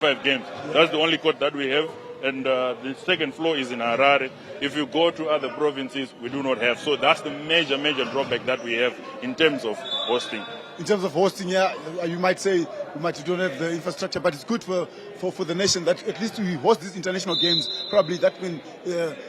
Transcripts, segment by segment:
5 games. That's the only court that we have. And the second floor is in Harare. If you go to other provinces, we do not have. So that's the major drawback that we have in terms of hosting. In terms of hosting, yeah, you might say you don't have the infrastructure, but it's good for the nation that at least we host these international games. Probably that can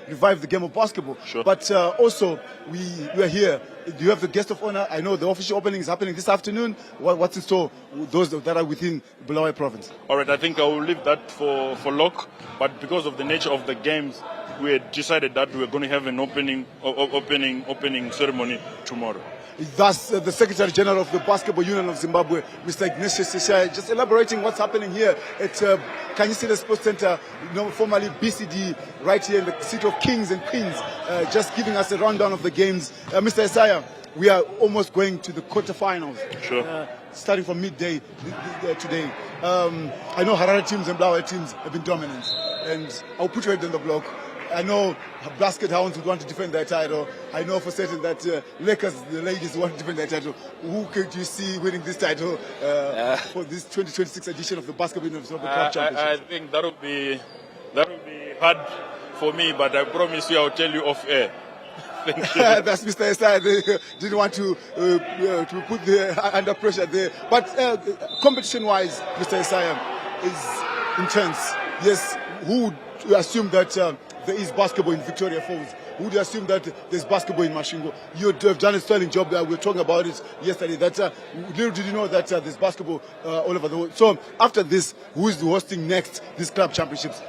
revive the game of basketball. Sure. But also, we are here. Do you have the guest of honor? I know the official opening is happening this afternoon. What's in store with those that are within Bulawayo province? All right, I think I will leave that for Locke. But because of the nature of the games, we had decided that we were going to have an opening ceremony tomorrow. Thus, the Secretary General of the Basketball Union of Zimbabwe, Mr. Ignatius Sishai, just elaborating what's happening here at Kanyisira Sports Center, formerly BCD, right here in the city of Kings and Queens, just giving us a rundown of the games. Mr. Isaiah, we are almost going to the quarterfinals. Sure. Starting from midday today. I know Harare teams and Bulawayo teams have been dominant, and I'll put your head on the block. I know Basket Hounds would want to defend their title. I know for certain that Lakers, the ladies, want to defend their title. Who could you see winning this title for this 2026 edition of the Basketball Union of the Club Championship? I think that would be hard for me, but I promise you I'll tell you off air. Thank you. That's Mr. Esai. They didn't want to put the under pressure there. But competition-wise, Mr. Esai is intense. Yes, who would assume that there is basketball in Victoria Falls? Who would assume that there's basketball in Mashingo? You have done a sterling job there. We were talking about it yesterday. That little did you know that there's basketball all over the world. So after this, who is hosting next these club championships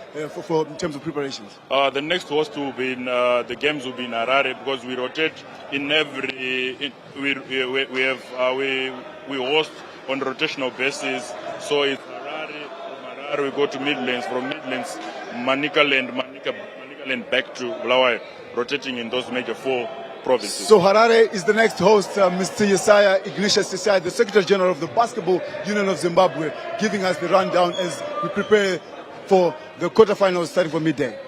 for in terms of preparations? The next host will be in the games will be in Harare, because we rotate in every. We host on rotational basis. So it's Harare. From Harare we go to Midlands. From Midlands, Manicaland back to Bulawayo, rotating in those major 4 provinces. So Harare is the next host, Mr. Yesaya Ignatius Yesaya, the Secretary General of the Basketball Union of Zimbabwe, giving us the rundown as we prepare for the quarterfinals starting from midday.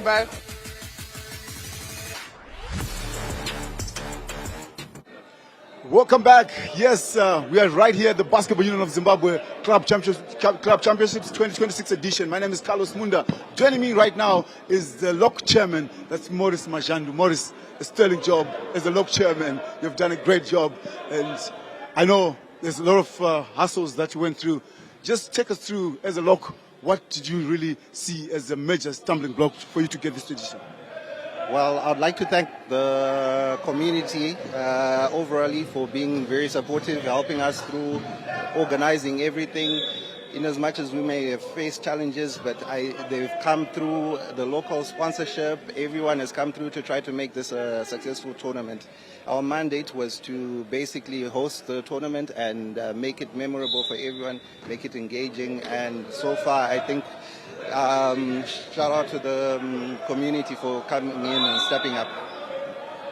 Back. Welcome back. Yes, we are right here at the Basketball Union of Zimbabwe Club Championships 2026 edition. My name is Carlos Munda. Joining me right now is the LOC chairman, that's Maurice Majandu. Maurice, a sterling job as a LOC chairman. You've done a great job, and I know there's a lot of hassles that you went through. Just take us through, as a LOC, what did you really see as a major stumbling block for you to get this edition? Well, I'd like to thank the community overall for being very supportive, helping us through organizing everything. In as much as we may have faced challenges, but they've come through. The local sponsorship, everyone has come through to try to make this a successful tournament. Our mandate was to basically host the tournament and make it memorable for everyone, make it engaging, and so far I think shout out to the community for coming in and stepping up.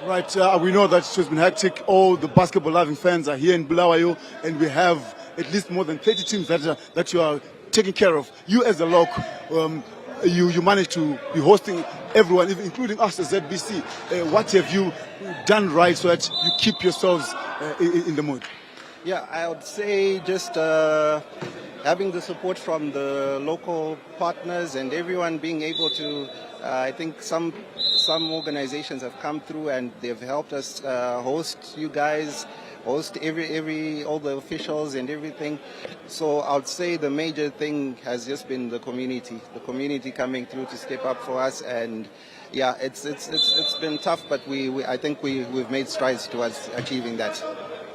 Right, we know that it has been hectic. All the basketball-loving fans are here in Bulawayo, and we have at least more than 30 teams that you are taking care of. You as a LOC, you managed to be hosting everyone, including us as ZBC. What have you done right so that you keep yourselves in the mood? Yeah, I would say just having the support from the local partners and everyone being able to, I think some organizations have come through and they've helped us host you guys, host all the officials and everything. So I would say the major thing has just been the community coming through to step up for us. And yeah, it's been tough, but I think we've made strides towards achieving that.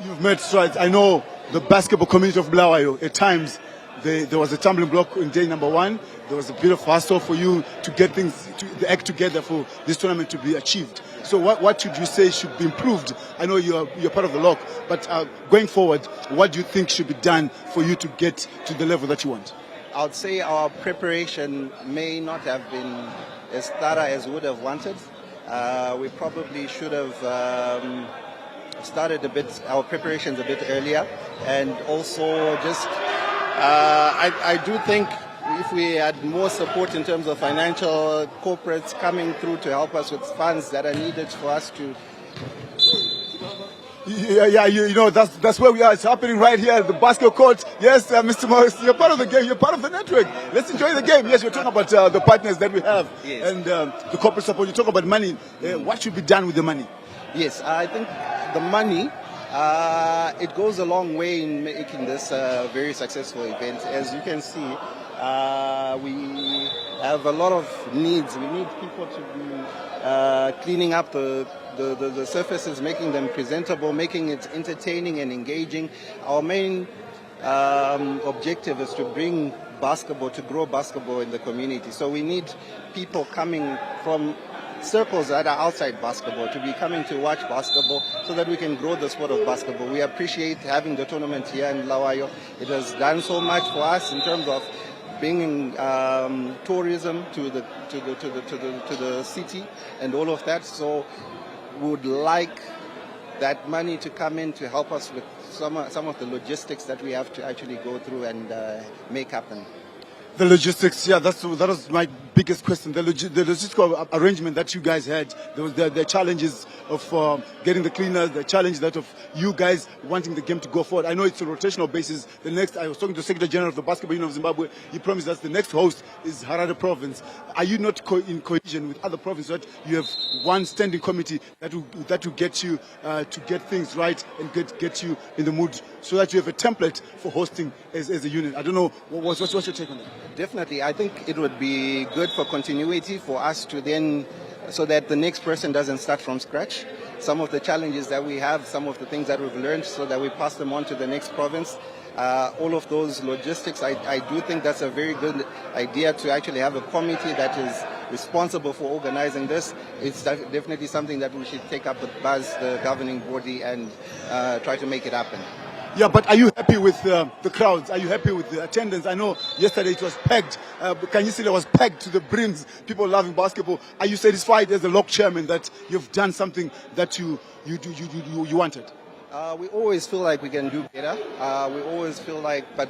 You've made strides. I know the basketball community of Bulawayo, at times there was a tumbling block in day number 1. There was a bit of hassle for you to get things to act together for this tournament to be achieved. So what should you say should be improved? I know you're part of the LOC, but going forward, what do you think should be done for you to get to the level that you want? I would say our preparation may not have been as thorough as we would have wanted. We probably should have started our preparations a bit earlier, and also just I do think if we had more support in terms of financial corporates coming through to help us with funds that are needed for us to. Yeah, you know, that's where we are. It's happening right here at the basketball court. Yes, Mr. Morris, you're part of the game. You're part of the network. Let's enjoy the game. Yes, we're talking about the partners that we have, yes, and the corporate support. You talk about money. What should be done with the money? Yes, I think the money, it goes a long way in making this a very successful event. As you can see, we have a lot of needs. We need people to be cleaning up the surfaces, making them presentable, making it entertaining and engaging. Our main objective is to bring basketball, to grow basketball in the community. So we need people coming from circles that are outside basketball to be coming to watch basketball so that we can grow the sport of basketball. We appreciate having the tournament here in Bulawayo. It has done so much for us in terms of bringing tourism to the city and all of that. So we would like that money to come in to help us with some of the logistics that we have to actually go through and make happen. The logistics, yeah, that was my biggest question. The logistical arrangement that you guys had, there was the challenges of getting the cleaners, the challenge that of you guys wanting the game to go forward. I know it's a rotational basis. I was talking to the Secretary General of the Basketball Union of Zimbabwe. He promised us the next host is Harare Province. Are you not in cohesion with other provinces that you have one standing committee that will get you to get things right and get you in the mood so that you have a template for hosting as a unit? I don't know. What's your take on that? Definitely. I think it would be good for continuity for us to then, so that the next person doesn't start from scratch. Some of the challenges that we have, some of the things that we've learned, so that we pass them on to the next province. All of those logistics, I do think that's a very good idea to actually have a committee that is responsible for organizing this. It's definitely something that we should take up with BUZ, the governing body, and try to make it happen. Yeah, but are you happy with the crowds? Are you happy with the attendance? I know yesterday it was packed. Kanyisile was packed to the brims. People loving basketball. Are you satisfied as the lock chairman that you've done something that you wanted? We always feel like we can do better. We always feel like, but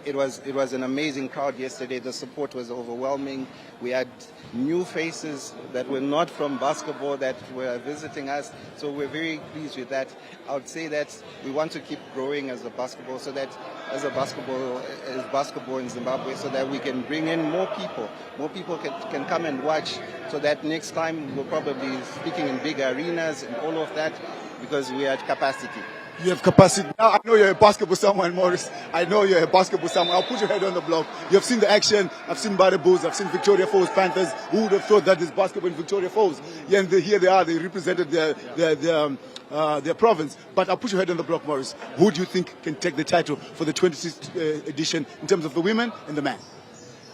it was an amazing crowd yesterday. The support was overwhelming. We had new faces that were not from basketball that were visiting us. So we're very pleased with that. I would say that we want to keep growing as a basketball, so that as basketball in Zimbabwe, so that we can bring in more people. More people can come and watch, so that next time we'll probably be speaking in big arenas and all of that, because we are at capacity. You have capacity. Now, I know you're a basketball someone, Morris. I know you're a basketball someone. I'll put your head on the block. You have seen the action. I've seen BUZ. I've seen Victoria Falls Panthers. Who would have thought that there's basketball in Victoria Falls? Yeah, and here they are. They represented their province. But I'll put your head on the block, Morris. Who do you think can take the title for the 26th edition in terms of the women and the men?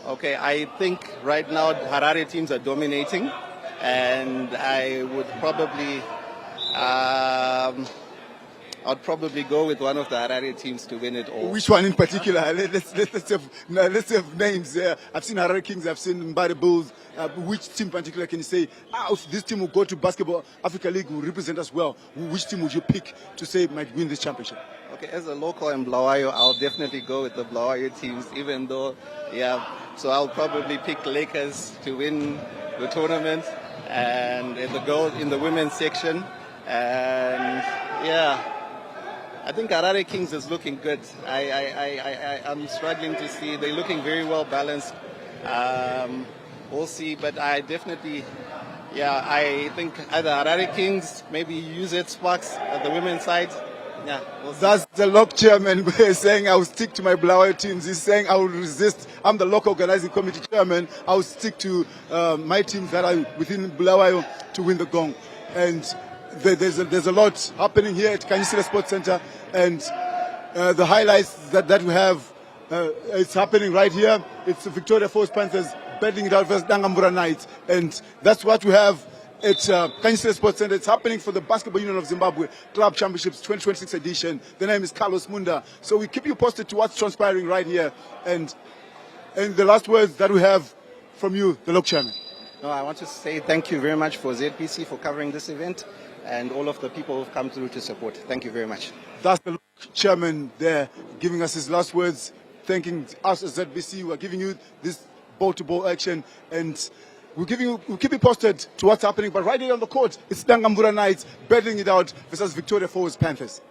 Okay, I think right now Harare teams are dominating, and I would probably I'd probably go with one of the Harare teams to win it all. Which one in particular? Let's have names. I've seen Harare Kings, I've seen BUZ. Which team in particular can you say, if this team will go to Basketball Africa League, will represent us well? Which team would you pick to say might win this championship? Okay, as a local in Bulawayo, I'll definitely go with the Bulawayo teams, even though, so I'll probably pick Lakers to win the tournament, and in the women's section, and I think Harare Kings is looking good. I'm struggling to see. They're looking very well balanced. We'll see, but I definitely, I think either Harare Kings, maybe UZ Sparks at the women's side. Yeah, we'll see. That's the lock chairman saying I will stick to my Bulawayo teams. He's saying I will resist. I'm the local organizing committee chairman. I will stick to my teams that are within Bulawayo to win the gong. And there's a lot happening here at Kanyisile Sports Center, and the highlights that we have, it's happening right here. It's the Victoria Falls Panthers battling it out versus Dangambura Knights, and that's what we have at Kanyisile Sports Center. It's happening for the Basketball Union of Zimbabwe Club Championships 2026 edition. The name is Carlos Munda. So we keep you posted to what's transpiring right here, and the last words that we have from you, the local chairman. No, I want to say thank you very much for ZPC for covering this event and all of the people who've come through to support. Thank you very much. That's the chairman there giving us his last words, thanking us as ZBC. We're giving you this ball-to-ball action, and we'll keep you posted to what's happening. But right here on the court, it's Dangamvura Knights battling it out versus Victoria Falls Panthers.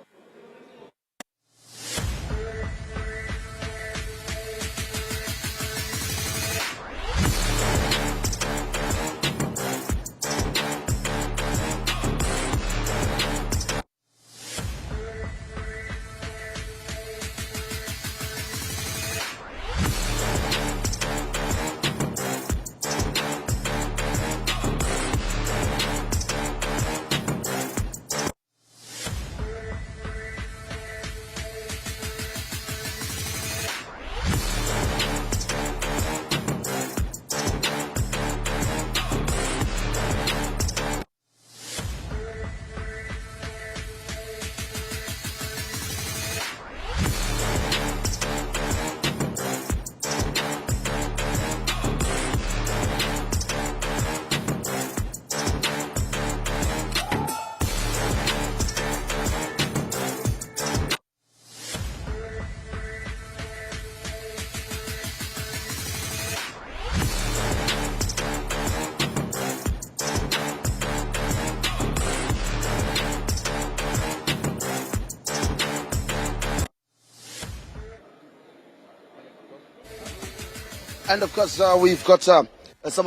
And of course, we've got some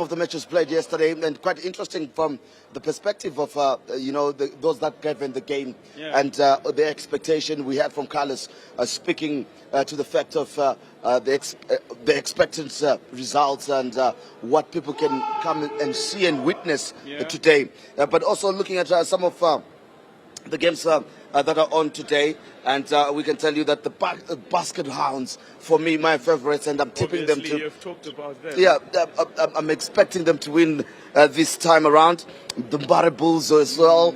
of the matches played yesterday, and quite interesting from the perspective of those that govern the game, and the expectation we had from Carlos speaking to the fact of the expected results and what people can come and see and witness today, but also looking at some of the games that are on today, and we can tell you that the basket hounds, for me, my favorites, and I'm tipping them to. You've talked about them. Yeah, I'm expecting them to win this time around. The Mbare Bulls as well,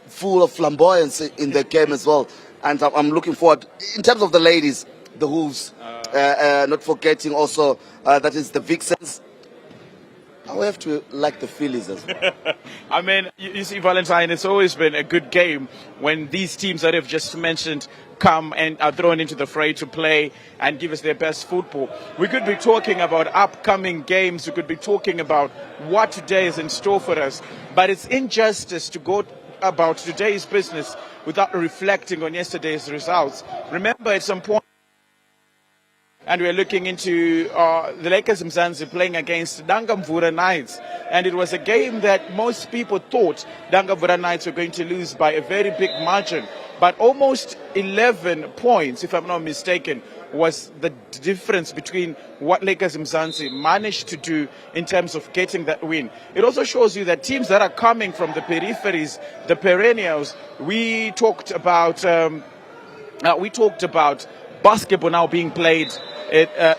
full of flamboyance in their game as well, and I'm looking forward. In terms of the ladies, the Wolves, not forgetting also that is the Vixens. I have to like the Phillies as well. I mean, you see, Valentine, it's always been a good game when these teams that I've just mentioned come and are thrown into the fray to play and give us their best football. We could be talking about upcoming games. We could be talking about what today is in store for us. But it's injustice to go about today's business without reflecting on yesterday's results. Remember, at some point, and we're looking into the Lakers Mzansi playing against Dangamvura Knights. And it was a game that most people thought Dangamvura Knights were going to lose by a very big margin. But almost 11 points, if I'm not mistaken, was the difference between what Lakers Mzansi managed to do in terms of getting that win. It also shows you that teams that are coming from the peripheries, the perennials, we talked about basketball now being played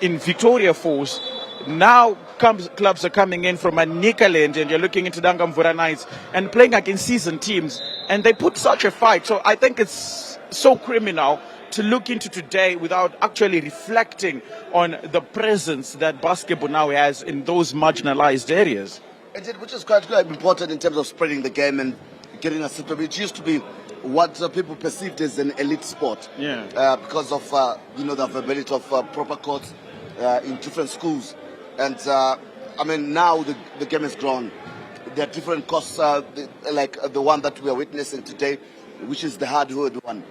in Victoria Falls. Now clubs are coming in from Manicaland, and you're looking into Dangamvura Knights and playing against seasoned teams, and they put such a fight. So I think it's so criminal to look into today without actually reflecting on the presence that basketball now has in those marginalized areas. Indeed, which is quite important in terms of spreading the game and getting a system. It used to be what people perceived as an elite sport, because of the availability of proper courts in different schools, and I mean now the game has grown. There are different courts, like the one that we are witnessing today, which is the hardwood one,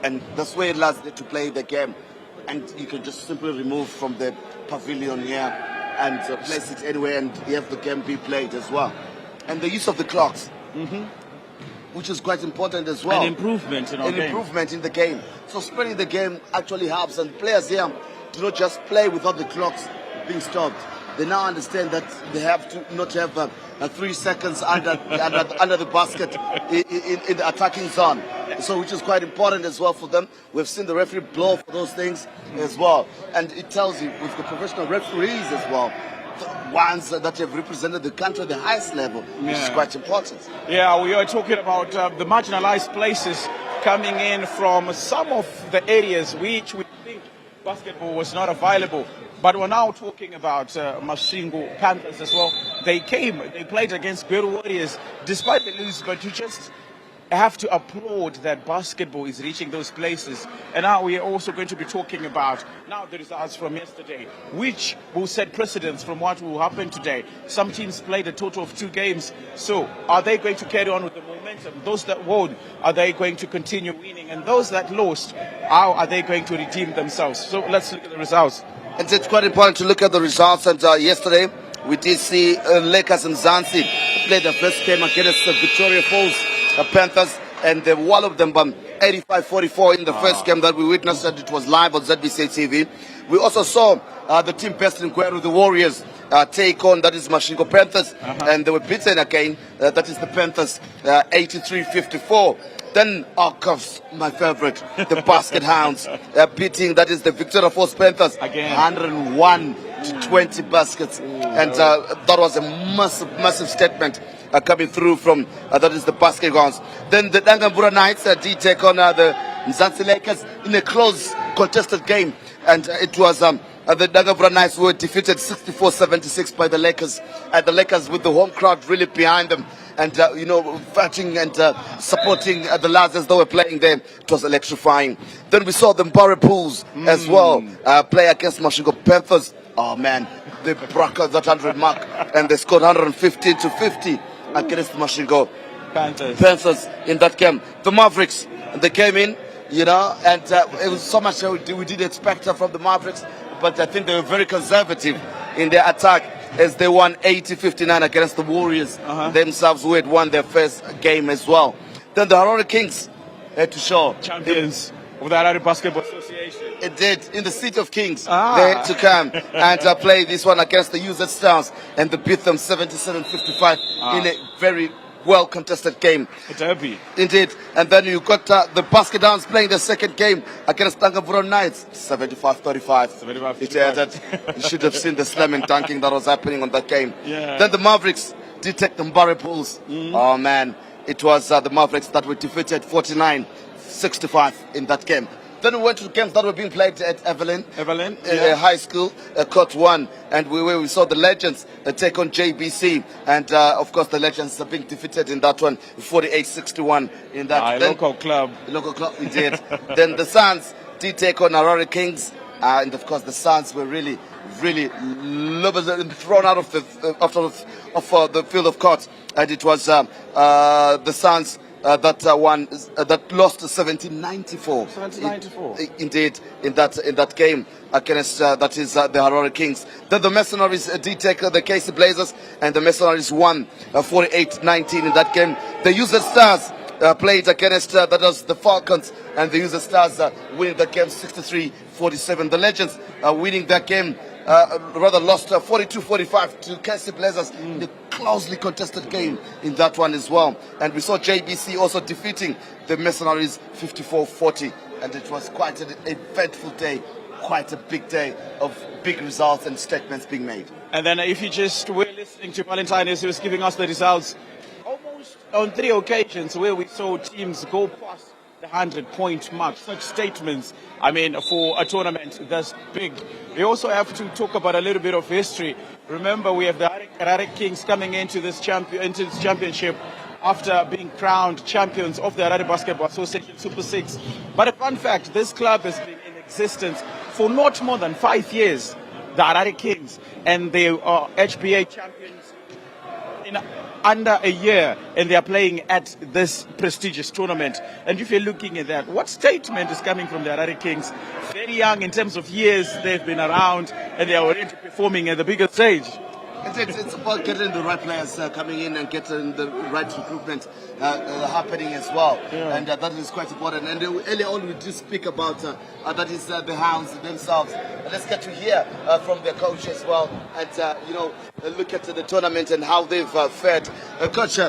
and that's where it allows you to play the game, and you can just simply remove from the pavilion here and place it anywhere, and you have the game be played as well, and the use of the clocks. Which is quite important as well. An improvement in our game. Improvement in the game. So spreading the game actually helps, and players here do not just play without the clocks being stopped. They now understand that they have to not have 3 seconds under the basket in the attacking zone. So which is quite important as well for them. We've seen the referee blow for those things as well, and it tells you with the professional referees as well, ones that have represented the country at the highest level, which is quite important. Yeah, we are talking about the marginalized places coming in from some of the areas which we think basketball was not available. But we're now talking about Masvingo Panthers as well. They played against Gweru Warriors despite the lose, but you just have to applaud that basketball is reaching those places. And now we are also going to be talking about now the results from yesterday, which will set precedents from what will happen today. Some teams played a total of 2 games. So are they going to carry on with the momentum? Those that won, are they going to continue winning? And those that lost, how are they going to redeem themselves? So let's look at the results. And it's quite important to look at the results. And yesterday we did see Lakers and Zanzi play the first game against Victoria Falls Panthers, and they walloped them by 85-44 in the first game that we witnessed, and it was live on ZBC TV. We also saw the team based in Gweru, the Warriors, take on, that is Masvingo Panthers, and they were beaten again, that is the Panthers, 83-54. Then, of course, my favorite, the Basket Hounds, beating, that is the Victoria Falls Panthers, again, 101 to 20 baskets. And that was a massive statement coming through from, that is the Basket Hounds. Then the Dangambura Knights did take on the Mzansi Lakers in a close, contested game. And it was the Dangambura Knights were defeated 64-76 by the Lakers. And the Lakers with the home crowd really behind them. And, fighting and supporting the lads as they were playing there. It was electrifying. Then we saw the Mbare Pools as well play against Masvingo Panthers. Oh, man, they broke that 100 mark. And they scored 115-50 against Masvingo Panthers in that game. The Mavericks, they came in, and it was so much we did expect from the Mavericks. But I think they were very conservative in their attack, as they won 80-59 against the Warriors themselves, who had won their first game as well. Then the Harare Kings had to show. Champions of the Harare Basketball Association. It did, in the City of Kings. They had to come and play this one against the UZ Stars, and they beat them 77-55 in a very well contested game. A derby. Indeed. And then you got the Basket Downs playing the second game against Dangambura Knights, 75-35. You should have seen the slam and dunking that was happening on that game. Then the Mavericks did take the Mbare Bulls. Oh man, it was the Mavericks that were defeated 49-65 in that game. Then we went to the games that were being played at Evelyn High School, Court 1, and we saw the Legends take on JBC, and of course the Legends are being defeated in that one, 48-61 in that. Local club, we did. Then the Suns did take on Harare Kings, and of course the Suns were really thrown out of the the field of court, and it was the Suns that lost 17-94. Indeed, in that game against that is the Harare Kings. Then the Mercenaries did take the KC Blazers, and the Mercenaries won 48-19 in that game. The UZ Stars played against that was the Falcons, and the UZ Stars winning that game 63-47. The Legends winning that game. Lost 42-45 to KC Blazers in a closely contested game in that one as well. And we saw JBC also defeating the Mercenaries 54-40. And it was quite an eventful day, quite a big day of big results and statements being made. And then if you just were listening to Valentine as he was giving us the results, almost on 3 occasions where we saw teams go past the 100-point mark. Such statements, I mean, for a tournament that's big. We also have to talk about a little bit of history. Remember, we have the Harare Kings coming into this championship after being crowned champions of the Harare Basketball Association Super 6. But a fun fact, this club has been in existence for not more than 5 years, the Harare Kings, and they are HBA champions in under a year, and they are playing at this prestigious tournament. And if you're looking at that, what statement is coming from the Harare Kings? Very young in terms of years they've been around, and they are already performing at the biggest stage. It's about getting the right players coming in and getting the right recruitment happening as well. And that is quite important. And earlier on we did speak about that is the Hounds themselves. Let's get to hear from their coach as well, and look at the tournament and how they've fared. Coach,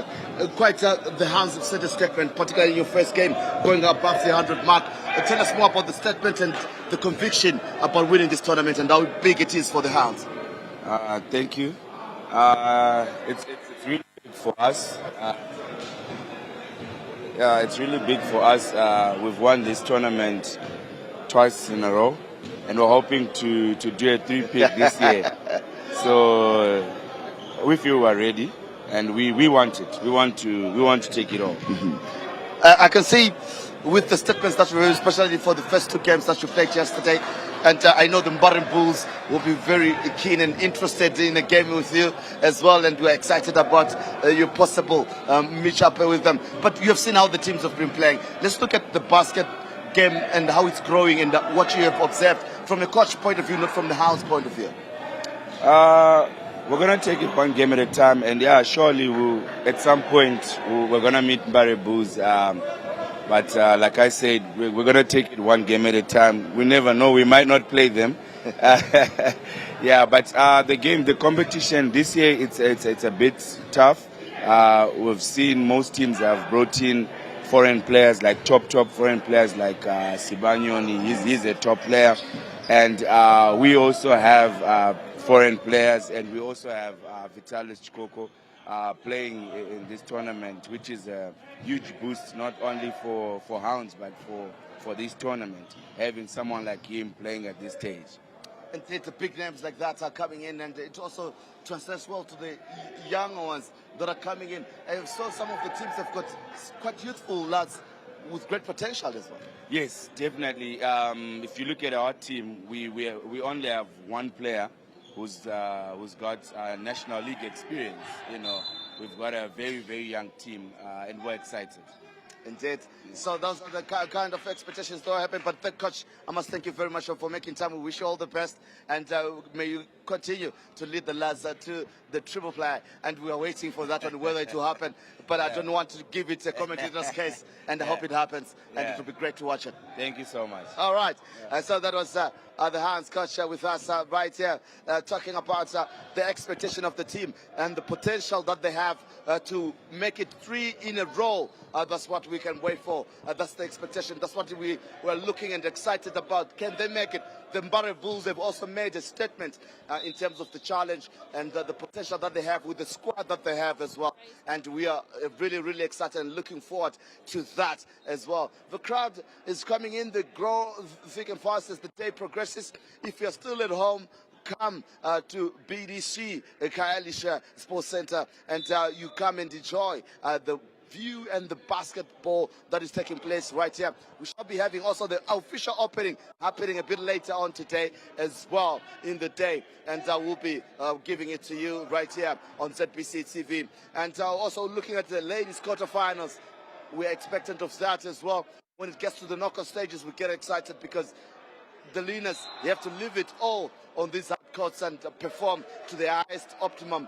quite the Hounds have set a statement, particularly in your first game, going above the 100 mark. Tell us more about the statement and the conviction about winning this tournament and how big it is for the Hounds. Thank you. It's really big for us. It's really big for us. We've won this tournament twice in a row, and we're hoping to do a three-peat this year. So we feel we're ready, and we want it. We want to take it all. I can see with the statements that you made, especially for the first two games that you played yesterday, and I know the Mbari Bulls will be very keen and interested in a game with you as well, and we're excited about your possible match-up with them. But you have seen how the teams have been playing. Let's look at the basket game and how it's growing and what you have observed from a coach point of view, not from the house point of view. We're going to take it one game at a time, and yeah, surely at some point we're going to meet Mbari Bulls. But like I said, we're going to take it one game at a time. We never know, we might not play them. Yeah, but the competition this year, it's a bit tough. We've seen most teams have brought in foreign players, like top foreign players like Sibanyoni. He's a top player. And we also have foreign players, and we also have Vitalis Chikoko playing in this tournament, which is a huge boost not only for Hounds but for this tournament, having someone like him playing at this stage. And the big names like that are coming in, and it also translates well to the younger ones that are coming in. I saw some of the teams have got quite youthful lads with great potential as well. Yes, definitely. If you look at our team, we only have one player who's got National League experience. You know, we've got a very, very young team, and we're excited. Indeed. So those are the kind of expectations that happen. But Coach, I must thank you very much for making time. We wish you all the best, and may you continue to lead the lads to the triple play. And we are waiting for that one, whether it will happen. But I don't want to give it a commentator's case, and I hope it happens. And it will be great to watch it. Thank you so much. All right. So that was the Hands coach with us right here, talking about the expectation of the team and the potential that they have to make it 3 in a row. That's what we can wait for. That's the expectation. That's what we were looking and excited about. Can they make it? The Mbari Bulls have also made a statement in terms of the challenge and the potential that they have with the squad that they have as well. And we are really, really excited and looking forward to that as well. The crowd is coming in. They grow thick and fast as the day progresses. If you're still at home, come to BDC, Kaelisha Sports Center, and you come and enjoy the view and the basketball that is taking place right here. We shall be having also the official opening happening a bit later on today as well in the day, and we'll be giving it to you right here on ZBC TV. And also looking at the ladies quarterfinals, we're expectant of that as well. When it gets to the knockout stages, we get excited because the leaners, you have to leave it all on these courts and perform to the highest optimum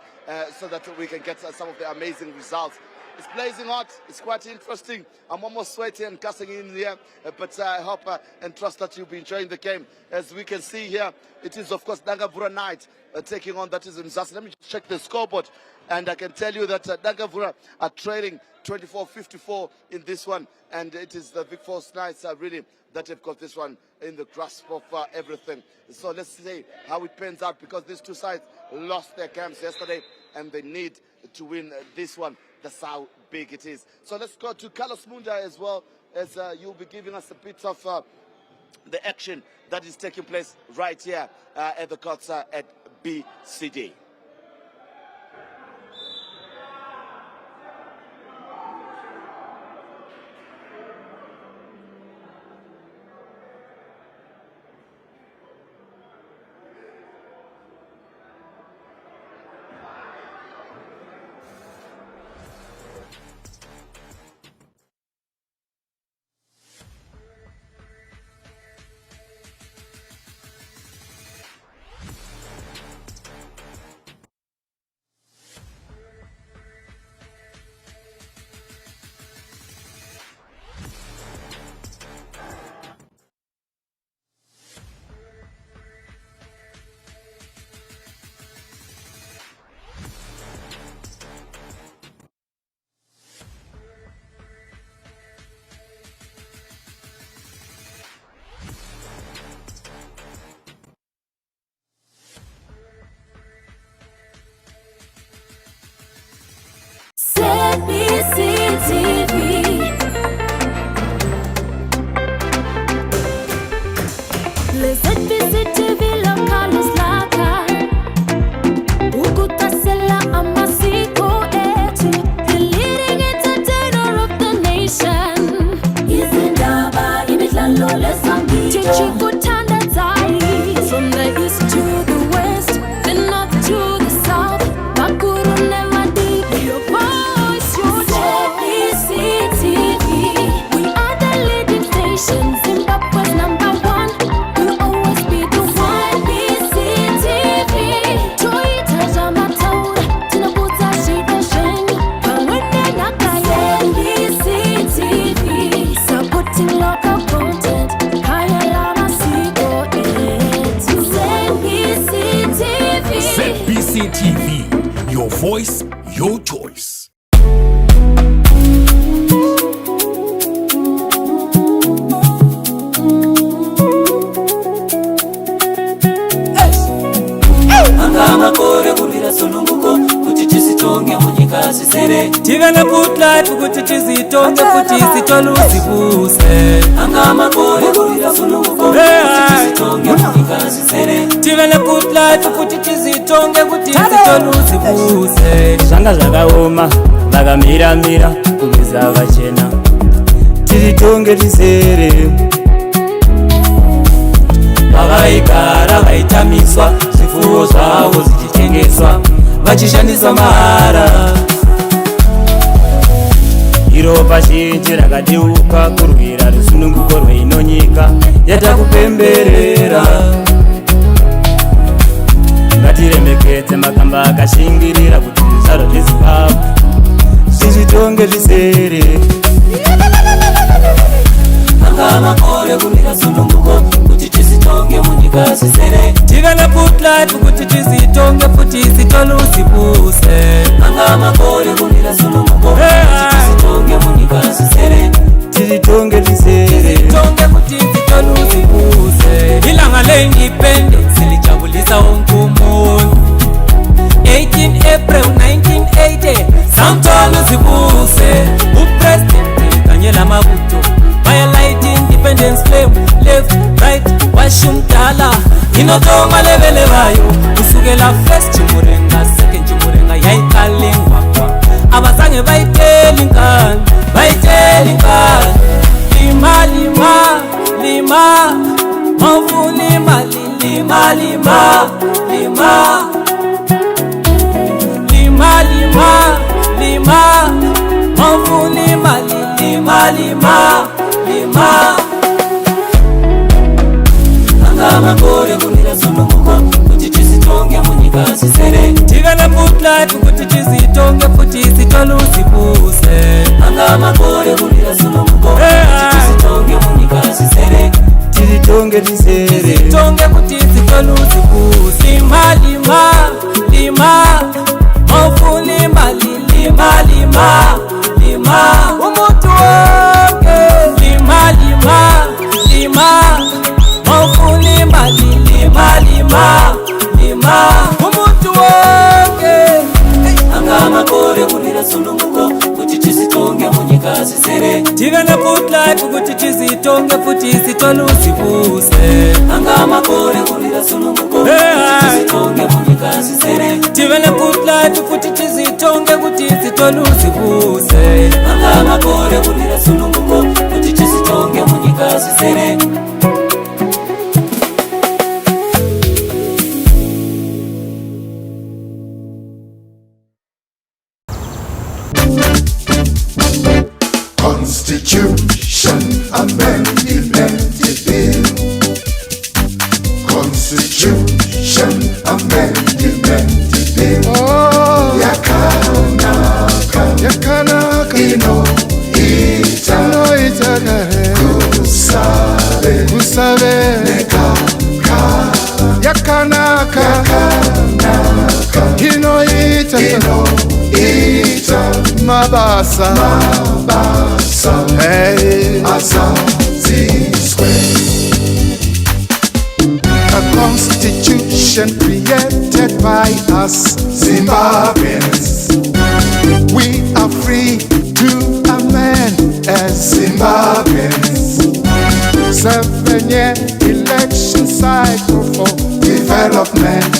so that we can get some of the amazing results. It's blazing hot. It's quite interesting. I'm almost sweating and cussing in here, but I hope and trust that you'll be enjoying the game. As we can see here, it is, of course, Dangavura Knight taking on that is Mzasi. Let me just check the scoreboard, and I can tell you that Dangavura are trailing 24-54 in this one, and it is the Big Force Knights really that have got this one in the grasp of everything. So let's see how it pans out, because these two sides lost their camps yesterday, and they need to win this one. That's how big it is. So let's go to Carlos Munda as well, as you'll be giving us a bit of the action that is taking place right here at the courts at BCD. From the east to the west, the north to the south, Makuru never did. Your voice, your choice. ZBCTV, we are the leading station. Zimbabwe's number one, we'll always be the one. ZBCTV, Toyota Jamataura, Tinabuta Shida Shengu, Pangwende Nakaya. ZBCTV, supporting local content. ZBCTV, your voice, your choice. Angamakore kulira sununguko kuti tisitonge munyika zizere. Tive na put life kuti tisitonge kuti sitoluzibuse. Angamakore kulira sununguko kuti tisitonge munyika zizere. Tive na put life kuti tisitonge kuti sitoluzibuse. Zvanga zvakaoma vakamira kubiza vachena. Tisitonge tizere. Vakaigara vaitamiswa, zvifuwo zvavo zvichitengeswa, vachishandisa mahara. Iropa zhinji rakadeuka kurwira rusununguko rweinonyika yatakupemberera. Ngatiremekedze makamba akashingirira kuti zvizvarwa zveZimbabwe zvitonge zvizere. Angamakore kulira sununguko kuti tisitonge munyika zizere. Tive na put life kuti tisitonge futi sitoluzibuse. Angamakore kulira sununguko kuti tisitonge munyika zizere. Tisitonge tizere. Tisitonge kuti sitoluzibuse. Ilanga le-independence lijabulisa wonke umuntu. 18 April 1980 samtoluzibuse. Upresident kanye lamabutho light independence flame, left, right, washumdala inotonga levele bayo kusukela first chimurenga, second chimurenga yayikalengwa kwa abazange bayiteli nkani lima mavu lima mavu lima. Angamakore kulira sununguko kuti tisitonge munyika zizere. Tive na put life kuti tisitonge futi sitoluzibuse. Angamakore kulira sununguko kuti tisitonge munyika zizere. Tisitonge tizere. Tisitonge kuti sitoluzibuse. Lima mavu lima umuntu wonke. Lima mavu lima umuntu wonke. Angamakore kulira sununguko kuti tisitonge munyika zizere. Tive na put life kuti tisitonge futi sitoluzibuse. Angamakore kulira sununguko kuti tisitonge munyika zizere. Tive na put life kuti tisitonge kuti sitoluzibuse. Angamakore kulira sununguko kuti tisitonge munyika zizere. Constitution Amendment Bill. Constitution Amendment Bill. Oh, yakanaka inoita kusabe nekaka yakanaka inoita mabasa hey azazizwe. A constitution created by us Zimbabweans. We are free to amend as Zimbabweans. 7-year election cycle for development.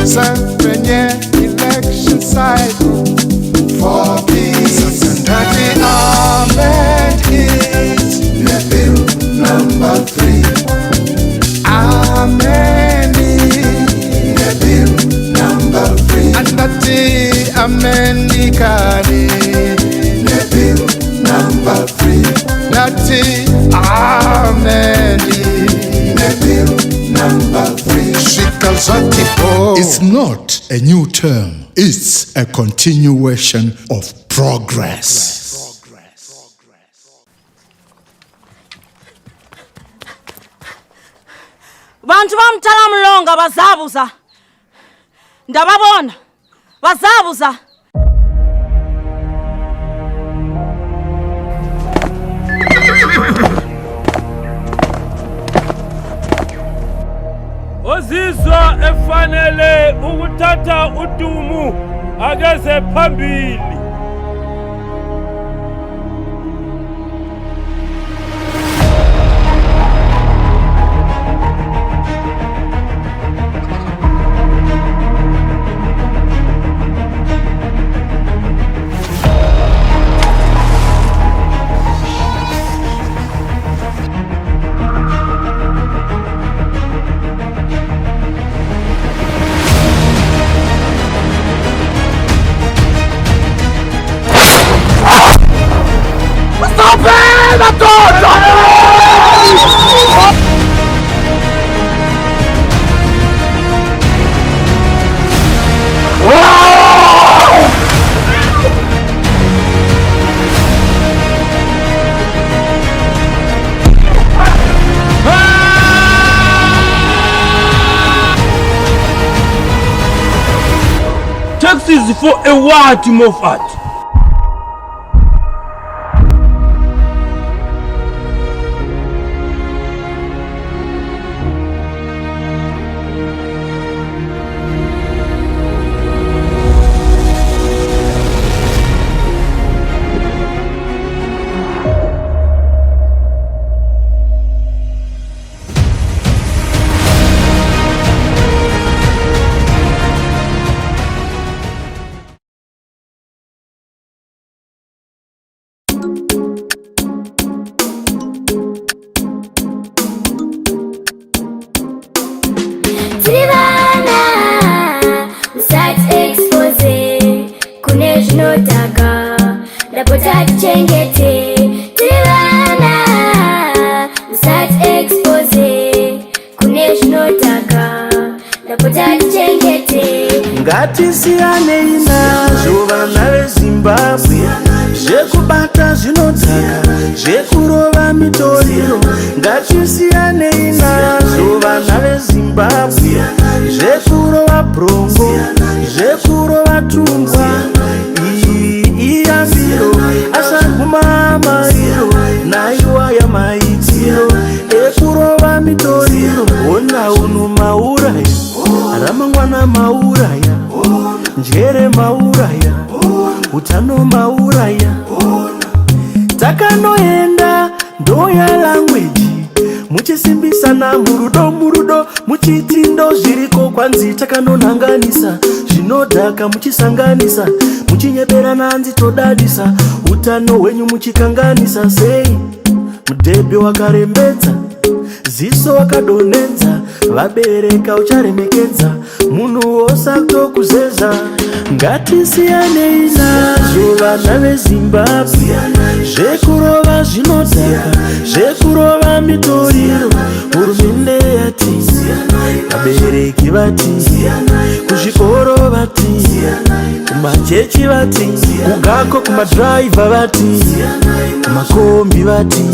7-year election cycle for peace. And that we amend it. Bill number 3. not a new term, it's a continuation of progress. Bantu bamtala mlonga bazabuza. Ndababona. Bazabuza. Ozizwa efanele ukuthatha udumu akeze phambili. Taxes for a what, Moffat? Ngatisiyane inazo vana veZimbabwe, zvekubata zvinodhaka, zvekurova mitoriro. Ngatisiyane inazo vana veZimbabwe, zvekurova brongo, zvekurova tumbwa. Iyambiro asaguma mariro, naiwa ya maitiro ekurova mitoriro. Ona uno mauraya, ramangwana mauraya, njere mauraya, utano mauraya. Takanoenda ndoya language, muchisimbisana murudo, muchitindo zviriko kwanzi. Takanonhanganisa zvinodhaka muchisanganisa, muchinyeberana anzi todadisa, utano hwenyu muchikanganisa. Sei mudhebhe wakarembedza, ziso wakadonedza, vabereka ucharemekedza, munhu wosatokuzeza. Ngatisiyane inazo vana veZimbabwe, zvekurova zvinodhaka, zvekurova mitoriro. Hurumende yati, vabereki vati, kuzvikoro vati, kumachechi vati, kugako kumadhiraivha vati, kumakombi vati.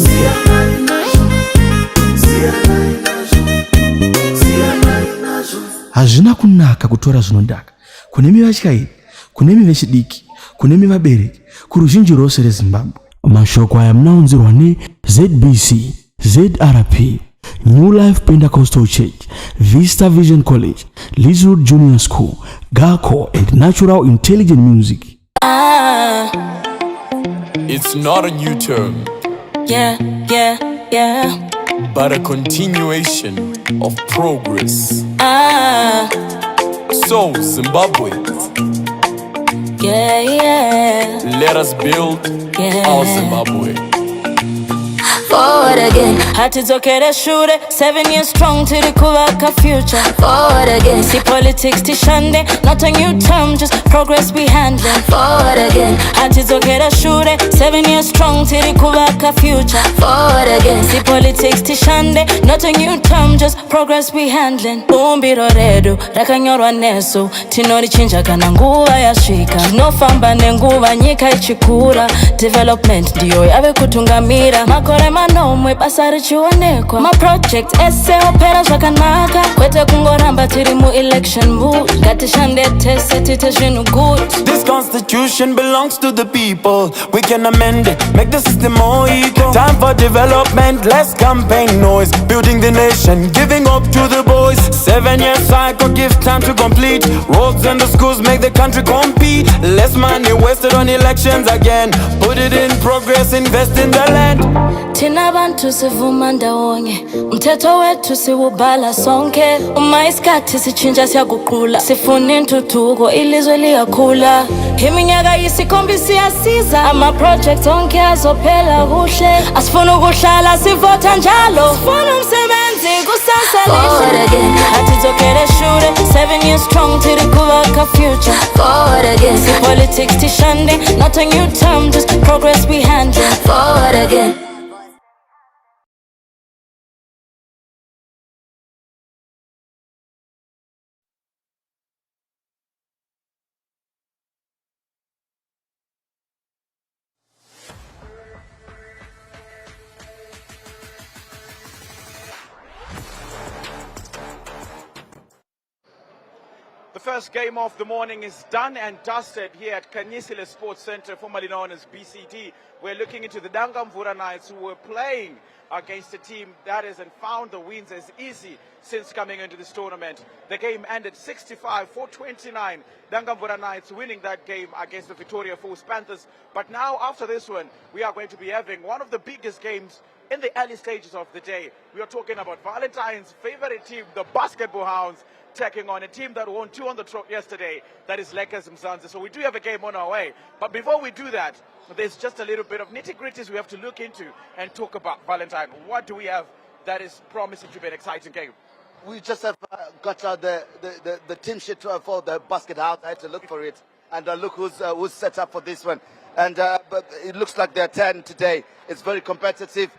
Hazvina kunaka kutora zvinodhaka kunemi vatyairi, kunemi vechidiki, kunemi vabereki, kuruzhinji rwose reZimbabwe. Mashoko aya munaunzirwa neZBC, ZRP, New Life Pentecostal Church, Vista Vision College, Lizzwood Junior School, Gako and Natural Intelligent Music. It's not a new term, but a continuation of progress. So, Zimbabwe, let us build our Zimbabwe. Forward again. Hatizokere shure, 7 years strong to the Kuvaka future. Forward again. See politics tishande, not a new term, just progress we handling. Forward again. Hatizokere shure, 7 years strong to the Kuvaka future. Forward again. See politics tishande, not a new term, just progress we handling. Umbiro redu, rakanyorwa neso, tinori chinja kana nguva yasvika. Tinofamba nenguva nyika ichikura, development ndiyo yave kutungamira. Makore manomwe basa richionekwa, maproject ese opera zvakanaka, kwete kungoramba tiri mu election mood. Ngatishande tese tite zvinhu good. This constitution belongs to the people. We can amend it, make the system more equal. Time for development, less campaign noise. Building the nation, giving up to the boys. 7-year cycle gives time to complete. Roads and the schools make the country compete. Less money wasted on elections again. Put it in progress, invest in the land. Tina bantu sivuma ndawonye, mthetho wethu siwubhala sonke. Uma isikhathi sichinja siyaguqula, sifuna intuthuko ilizwe liyakhula. Iminyaka yisikhombisa iyasiza, ama-project onke azophela kuhle. Asifuna ukuhlala sivota njalo, sifuna umsebenzi kusasa lihle. Forward again. Hatizokere shure, 7 years strong to the Kuvaka future. Forward again. See politics tishande, not a new term, just progress we handling. Forward again. The first game of the morning is done and dusted here at Kanyisile Sports Center, formerly known as BCD. We're looking into the Dangamvura Knights, who were playing against a team that hasn't found the wins as easy since coming into this tournament. The game ended 65-29. Dangamvura Knights winning that game against the Victoria Falls Panthers. But now, after this one, we are going to be having one of the biggest games in the early stages of the day. We are talking about Valentine's favorite team, the Basketball Hounds, taking on a team that won 2 on the trot yesterday, that is Lakers Mzansi. So we do have a game on our way. But before we do that, there's just a little bit of nitty-gritties we have to look into and talk about Valentine. What do we have that is promising to be an exciting game? We just have got the team sheet for the basket out. I had to look for it. And look who's set up for this one. And but it looks like they're 10 today. It's very competitive.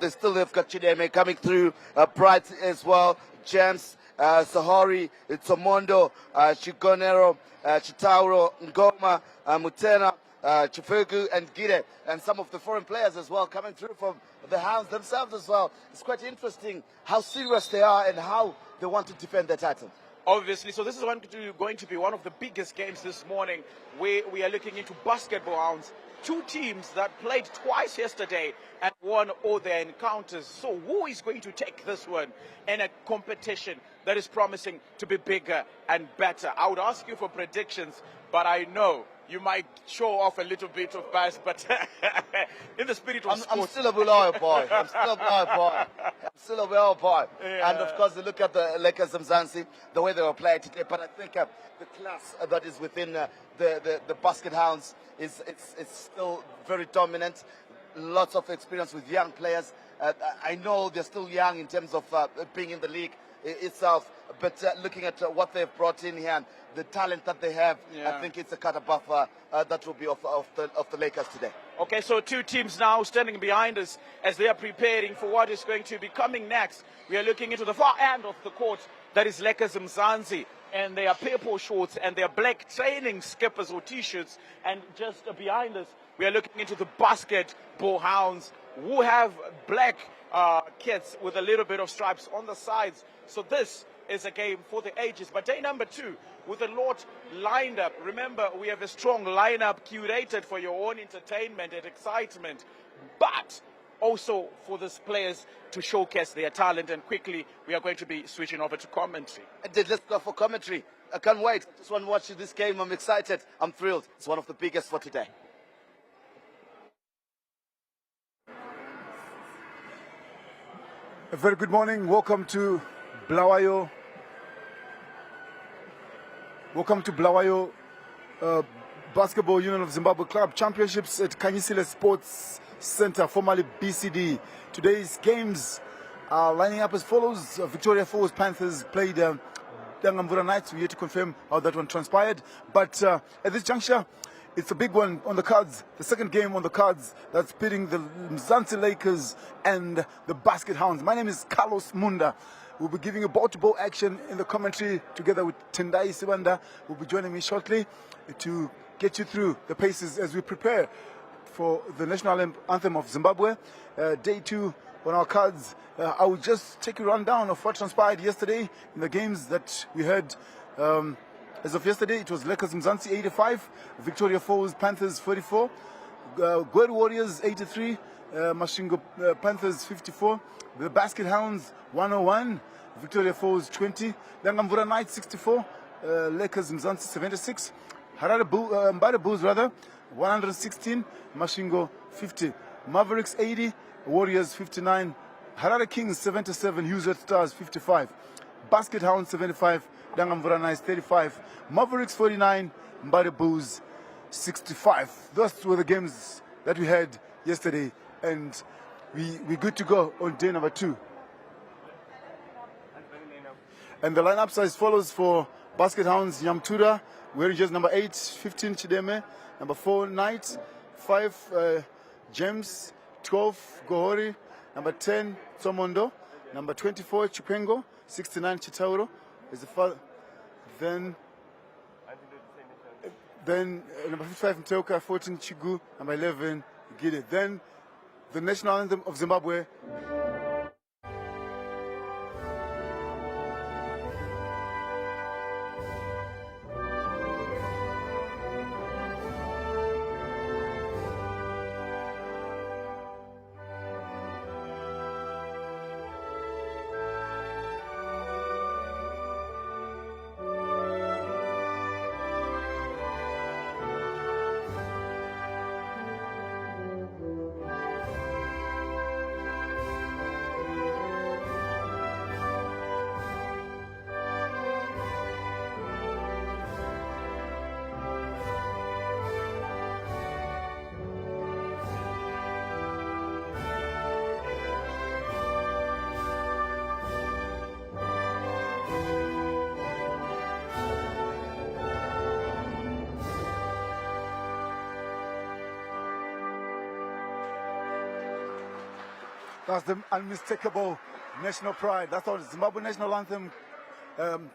They still have got Chideme coming through, Bright as well, James, Sahari, Tomondo, Chigonero, Chitauro, Ngoma, Mutena, Chifegu and Gide, and some of the foreign players as well coming through from the Hounds themselves as well. It's quite interesting how serious they are and how they want to defend their title. Obviously, so this is going to be one of the biggest games this morning, where we are looking into Basketball Hounds. 2 teams that played twice yesterday and won all their encounters. So who is going to take this one in a competition that is promising to be bigger and better? I would ask you for predictions, but I know you might show off a little bit of bias, but in the spirit of sports. I'm still a Bulawayo boy. I'm still a Bulawayo boy. Yeah. And of course, you look at the Lakers Mzansi, the way they were playing today. But I think the class that is within the Basket Hounds is still very dominant. Lots of experience with young players. I know they're still young in terms of being in the league itself, but looking at what they've brought in here and the talent that they have, I think it's a cut above that will be of the Lakers today. Okay, so 2 teams now standing behind us as they are preparing for what is going to be coming next. We are looking into the far end of the court, that is Lakers Mzansi, and they are purple shorts and they are black training skippers or t-shirts, and just behind us we are looking into the Basketball Hounds, who have black kits with a little bit of stripes on the sides. So this is a game for the ages. But day number 2, with a lot lined up. Remember, we have a strong lineup curated for your own entertainment and excitement, but also for these players to showcase their talent. And quickly, we are going to be switching over to commentary. Let's go for commentary. I can't wait. Just want to watch this game. I'm excited. I'm thrilled. It's one of the biggest for today. A very good morning. Welcome to Bulawayo. Welcome to Bulawayo Basketball Union of Zimbabwe Club Championships at Kanyisile Sports Center, formerly BCD. Today's games are lining up as follows. Victoria Falls Panthers played Dangamvura Knights. We're here to confirm how that one transpired. But at this juncture, it's a big one on the cards. The second game on the cards that's pitting the Mzansi Lakers and the Basket Hounds. My name is Carlos Munda. We'll be giving you ball-to-ball action in the commentary together with Tendai Sibanda. Will be joining me shortly to get you through the paces as we prepare for the national anthem of Zimbabwe. Day 2 on our cards. I will just take a rundown of what transpired yesterday in the games that we had. As of yesterday, it was Lakers Mzansi 85, Victoria Falls Panthers 44, Gweru Warriors 83, Mashingo Panthers 54, the Basket Hounds 101, Victoria Falls 20, Dangamvura Knights 64, Lakers Mzansi 76, Mbare BUZ 116, Mashingo 50, Mavericks 80, Warriors 59, Harare Kings 77, UZ Stars 55, Basket Hounds 75, Dangamvura Knights 35, Mavericks 49, Mbare BUZ 65. Those were the games that we had yesterday, and we're good to go on day number 2. And the lineups are as follows for Basket Hounds: Nyamtura, wearing jersey number 8, 15 Chideme, number 4 Knight, 5 James, 12 Gohori, number 10 Tsomondo, number 24 Chipengo, 69 Chitauro is the father. Then number 55 Mteoka, 14 Chigu, number 11 Gide. Then the national anthem of Zimbabwe. That's the unmistakable national pride. That's our Zimbabwe national anthem.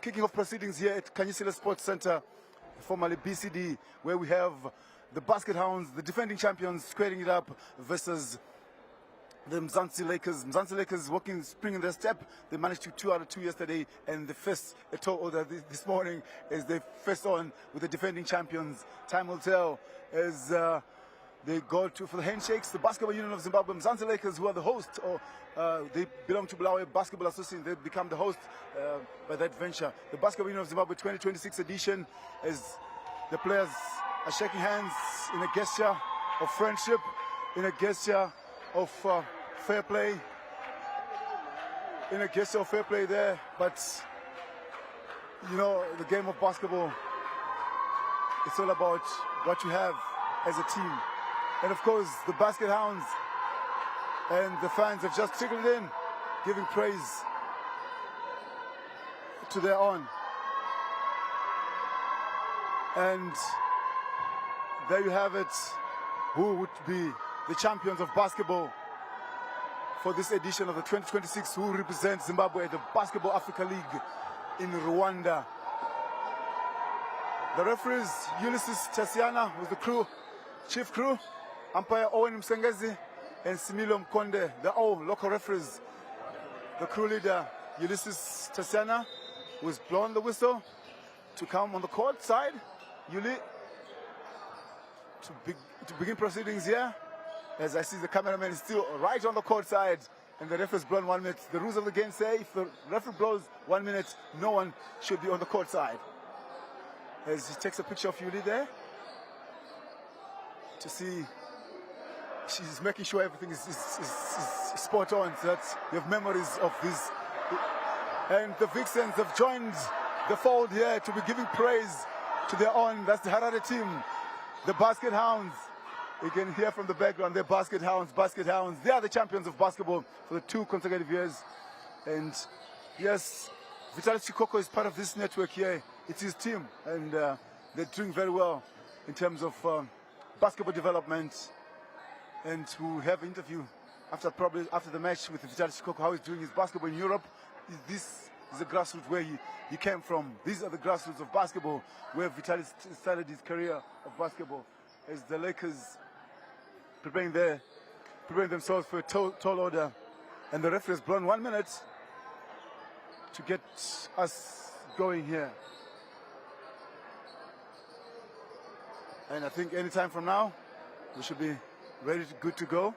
Kicking off proceedings here at Kanyisile Sports Center, formerly BCD, where we have the Basket Hounds, the defending champions, squaring it up versus the Mzansi Lakers. Mzansi Lakers walking, springing their step. They managed to 2 out of 2 yesterday, and they faced a tall order this morning as they faced on with the defending champions. Time will tell as they go for the handshakes. The Basketball Union of Zimbabwe, Mzansi Lakers, who are the host, or they belong to Bulawayo Basketball Association, they become the host by that venture. The Basketball Union of Zimbabwe 2026 edition, as the players are shaking hands in a gesture of friendship, in a gesture of fair play, there. But you know, the game of basketball, it's all about what you have as a team. And of course, the Basket Hounds and the fans have just trickled in, giving praise to their own. And there you have it. Who would be the champions of basketball for this edition of the 2026? Who represents Zimbabwe at the Basketball Africa League in Rwanda? The referees, Ulysses Tasiana, with the crew, chief crew, umpire Owen Msengezi, and Similo Mkonde, the all local referees. The crew leader, Ulysses Tasiana, who has blown the whistle to come on the court side. Uli, to begin proceedings here, as I see the cameraman is still right on the court side, and the referee's blown 1 minute. The rules of the game say if the referee blows 1 minute, no one should be on the court side. As he takes a picture of Yuli there, to see, she's making sure everything is spot on, so that you have memories of this. And the Vixens have joined the fold here to be giving praise to their own. That's the Harare team. The Basket Hounds. You can hear from the background, they're Basket Hounds, Basket Hounds. They are the champions of basketball for the 2 consecutive years. And yes, Vitalis Chikoko is part of this network here. It's his team, and they're doing very well in terms of basketball development. And we'll have an interview after the match with Vitalis Chikoko, how he's doing his basketball in Europe. This is the grassroots where he came from. These are the grassroots of basketball where Vitalis started his career of basketball. As the Lakers preparing themselves for a tall order, and the referee has blown 1 minute to get us going here. And I think any time from now we should be good to go.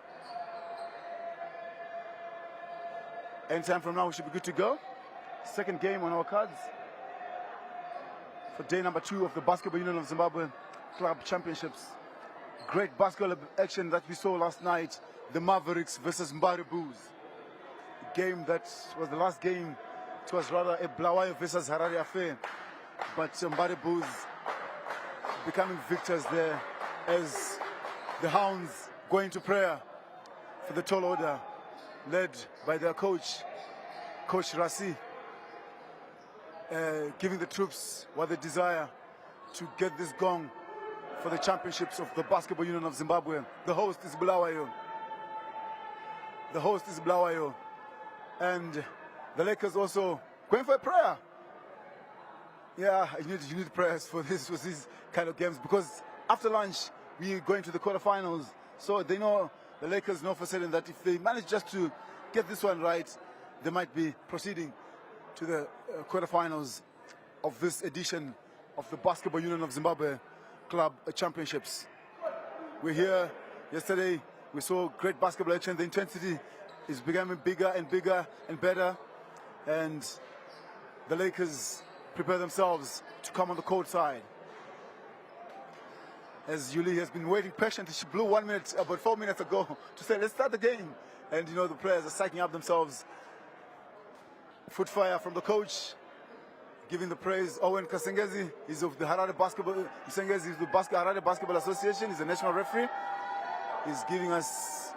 Anytime from now we should be good to go. Second game on our cards for day number 2 of the Basketball Union of Zimbabwe Club Championships. Great basketball action that we saw last night. The Mavericks versus BUZ. A game that was the last game. It was rather a Bulawayo versus Harare affair. But BUZ becoming victors there as the Hounds go into prayer for the tall order, led by their coach, Coach Rasi, giving the troops what they desire to get this gong for the championships of the Basketball Union of Zimbabwe. The host is Bulawayo. The host is Bulawayo. And the Lakers also going for a prayer. Yeah, you need prayers for these kind of games, because after lunch we go into the quarterfinals. So they know, the Lakers know for certain that if they manage just to get this one right, they might be proceeding to the quarterfinals of this edition of the Basketball Union of Zimbabwe Club Championships. We're here. Yesterday we saw great basketball action. The intensity is becoming bigger and bigger and better, and the Lakers prepare themselves to come on the court side. As Yuli has been waiting patiently, she blew 1 minute, about 4 minutes ago, to say let's start the game. And you know, the players are psyching up themselves. Foot fire from the coach, giving the praise. Owen Kasengezi is of the Harare Basketball. Kasengezi is the Harare Basketball Association. He's a national referee. He's giving us,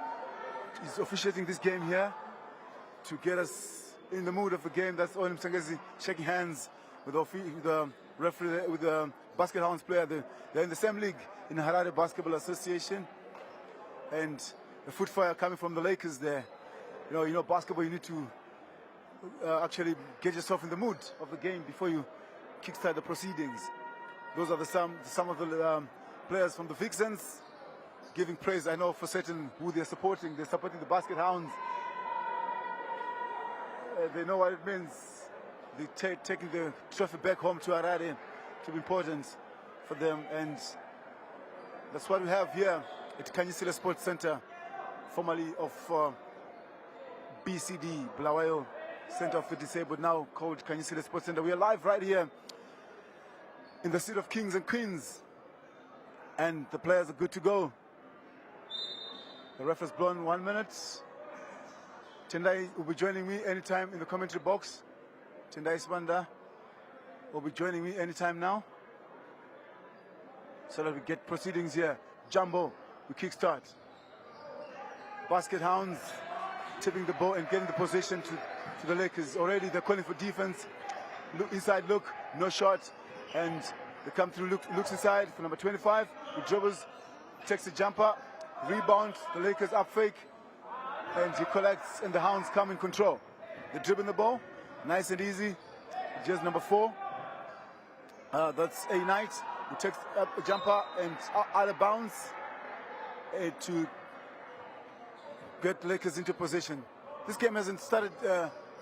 he's officiating this game here to get us in the mood of the game. That's Owen Kasengezi shaking hands with the referee, with the Basket Hounds player. They're in the same league in the Harare Basketball Association. And the foot fire coming from the Lakers there. You know, basketball, you need to actually get yourself in the mood of the game before you kickstart the proceedings. Those are some of the players from the Vixens giving praise. I know for certain who they're supporting. They're supporting the Basket Hounds. They know what it means. They're taking the trophy back home to Harare to be important for them, and that's what we have here at Kanyisile Sports Center, formerly of BCD, Bulawayo Center for Disabled, now called Kanyisile Sports Center. We are live right here in the City of Kings and Queens, and the players are good to go. The ref has blown 1 minute. Tendai will be joining me anytime in the commentary box. Tendai Spanda will be joining me anytime now, so that we get proceedings here. Jumbo, we kickstart. Basket Hounds tipping the ball and getting the possession to the Lakers. Already they're calling for defense. Look inside, look, no shot. And they come through, looks inside for number 25. He dribbles, takes the jumper, rebound, the Lakers up fake. And he collects, and the Hounds come in control. They're dribbling the ball, nice and easy. Just number 4. That's A Knight. He takes up a jumper and out of bounds to get the Lakers into position. This game hasn't started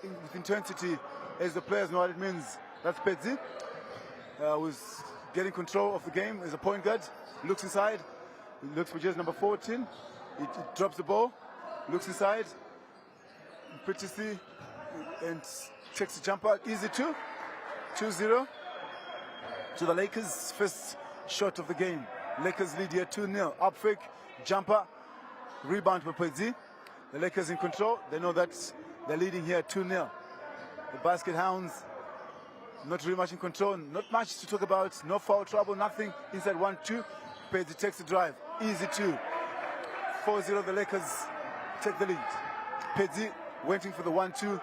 with intensity, as the players know what it means. That's Pedzi, who's getting control of the game as a point guard. Looks inside. He looks for just number 14. He drops the ball. Looks inside. Pretty see and takes the jumper. Easy 2-0 to the Lakers. First shot of the game. Lakers lead here 2-0. Up fake, jumper, rebound for Pedzi. The Lakers in control. They know that they're leading here 2-0. The Basket Hounds not really much in control. Not much to talk about. No foul trouble, nothing. Inside 1-2. Pedzi takes the drive. Easy 2. 4-0, the Lakers take the lead. Pedzi waiting for the 1-2,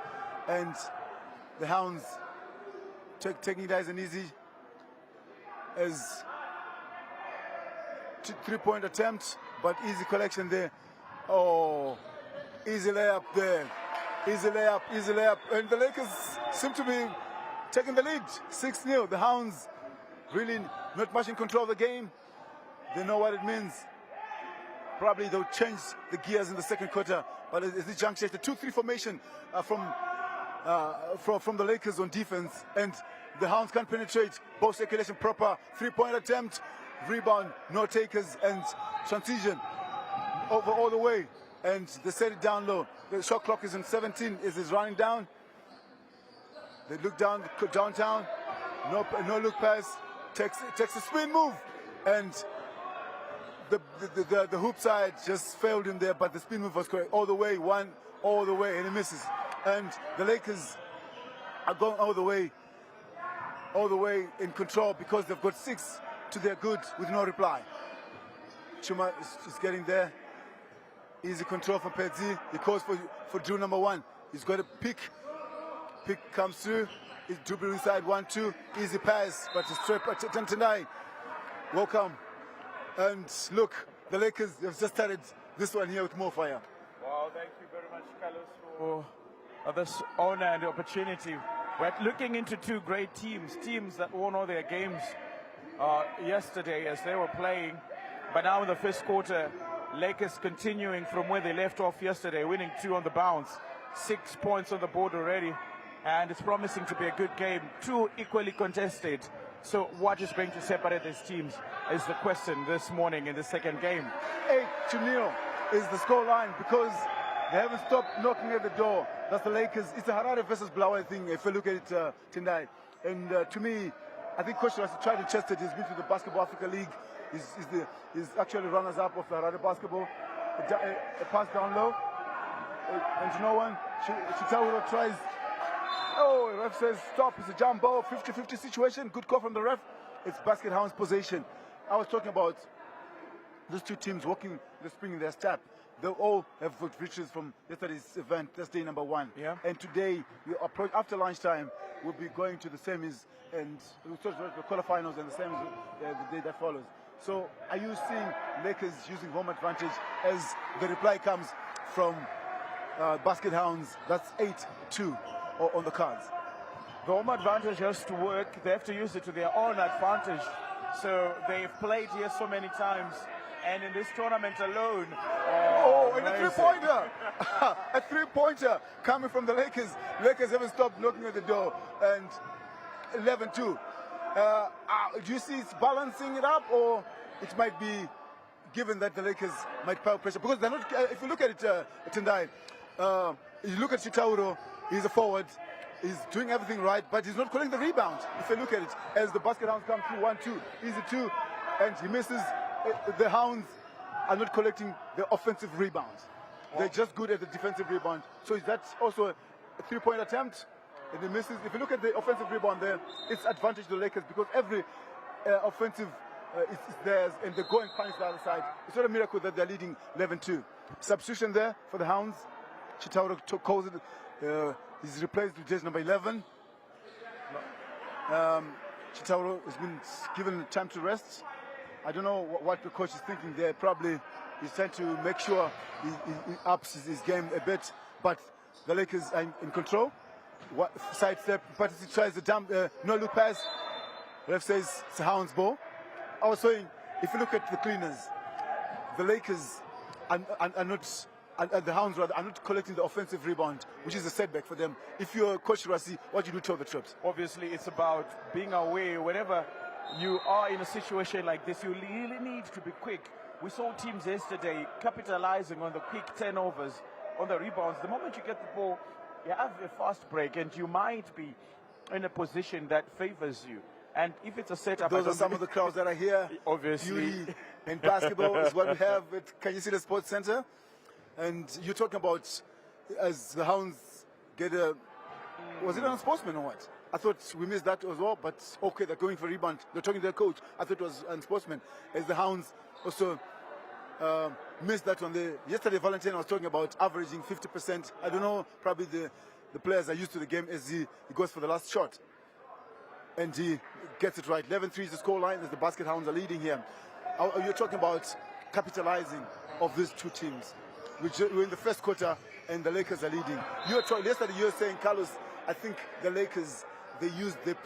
and the Hounds taking it as an easy as 3-point attempt, but easy collection there. Oh, easy layup there. Easy layup. And the Lakers seem to be taking the lead. 6-0. The Hounds really not much in control of the game. They know what it means. Probably they'll change the gears in the second quarter. But at this juncture, it's a 2-3 formation from the Lakers on defense. And the Hounds can't penetrate. Ball circulation proper. 3-point attempt. Rebound. No takers. And transition over all the way. And they set it down low. The shot clock is in 17. It is running down. They look downtown. No look pass. Takes a spin move. And the hoop side just failed him there, but the spin move was correct. All the way, and he misses. And the Lakers are going all the way in control because they've got 6 to their good with no reply. Chuma is getting there. Easy control from Pedzi. He calls for drill number 1. He's got a pick. Pick comes through. He's dribbling inside 1-2. Easy pass, but it's straight at 10-9. Welcome. And look, the Lakers have just started this one here with more fire. Wow, thank you very much, Carlos, for this honor and the opportunity. We're looking into 2 great teams that won all their games yesterday as they were playing. But now in the first quarter, Lakers continuing from where they left off yesterday, winning 2 on the bounce, 6 points on the board already, and it's promising to be a good game. 2 equally contested. So what is going to separate these teams is the question this morning in the second game. 8-0 is the scoreline because they haven't stopped knocking at the door. That's the Lakers. It's a Harare versus Blawa thing if you look at it tonight. And to me, I think Coach has tried to test it. He's been to the Basketball Africa League. He's actually runners-up of the Harare basketball. A pass down low. And no one. Chitauro tries. Oh, the ref says stop. It's a jump ball. 50-50 situation. Good call from the ref. It's Basket Hounds possession. I was talking about those 2 teams walking the spring in their step. They all have got victories from yesterday's event, Thursday number 1. Yeah. And today, we approach after lunchtime, we'll be going to the semis and the quarterfinals and the semis the day that follows. So, are you seeing Lakers using home advantage as the reply comes from Basket Hounds? That's 8-2 on the cards. The home advantage has to work. They have to use it to their own advantage. So they've played here so many times. And in this tournament alone... and a three-pointer! A three-pointer coming from the Lakers. Lakers haven't stopped knocking at the door. And 11-2. Do you see it's balancing it up, or it might be given that the Lakers might pile pressure? Because they're not... if you look at it tonight, you look at Chitauro, he's a forward. He's doing everything right, but he's not calling the rebound. If you look at it, as the Basket Hounds come through 1-2, easy 2, and he misses. The Hounds are not collecting the offensive rebounds. They're just good at the defensive rebound. So that's also a 3-point attempt, and he misses. If you look at the offensive rebound there, it's advantage to the Lakers because every offensive is theirs, and they go and punish the other side. It's not a miracle that they're leading 11-2. Substitution there for the Hounds. Chitauro calls it. He's replaced with jersey number 11. Chitauro has been given time to rest. I don't know what the coach is thinking there. Probably he's trying to make sure he ups his game a bit. But the Lakers are in control. Sidestep. Patterson tries the dump. No look pass. Ref says it's a Hounds ball. I was saying, if you look at the cleaners, the Lakers are not... And the Hounds rather are not collecting the offensive rebound, which is a setback for them. If you're Coach Rassi, what do you do tell the troops? Obviously, it's about being aware. Whenever you are in a situation like this, you really need to be quick. We saw teams yesterday capitalizing on the quick turnovers, on the rebounds. The moment you get the ball, you have a fast break, and you might be in a position that favors you. And if it's a setup... Those are some of the crowds that are here. Obviously. Beauty and basketball is what we have at Kanyisila Sports Center. And you're talking about as the Hounds get a... Was it an sportsman or what? I thought we missed that as well, but okay, they're going for rebound. They're talking to their coach. I thought it was unsportsman. As the Hounds also missed that one. Yesterday, Valentin was talking about averaging 50%. I don't know, probably the players are used to the game as he goes for the last shot. And he gets it right. 11-3 is the score line as the Basket Hounds are leading here. You're talking about capitalizing of these two teams, which we're in the first quarter and the Lakers are leading. Yesterday you were saying, Carlos, I think the Lakers, they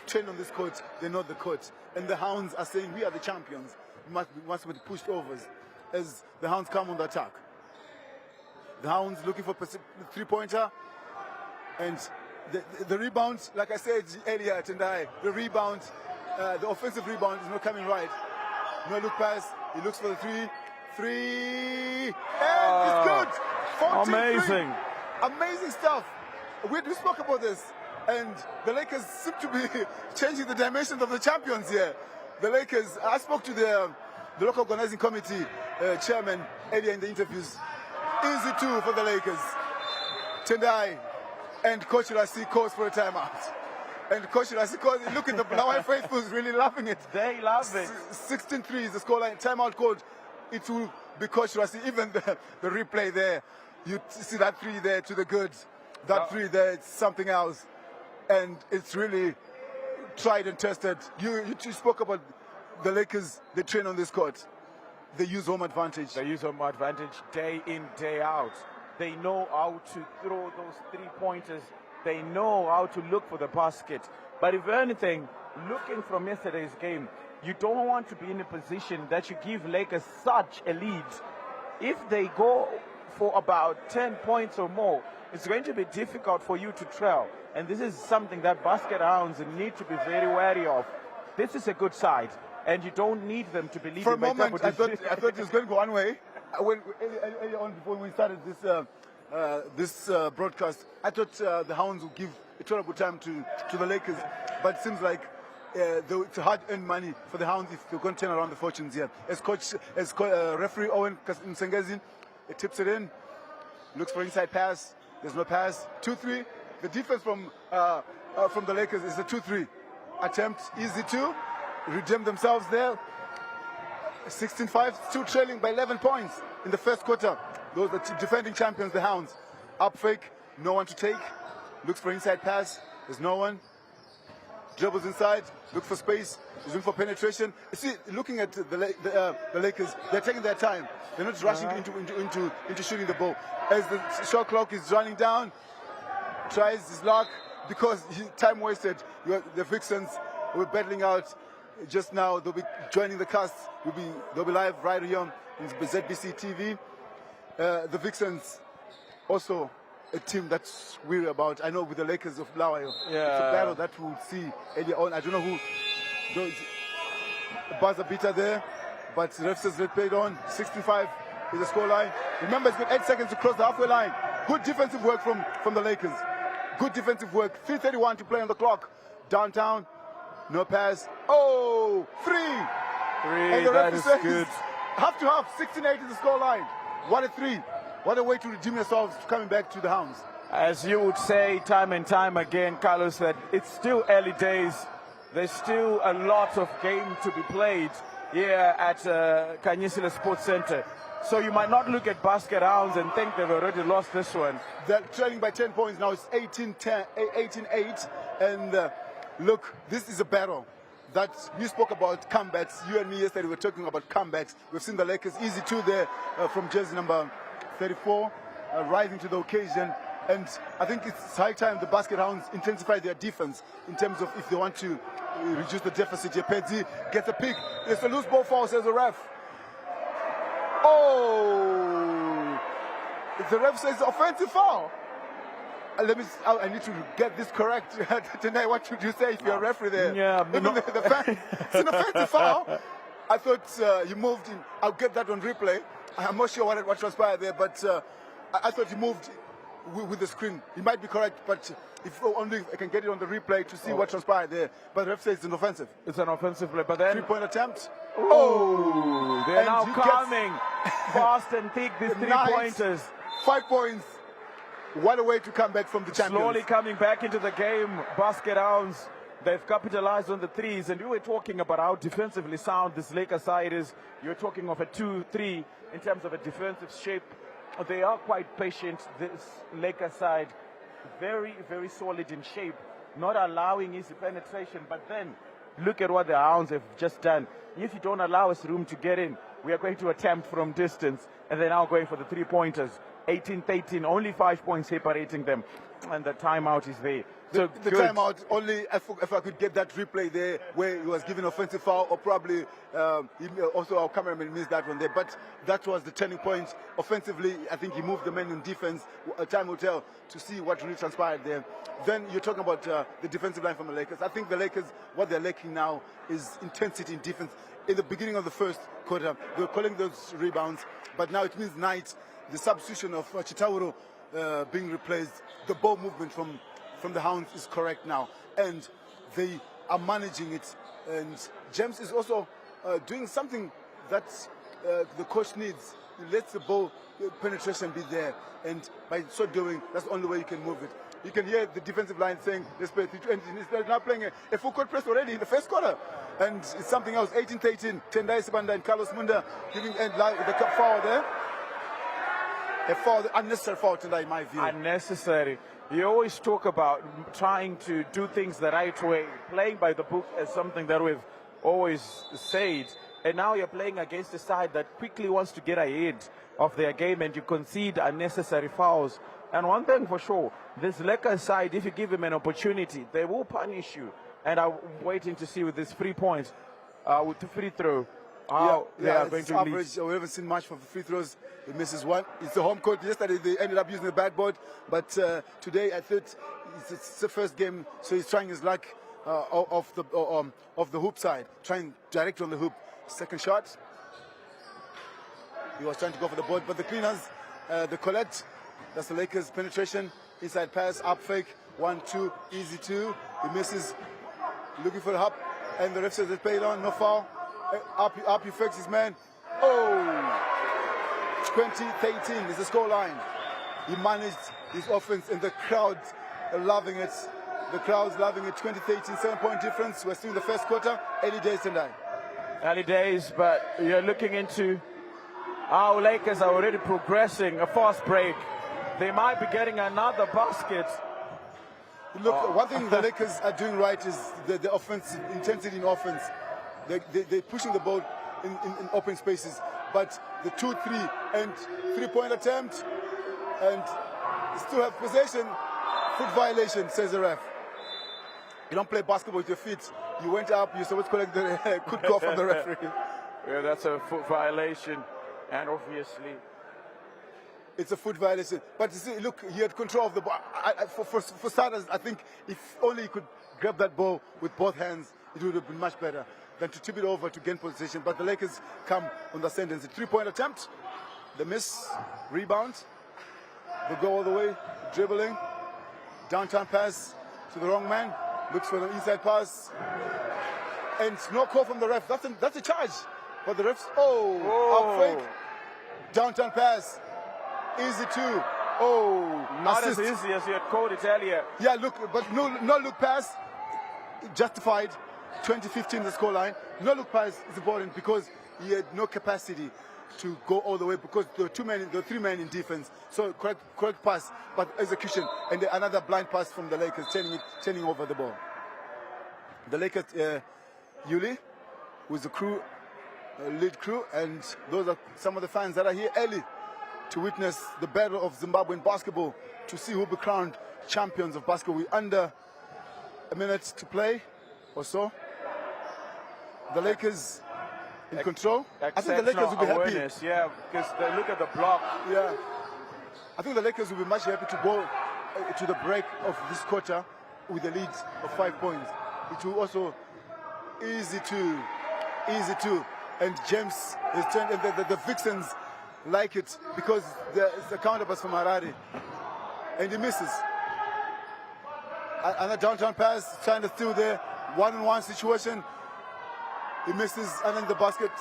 train on this court, they know the court. And the Hounds are saying, we are the champions. We must be pushed over as the Hounds come on the attack. The Hounds looking for three-pointer. And the rebound, like I said earlier, Tendai, the rebound, the offensive rebound is not coming right. No look pass. He looks for the three. And it's good. 14-3. Amazing. Amazing stuff. We spoke about this. And the Lakers seem to be changing the dimensions of the champions here. The Lakers, I spoke to the local organizing committee chairman earlier in the interviews. Easy 2 for the Lakers. Tendai and Coach Rassi calls for a timeout. And Coach Rassi calls, look at the Hawaii faithful is really loving it. They love it. 16-3 is the scoreline. Timeout called. It will be Coach Rassi. Even the replay there, you see that 3 there to the good. That 3 there, it's something else. And it's really tried and tested. You spoke about the Lakers, they train on this court. They use home advantage. They use home advantage day in, day out. They know how to throw those 3-pointers. They know how to look for the basket. But if anything, looking from yesterday's game, you don't want to be in a position that you give Lakers such a lead. If they go for about 10 points or more, it's going to be difficult for you to trail. And this is something that Basket Hounds need to be very wary of. This is a good side, and you don't need them to believe. For a moment, I thought it was going to go one way. Earlier on, before we started this broadcast, I thought the Hounds would give a terrible time to the Lakers, but it seems like it's hard-earned money for the Hounds if they're going to turn around the fortunes here. As referee Owen Nsengezi tips it in, looks for inside pass. There's no pass. 2-3. The defense from the Lakers is a 2-3 attempt. Easy 2. Redeem themselves there. 16-5. Still trailing by 11 points in the first quarter. Those are the defending champions, the Hounds. Up fake. No one to take. Looks for inside pass. There's no one. Dribbles inside. Look for space. He's looking for penetration. You see, looking at the Lakers, they're taking their time. They're not rushing into shooting the ball. As the shot clock is running down, tries his luck because time wasted. The Vixens were battling out just now. They'll be joining the cast. They'll be live right here on ZBC TV. The Vixens also a team that's weary about. I know with the Lakers of Bulawayo, it's a battle that we'll see earlier on. I don't know who. Buzzer beater there, but the ref says they played on. 65 is the scoreline. Remember, it's got 8 seconds to cross the halfway line. Good defensive work from the Lakers. Good defensive work. 3:31 to play on the clock. Downtown, no pass. Oh, 3. And the ref says good. Half to half, 16-8 is the scoreline. What a 3. What a way to redeem yourselves coming back to the Hounds. As you would say time and time again, Carlos, that it's still early days. There's still a lot of game to be played here at Kanyisila Sports Center. So you might not look at Basket Hounds and think they've already lost this one. They're trailing by 10 points. Now it's 18-8. And look, this is a battle that you spoke about comebacks. You and me yesterday were talking about comebacks. We've seen the Lakers easy 2 there from jersey number 34, rising to the occasion. And I think it's high time the Basket Hounds intensify their defense in terms of if they want to reduce the deficit. Pedzi gets a pick. It's a loose ball foul, says the ref. Oh! The ref says offensive foul. I need to get this correct. Tonight, what would you say if you're a referee there? Yeah, it's an offensive foul. I thought you moved in. I'll get that on replay. I'm not sure what transpired there, but I thought you moved with the screen. It might be correct, but if only I can get it on the replay to see what transpired there. But the ref says it's an offensive. It's an offensive play, but then 3-point attempt. Oh, they're now coming fast and thick. These 3-pointers. 5 points. What a way to come back from the champions. Slowly coming back into the game. Basket Hounds They've capitalized on the threes, and we were talking about how defensively sound this Lakers side is. You're talking of a 2-3 in terms of a defensive shape. They are quite patient, this Lakers side. Very, very solid in shape, not allowing easy penetration. But then, look at what the Hounds have just done. If you don't allow us room to get in, we are going to attempt from distance, and they're now going for the three-pointers. 18-13, only 5 points separating them, and the timeout is there. So the timeout, only if I could get that replay there where he was given offensive foul, or probably also our cameraman missed that one there. But that was the turning point. Offensively, I think he moved the men in defense. Time will tell to see what really transpired there. Then you're talking about the defensive line from the Lakers. I think the Lakers, what they're lacking now is intensity in defense. In the beginning of the first quarter, they were calling those rebounds, but now it means night. The substitution of Chitauro being replaced, the ball movement from the Hounds is correct now, and they are managing it. And James is also doing something that the coach needs. He lets the ball penetration be there, and by so doing, that's the only way you can move it. You can hear the defensive line saying, let's play 3-2, and he's now playing a full court press already in the first quarter. And it's something else. 18-13, Tendai Sibanda and Carlos Munda giving the foul there. A foul, unnecessary foul tonight, in my view. Unnecessary. You always talk about trying to do things the right way, playing by the book as something that we've always said. And now you're playing against a side that quickly wants to get ahead of their game, and you concede unnecessary fouls. And one thing for sure, this Lakers side, if you give them an opportunity, they will punish you. And I'm waiting to see with this 3 points, with the free throw, how they are going to average. We haven't seen much for the free throws. He misses one. It's the home court. Yesterday they ended up using the backboard, but today I thought it's the first game, so he's trying his luck off the hoop side, trying direct on the hoop. Second shot. He was trying to go for the board, but the cleaners, the Colette, that's the Lakers penetration, inside pass, up fake, 1-2, easy 2. He misses, looking for the hop, and the ref says they played on, no foul. Up he fakes his man. Oh! 20-13 is the score line. He managed his offense, and the crowd are loving it. The crowd's loving it. 20-13, 7-point difference. We're still in the first quarter. Early days tonight. Early days, but you're looking into our Lakers are already progressing. A fast break. They might be getting another basket. Look, one thing the Lakers are doing right is the offense, intensity in offense. They're pushing the ball in open spaces. But the 2-3 and 3-point attempt, and still have possession. Foot violation, says the ref. You don't play basketball with your feet. You went up, you're supposed to collect the kickoff from the referee. Yeah, that's a foot violation, and obviously it's a foot violation. But you see, look, he had control of the ball. For starters, I think if only he could grab that ball with both hands, it would have been much better than to tip it over to gain possession. But the Lakers come on the ascendancy. 3-point attempt, the miss, rebound, they go all the way, dribbling, downtown pass to the wrong man, looks for the inside pass, and no call from the ref. That's a charge. But the refs, up fake, downtown pass, easy 2. Not assist. as easy as you had called it earlier. Yeah, look, but no look pass, justified. 2015 the scoreline. No look pass is important because he had no capacity to go all the way because there were 3 men in defense. So correct pass, but execution, and another blind pass from the Lakers, turning over the ball. The Lakers, Yuli, with the crew, lead crew, and those are some of the fans that are here early to witness the battle of Zimbabwean basketball, to see who will be crowned champions of basketball. We're under a minute to play or so. The Lakers in control. I think the Lakers will be happy. Yeah, because they look at the block. Yeah. I think the Lakers will be much happy to go to the break of this quarter with a lead of 5 points. It will also easy 2. And James is turned, and the Vixens like it because it's the counterpass from Harare. And he misses. And a downtown pass, trying to steal there. 1-on-1 situation. He misses, and then the basket.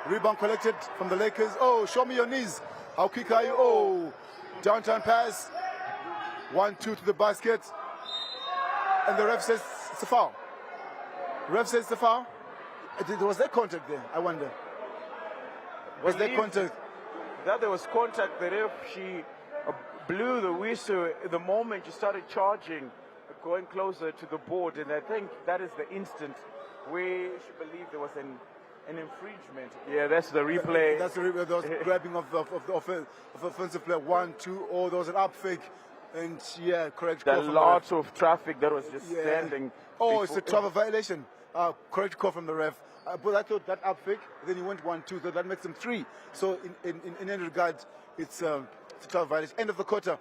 Rebound collected from the Lakers. Show me your knees. How quick are you? Downtown pass. 1-2 to the basket. And the ref says it's a foul. Ref says the foul. Was there contact there? I wonder. Was there contact? That there was contact. The ref, she blew the whistle the moment she started charging, going closer to the board, and I think that is the instant where she believed there was an infringement. Yeah, that's the replay. That's the replay. There was grabbing of the offensive player. 1, 2, or there was an up fake. And yeah, correct. There lots of traffic that was just standing. Oh, it's a travel violation. Correct call from the ref. But I thought that up fake, then he went 1, 2, so that makes him 3. So in any regard, it's a travel violation. End of the quarter.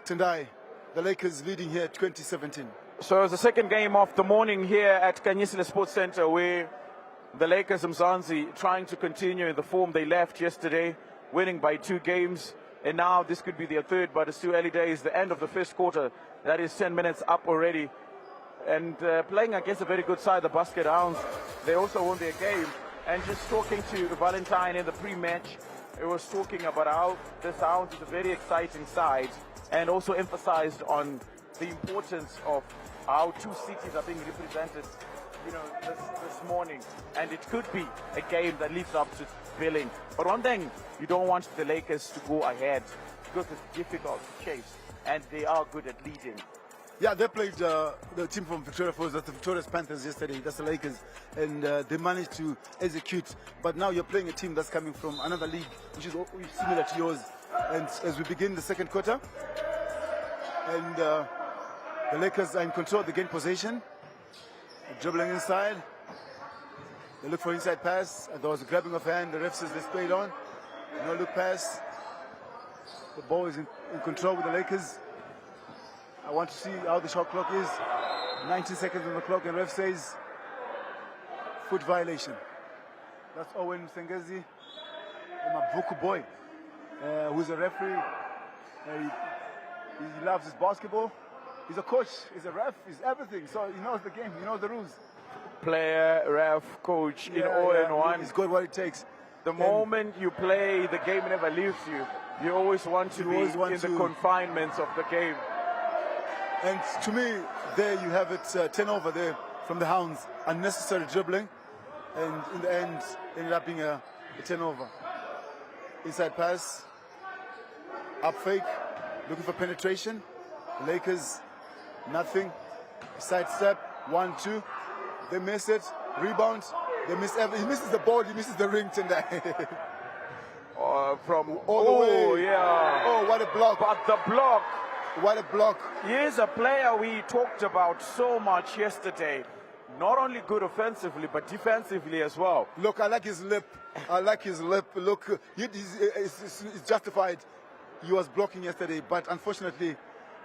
Tendai, the Lakers leading here 2017. So it's the second game of the morning here at Kanyisile Sports Center, where the Lakers Mzansi trying to continue in the form they left yesterday, winning by 2 games. And now this could be their third, but it's too early days. The end of the first quarter, that is 10 minutes up already. And playing against a very good side, the Basket Hounds, they also won their game. And just talking to Valentine in the pre-match, it was talking about how this Hounds is a very exciting side, and also emphasized on the importance of how 2 cities are being represented, this morning. And it could be a game that lives up to billing. But one thing, you don't want the Lakers to go ahead because it's difficult to chase, and they are good at leading. Yeah, they played the team from Victoria Falls, that's the Victoria Panthers yesterday, that's the Lakers, and they managed to execute. But now you're playing a team that's coming from another league, which is similar to yours. And as we begin the second quarter, and the Lakers are in control, they gain possession, dribbling inside. They look for inside pass, and there was a grabbing of hand. The ref says they stayed on. No look pass. The ball is in control with the Lakers. I want to see how the shot clock is. 19 seconds on the clock, and ref says foot violation. That's Owen Sengezi, a Mabuku boy, who's a referee. He loves his basketball. He's a coach, he's a ref, he's everything. So he knows the game, he knows the rules. Player, ref, coach, in all in one. He's got what it takes. The moment you play, the game never leaves you. You always want to be in the confinements of the game. And to me, there you have it, turnover there from the Hounds. Unnecessary dribbling. And in the end, ended up being a turnover. Inside pass. Up fake. Looking for penetration. The Lakers, nothing. Side step. 1, 2. They miss it. Rebound. They miss everything. He misses the ball. He misses the ring tonight. From all the way. Yeah. Oh, what a block. But the block. What a block. Here's a player we talked about so much yesterday. Not only good offensively, but defensively as well. Look, I like his lip. I like his lip. Look, it's justified. He was blocking yesterday, but unfortunately,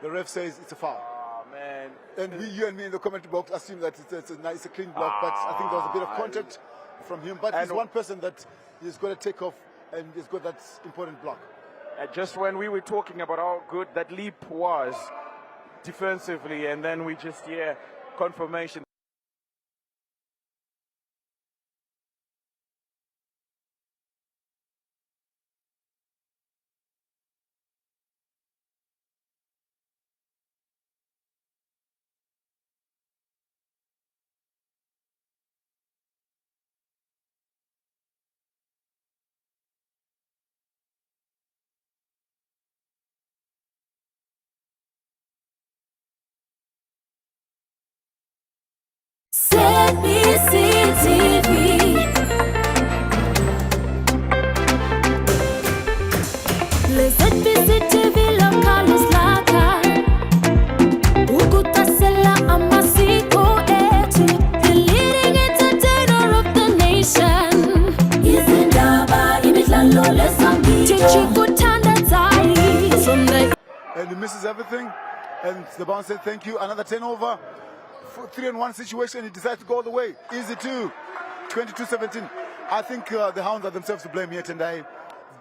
the ref says it's a foul. Oh, man. And you and me in the commentary box assume that it's a clean block, but I think there was a bit of contact from him. But he's one person that he's got to take off, and he's got that important block. Just when we were talking about how good that leap was defensively, and then we just hear confirmation. And he misses everything. And the bounce said thank you. Another turnover. 3-on-1 situation. He decides to go all the way. Easy 2. 22-17. I think the Hounds are themselves to blame here tonight.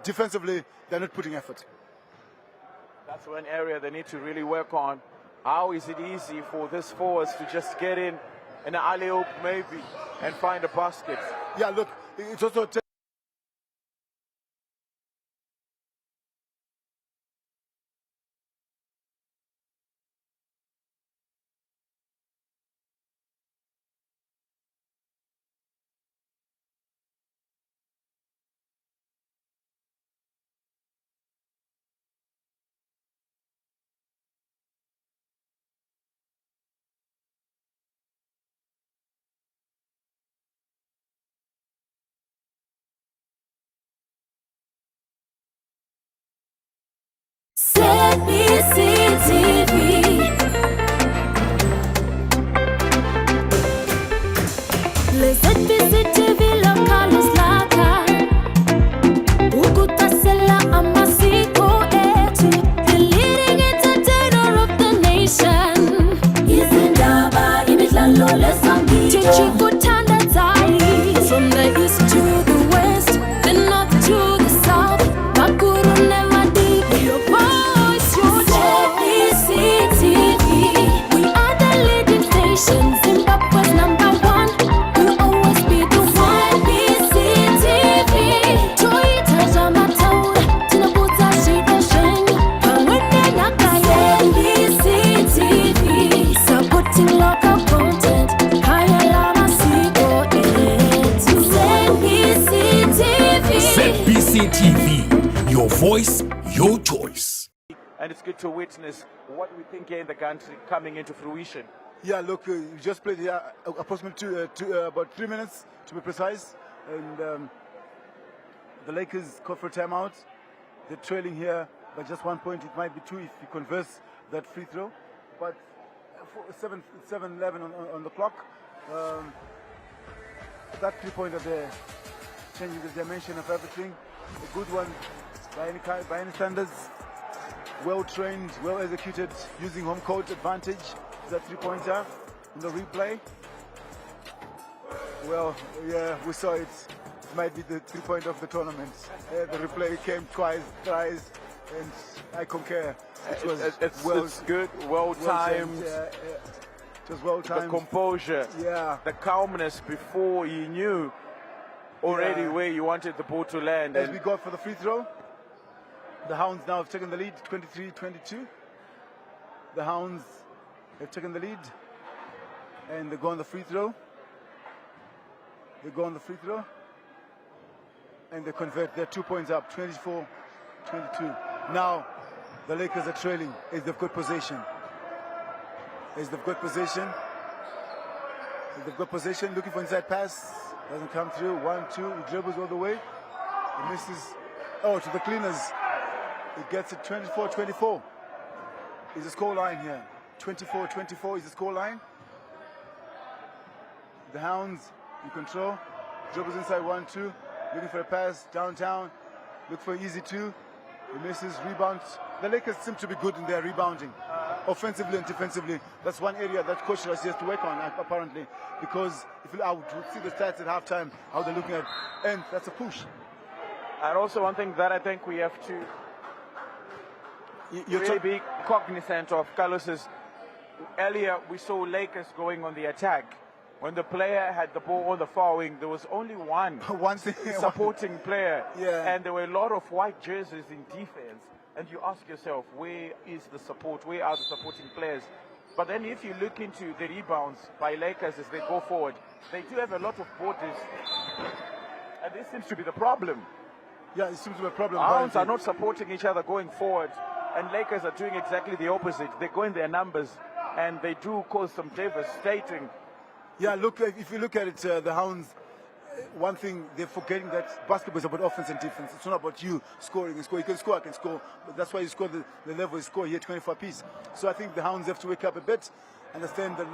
Defensively, they're not putting effort. That's one area they need to really work on. How is it easy for this forwards to just get in an alley-oop maybe and find a basket? Yeah, look, it's also TV, your voice, your choice. And it's good to witness what we think here in the country coming into fruition. Yeah, look, we just played here approximately about 3 minutes to be precise, and the Lakers called for a timeout. They're trailing here by just 1 point. It might be 2 if you converse that free throw, but 7:11 on the clock. That 3-pointer there, changing the dimension of everything. A good one by any standards. Well trained, well executed, using home court advantage. That 3-pointer in the replay. Well, yeah, we saw it. It might be the 3-pointer of the tournament. The replay came twice, thrice, and I concur. It's good, well timed. It was well timed. The composure, the calmness before you knew already where you wanted the ball to land. As we go for the free throw, the Hounds now have taken the lead, 23-22. The Hounds have taken the lead, and they go on the free throw. They go on the free throw, and they convert. They're 2 points up, 24-22. Now, the Lakers are trailing as they've got possession. They've got possession, looking for inside pass. Doesn't come through. 1-2. He dribbles all the way. He misses. Oh, to the cleaners. He gets it 24-24. Is the score line here. 24-24 is the score line. The Hounds in control. Dribbles inside 1-2. Looking for a pass downtown. Look for an easy 2. He misses. Rebounds. The Lakers seem to be good in their rebounding. Offensively and defensively. That's one area that Coach Russ has to work on, apparently. Because I would see the stats at halftime, how they're looking at, and that's a push. And also one thing that I think we have to really be cognizant of, Carlos, is earlier we saw Lakers going on the attack. When the player had the ball on the far wing, there was only one supporting player. And there were a lot of white jerseys in defense. And you ask yourself, where is the support? Where are the supporting players? But then if you look into the rebounds by Lakers as they go forward, they do have a lot of borders. And this seems to be the problem. Yeah, it seems to be a problem. Hounds are not supporting each other going forward. And Lakers are doing exactly the opposite. They go in their numbers, and they do cause some devastating. Yeah, look, if you look at it, the Hounds, one thing, they're forgetting that basketball is about offense and defense. It's not about you scoring and scoring. You can score, I can score. But that's why you score the level you score here, 24 apiece. So I think the Hounds have to wake up a bit, understand the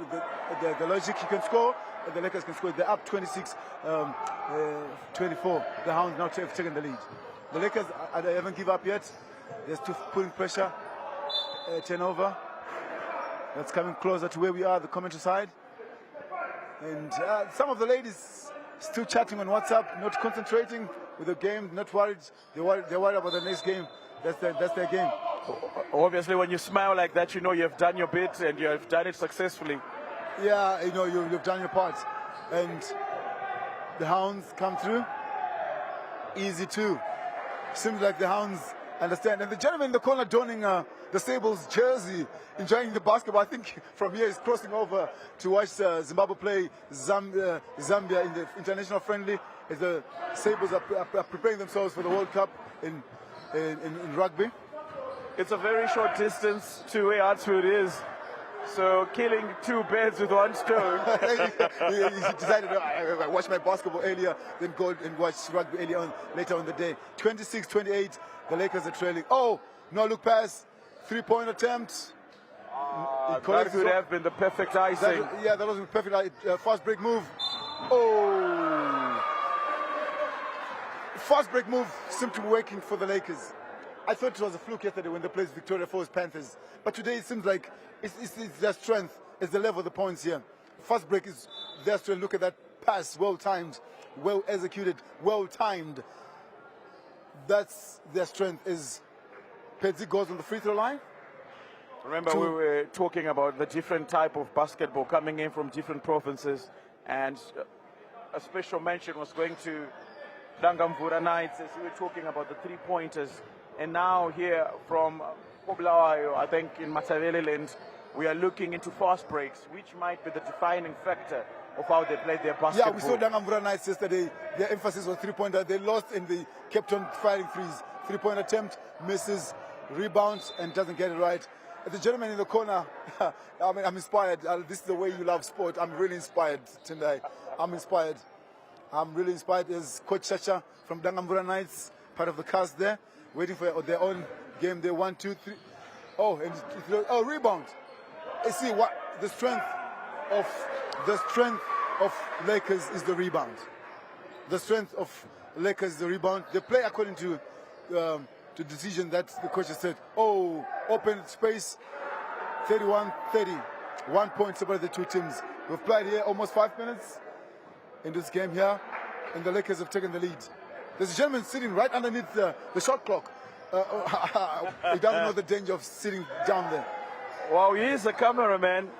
logic. You can score, and the Lakers can score. They're up 26-24. The Hounds now have taken the lead. The Lakers, they haven't given up yet. They're still putting pressure. Turnover. That's coming closer to where we are, the commentary side. And some of the ladies still chatting on WhatsApp, not concentrating with the game, not worried. They're worried about the next game. That's their game. Obviously, when you smile like that, you know you have done your bit and you have done it successfully. Yeah, you know you've done your part. And the Hounds come through. Easy too. Seems like the Hounds understand. And the gentleman in the corner donning the Sables jersey, enjoying the basketball. I think from here he's crossing over to watch Zimbabwe play Zambia in the international friendly, as the Sables are preparing themselves for the World Cup in rugby. It's a very short distance to where Hartsfield is. So killing two birds with one stone. He decided I watch my basketball earlier, then go and watch rugby later on the day. 26-28, the Lakers are trailing. Oh, no look pass, 3-point attempt. That could have been the perfect icing. That was the perfect fast break move. Oh, fast break move seemed to be working for the Lakers. I thought it was a fluke yesterday when they played Victoria Falls Panthers. But today it seems like it's their strength. It's the level of the points here. Fast break is their strength. Look at that pass. Well timed, well executed, well timed. That's their strength. Is Pedzi goes on the free throw line. Remember, we were talking about the different type of basketball coming in from different provinces. And a special mention was going to Dangamvura Knights as we were talking about the three-pointers. And now here from Poblawayo, I think in Matavele Land, we are looking into fast breaks, which might be the defining factor of how they played their basketball. Yeah, we saw Dangamvura Knights yesterday. Their emphasis was three-pointer. They lost and they kept on firing threes. Three-point attempt, misses, rebounds, and doesn't get it right. The gentleman in the corner, I'm inspired. This is the way you love sport. I'm really inspired tonight. I'm inspired. I'm really inspired. Is Coach Chacha from Dangamvura Knights, part of the cast there, waiting for their own game. They 1, 2, 3. Oh, rebound. You see what the strength of Lakers is the rebound. The strength of Lakers is the rebound. They play according to the decision that the coach has said. Oh, open space, 31-30. 1 point separate the two teams. We've played here almost 5 minutes in this game here, and the Lakers have taken the lead. There's a gentleman sitting right underneath the shot clock. He doesn't know the danger of sitting down there. Well, he is a cameraman.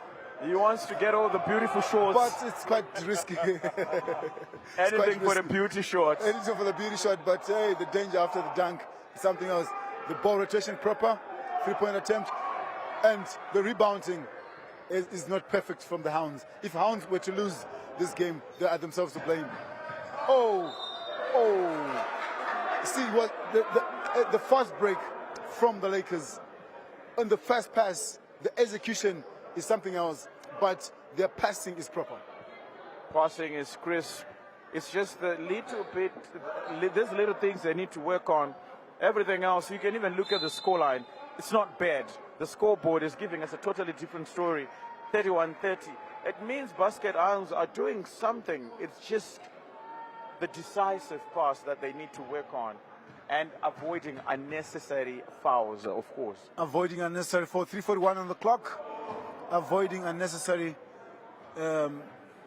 He wants to get all the beautiful shots. But it's quite risky. Anything for the beauty shot. Anything for the beauty shot, but hey, the danger after the dunk is something else. The ball rotation proper, three-point attempt, and the rebounding is not perfect from the Hounds. If Hounds were to lose this game, they are themselves to blame. See what the fast break from the Lakers on the first pass, the execution is something else, but their passing is proper. Passing is crisp. It's just the little bit, there's little things they need to work on. Everything else, you can even look at the scoreline. It's not bad. The scoreboard is giving us a totally different story. 31-30. It means Basket Hounds are doing something. It's just the decisive pass that they need to work on, and avoiding unnecessary fouls, of course. Avoiding unnecessary fouls. 3:41 on the clock. Avoiding unnecessary.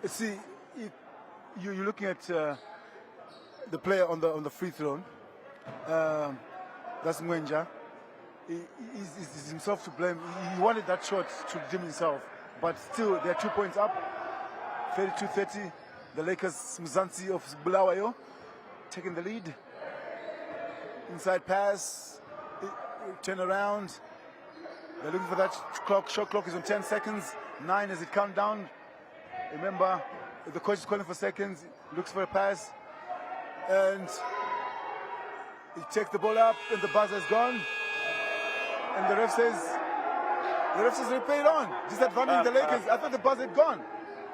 See, you're looking at the player on the free throw. That's Mwenja. He's himself to blame. He wanted that shot to redeem himself, but still they're 2 points up. 32-30. The Lakers, Mzansi of Bulawayo, taking the lead. Inside pass, turn around. They're looking for that clock. Shot clock is on 10 seconds. 9 as it count down. Remember, the coach is calling for seconds. Looks for a pass, and he takes the ball up, and the buzzer is gone. And the ref says replay it on. Disadvantaging the Lakers. I thought the buzzer had gone.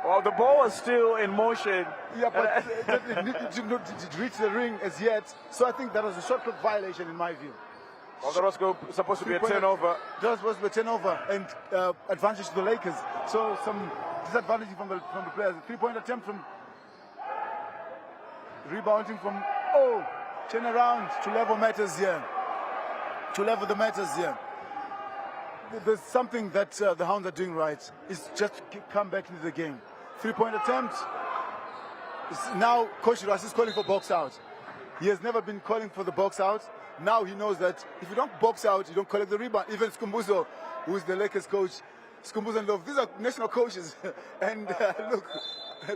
Well, the ball was still in motion. Yeah, but it did not reach the ring as yet. So I think that was a shot clock violation in my view. Well, that was supposed to be a turnover. That was supposed to be a turnover and advantage to the Lakers. So some disadvantage from the players. 3-point attempt from rebounding from turn around to level matters here. To level the matters here. There's something that the Hounds are doing right. Is just come back into the game. 3-point attempt. Now Coach Ras is calling for box out. He has never been calling for the box out. Now he knows that if you don't box out, you don't collect the rebound. Even Skumbuzo, who is the Lakers coach, Skumbuzo and Love, these are national coaches. And look,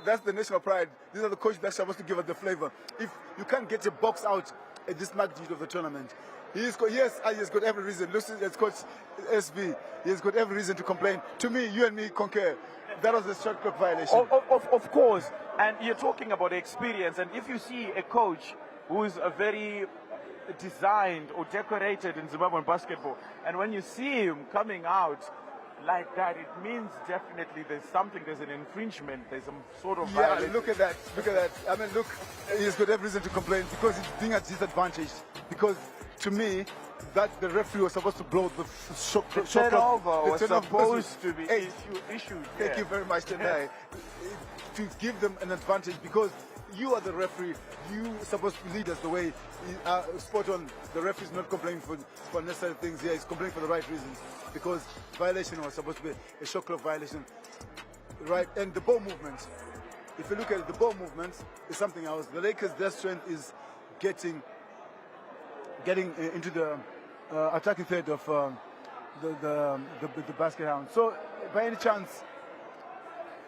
that's the national pride. These are the coaches that are supposed to give us the flavor. If you can't get a box out at this magnitude of the tournament, he has got every reason. Listen, as Coach SB, he has got every reason to complain. To me, you and me concur. That was a shot clock violation. Of course. And you're talking about experience. And if you see a coach who is a very designed or decorated in Zimbabwean basketball, and when you see him coming out like that, it means definitely there's an infringement, there's some sort of violation. Yeah, look at that. I mean, look, he's got every reason to complain because he's being at disadvantage. Because to me, that the referee was supposed to blow the shot clock. The turnover was supposed to be issued. Thank you very much, Tendai. To give them an advantage because you are the referee. You are supposed to lead us the way. Spot on. The referee is not complaining for unnecessary things here. He's complaining for the right reasons because violation was supposed to be a shot clock violation, right? And the ball movement. If you look at it, the ball movement is something else. The Lakers, their strength is getting into the attacking third of the basket hound. So, by any chance,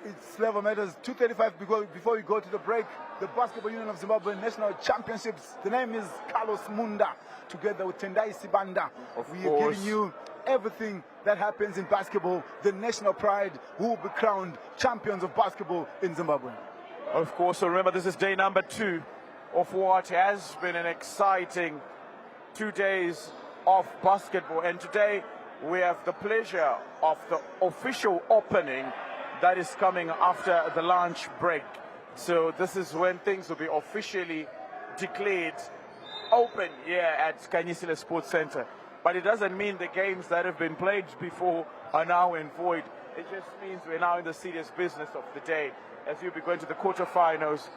It's level matters. 2:35 before we go to the break. The Basketball Union of Zimbabwe National Championships. The name is Carlos Munda, together with Tendai Sibanda. We are giving you everything that happens in basketball, the national pride, who will be crowned champions of basketball in Zimbabwe. Of course, so remember this is day number 2 of what has been an exciting 2 days of basketball. And today we have the pleasure of the official opening that is coming after the lunch break. So this is when things will be officially declared open here at Kanyisile Sports Center. But it doesn't mean the games that have been played before are now in void. It just means we're now in the serious business of the day, as you'll be going to the quarterfinals,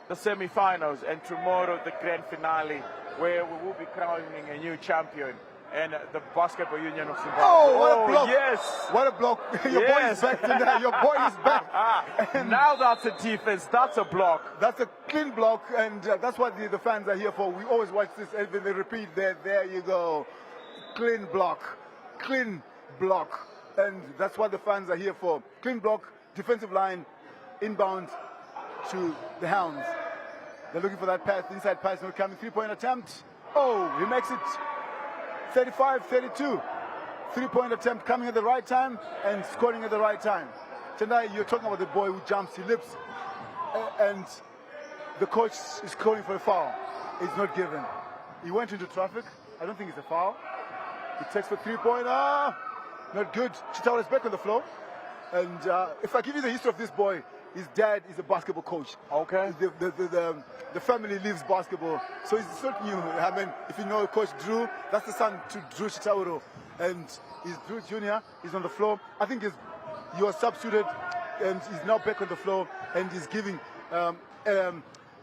the semi-finals, and tomorrow the grand finale, where we will be crowning a new champion and the Basketball Union of Zimbabwe. Oh, what a block! Yes, what a block! Your boy is back tonight. Your boy is back. And now that's a defense. That's a block. That's a clean block, and that's what the fans are here for. We always watch this, and when they repeat that, there you go, clean block, and that's what the fans are here for. Clean block, defensive line, inbound to the Hounds. They're looking for that pass, inside pass, not coming. 3-point attempt. Oh, he makes it. 35-32. 3-point attempt coming at the right time and scoring at the right time. Tonight you're talking about the boy who jumps, he leaps, and the coach is calling for a foul. It's not given. He went into traffic. I don't think it's a foul. He takes for 3-point. Not good. Chitao is back on the floor. And if I give you the history of this boy, his dad is a basketball coach. Okay. The family lives basketball, so it's not new. I mean, if you know Coach Drew, that's the son to Drew Chitauro, and he's Drew Jr. He's on the floor. I think he was substituted, and he's now back on the floor, and he's giving the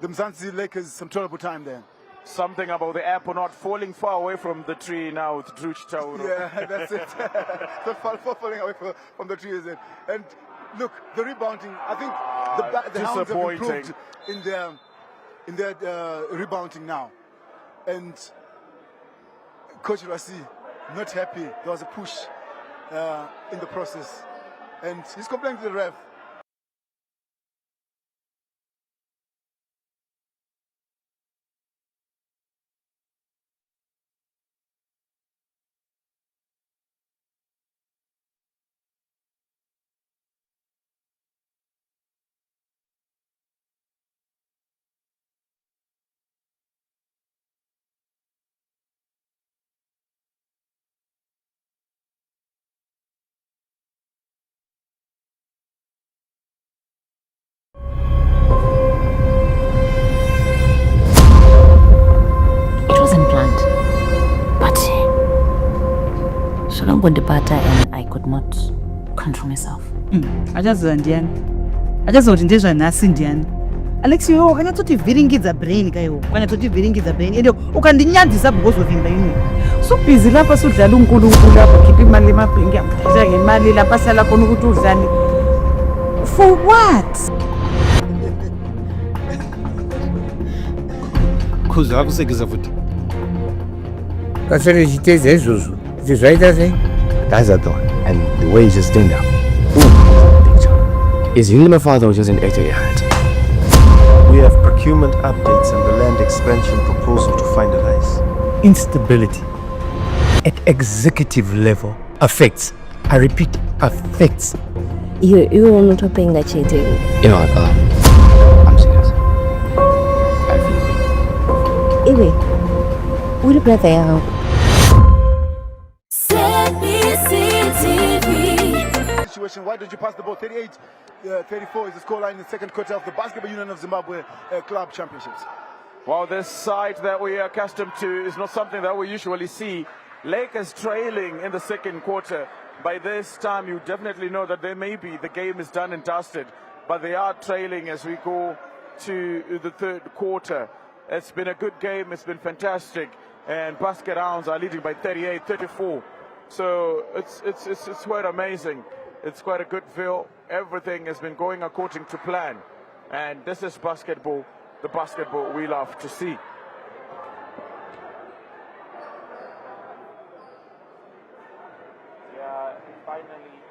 Mzansi Lakers some terrible time there. Something about the apple not falling far away from the tree now with Drew Chitauro. Yeah, that's it. Not falling away from the tree, is it? And look, the rebounding. I think the Hounds have improved in their rebounding now. And Coach Rasi, not happy. There was a push in the process. And he's complaining to the ref. And I could not control myself. Achazondiani. Achazoti ndezvanhasi ndiani. Alex, iwewe wakanyatoti vhiringidza brain kaiwo. Wakanyatoti vhiringidza brain. Ende ukandinyadzisa because of imba imwe. So busy lapha sudlala unkulunkulu lapha khipha imali emabhenki amthatha ngemali lapha sala khona ukuthi udlale. For what? Kuza akusekisa futhi. Kasele chiteza izvozvo. Zvaita sei? Guys are done, and the way he's just doing that. Is really my father was just an actor hat. We have procurement updates and the land expansion proposal to finalize. Instability at executive level affects, I repeat, affects. You are not paying that shit. You know what, I'm serious. I feel it. Anyway, what about that? Situation. Why did you pass the ball? 38-34 is the scoreline in the second quarter of the Basketball Union of Zimbabwe Club Championships. Well, this side that we are accustomed to is not something that we usually see. Lakers trailing in the second quarter. By this time, you definitely know that the game is done and dusted. But they are trailing as we go to the third quarter. It's been a good game. It's been fantastic. And basket rounds are leading by 38-34. So it's quite amazing. It's quite a good feel. Everything has been going according to plan. And this is basketball, the basketball we love to see. Yeah, finally,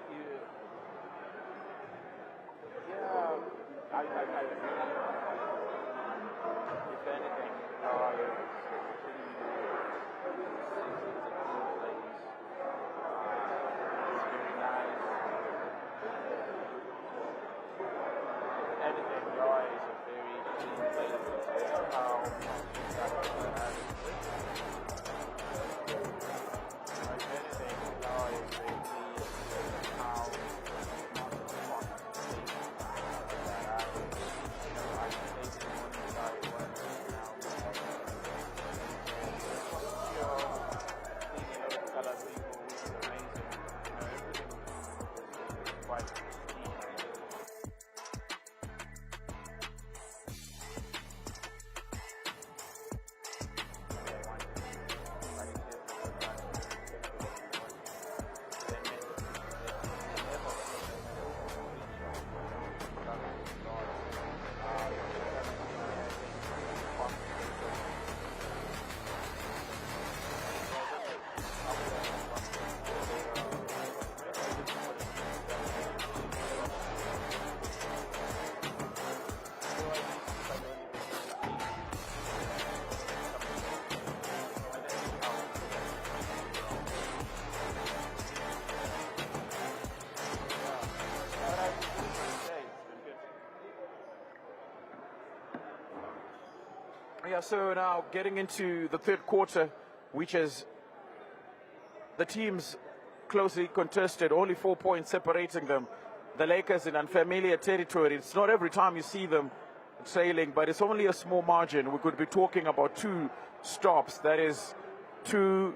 Yeah, so now getting into the third quarter, which is the teams closely contested, only 4 points separating them. The Lakers in unfamiliar territory. It's not every time you see them trailing, but it's only a small margin. We could be talking about 2 stops, that is two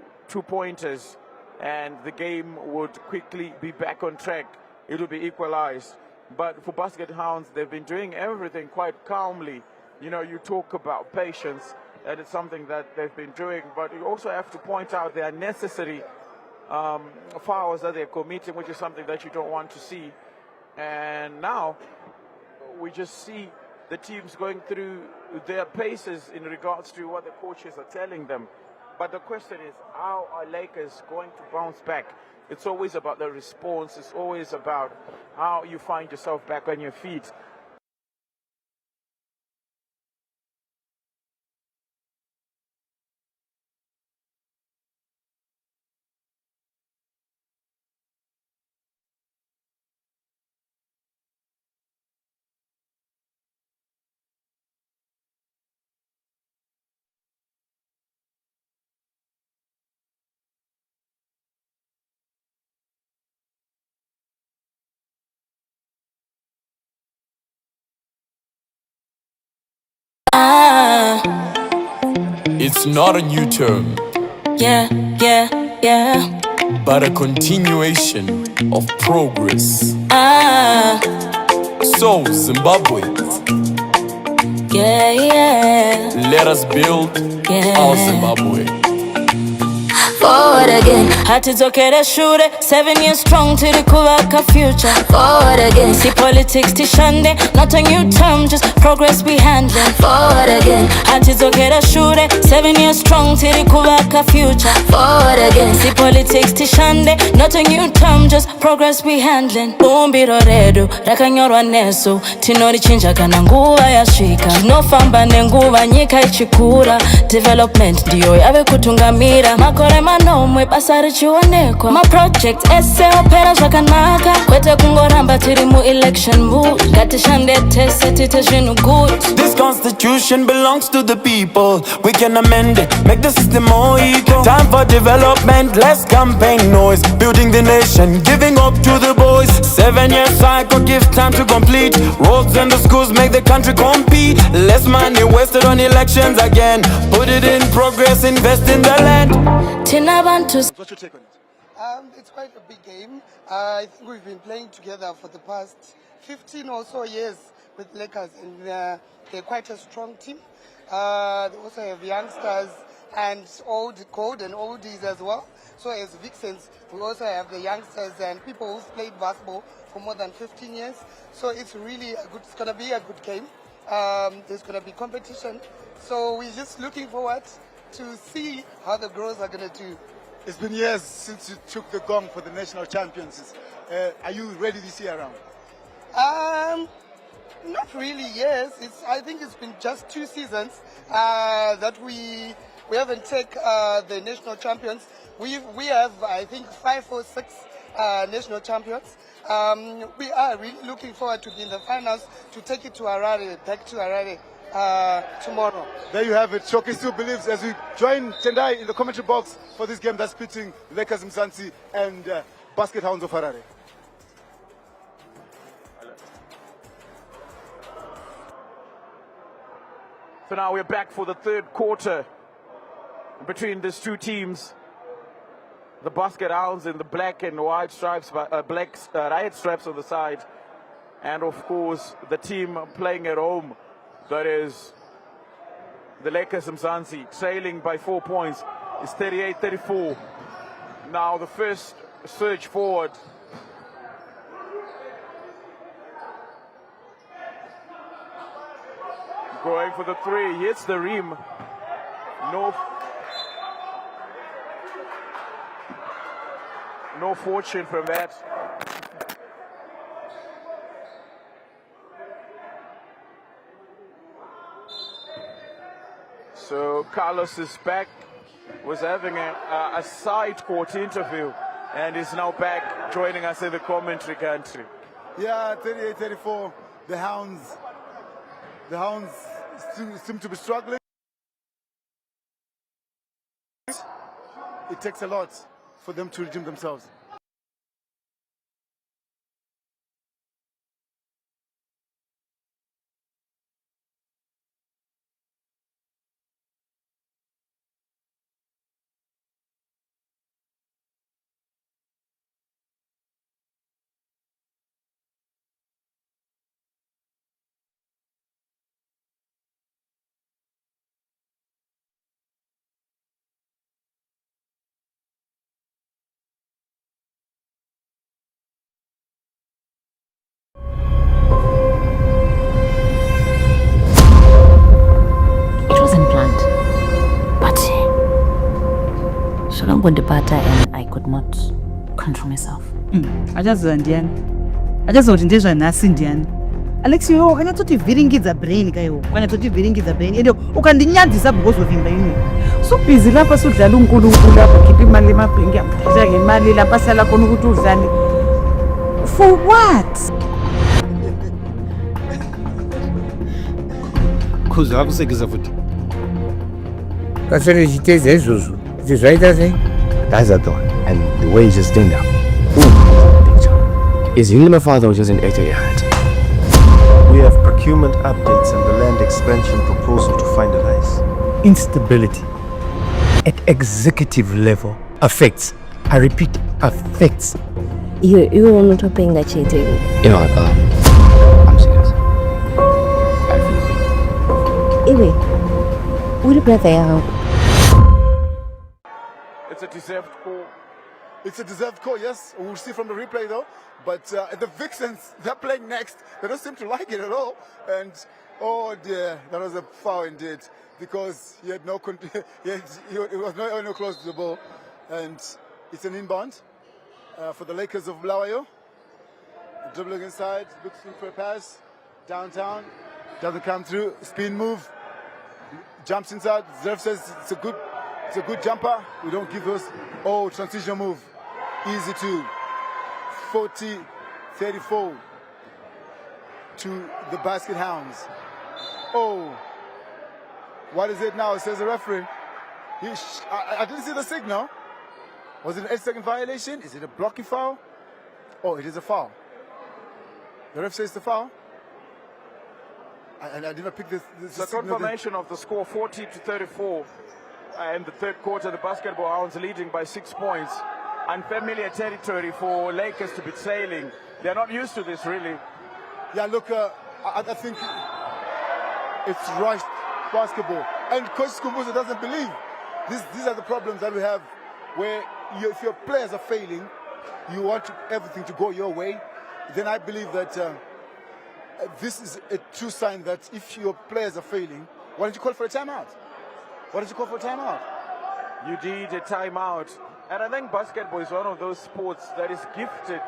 pointers, and the game would quickly be back on track. It will be equalized. But for Basket Hounds, they've been doing everything quite calmly. You know, you talk about patience, and it's something that they've been doing, but you also have to point out their necessary fouls that they're committing, which is something that you don't want to see. And now we just see the teams going through their paces in regards to what the coaches are telling them. But the question is, how are Lakers going to bounce back? It's always about the response. It's always about how you find yourself back on your feet. It's not a new term, Yeah, but a continuation of progress. So, Zimbabwe, let us build our Zimbabwe. Forward again. Hatizokera shure 7 years strong to the Kuvaka future. Forward again. See politics tishande, not a new term, just progress we handling. Forward again. Hatizokera shure 7 years strong to the Kuvaka future. Forward again. See politics tishande, not a new term, just progress we handling. Umbiro redu rakanyorwa nesu tinori chinja kana nguva yasvika. Tinofamba nenguva nyika ichikura. Development ndiyo yave kutungamira. Makore manomwe basa richionekwa. Ma project ese opera zvakanaka. Kwete kungoramba tiri mu election mood. Ngatishande tese tite zvinhu good. This constitution belongs to the people. We can amend it, make the system more equal. Time for development, less campaign noise. Building the nation, giving hope to the boys. 7-year cycle gives time to complete. Roads and the schools make the country compete. Less money wasted on elections again. Put it in progress, invest in the land. What's your take on it? It's quite a big game. I think we've been playing together for the past 15 or so years with Lakers, and they're quite a strong team. They also have youngsters and old code and oldies as well. So as Vixens, we also have the youngsters and people who've played basketball for more than 15 years. So it's really a good. It's gonna be a good game. There's gonna be competition. So we're just looking forward to see how the girls are gonna do. It's been years since you took the gong for the national champions. Are you ready this year around? Not really, yes. I think it's been just 2 seasons that we haven't taken the national champions. We have, I think, 5 or 6 national champions. We are really looking forward to be in the finals, to take it to Harare, back to Harare tomorrow. There you have it. Shoki still believes, as we join Tendai in the commentary box for this game that's pitting Lakers Mzansi and Basket Hounds of Harare. So now we're back for the third quarter between these two teams. The Basket Hounds in the black and white stripes, black riot straps on the side. And of course, the team playing at home, that is the Lakers Mzansi, trailing by 4 points, is 38-34. Now the first surge forward. Going for the three, hits the rim. No fortune from that. So Carlos is back, was having a side court interview and is now back joining us in the commentary country. Yeah, 38-34. The Hounds seem to be struggling. It takes a lot for them to redeem themselves. Butter and I could not control myself. Achazondiani. Achazoti ndezva nhasi ndiani. Alex iwewe wakanyatoti vhiringidza brain kaiwo. Wakanyatoti vhiringidza brain. Ende ukandinyadzisa because wovimba imwe. So busy lapha sudlala unkulunkulu lapha khipha imali emabhenki amthatha ngemali lapha sala khona ukuthi udlale. For what? Kuza akusekiza futhi. Kasele chiteza izvozvo. Zvaita sei? That's a thought, and the way he just did that. Is really my father was just an 8 yard. We have procurement updates and the land expansion proposal to finalize. Instability at executive level affects, I repeat, affects. You are not hoping that you're doing. You know what, I'm serious. I feel weak. What about that? It's a deserved call. It's a deserved call, yes. We'll see from the replay though. But the Vixens, they're playing next. They don't seem to like it at all. And oh dear, that was a foul indeed. Because he had no he was no close to the ball. And it's an inbound for the Lakers of Bulawayo. Dribbling inside, looking for a pass. Downtown, doesn't come through. Spin move. Jumps inside. Zerf says it's a good jumper. We don't give those. Oh, transition move. Easy to 40-34 to the Basket Hounds. Oh, what is it now? It says the referee. I didn't see the signal. Was it an 8-second violation? Is it a blocking foul? Oh, it is a foul. The ref says the foul. I did not pick this the confirmation of the score, 40-34. In the third quarter, the Basketball Hounds leading by 6 points. Unfamiliar territory for Lakers to be trailing. They're not used to this, really. Yeah, look, I think it's rushed basketball. And Coach Kumbuza doesn't believe. These are the problems that we have, where if your players are failing, you want everything to go your way. Then I believe that this is a true sign that if your players are failing, why don't you call for a timeout? Why did you call for a timeout? You did a timeout. And I think basketball is one of those sports that is gifted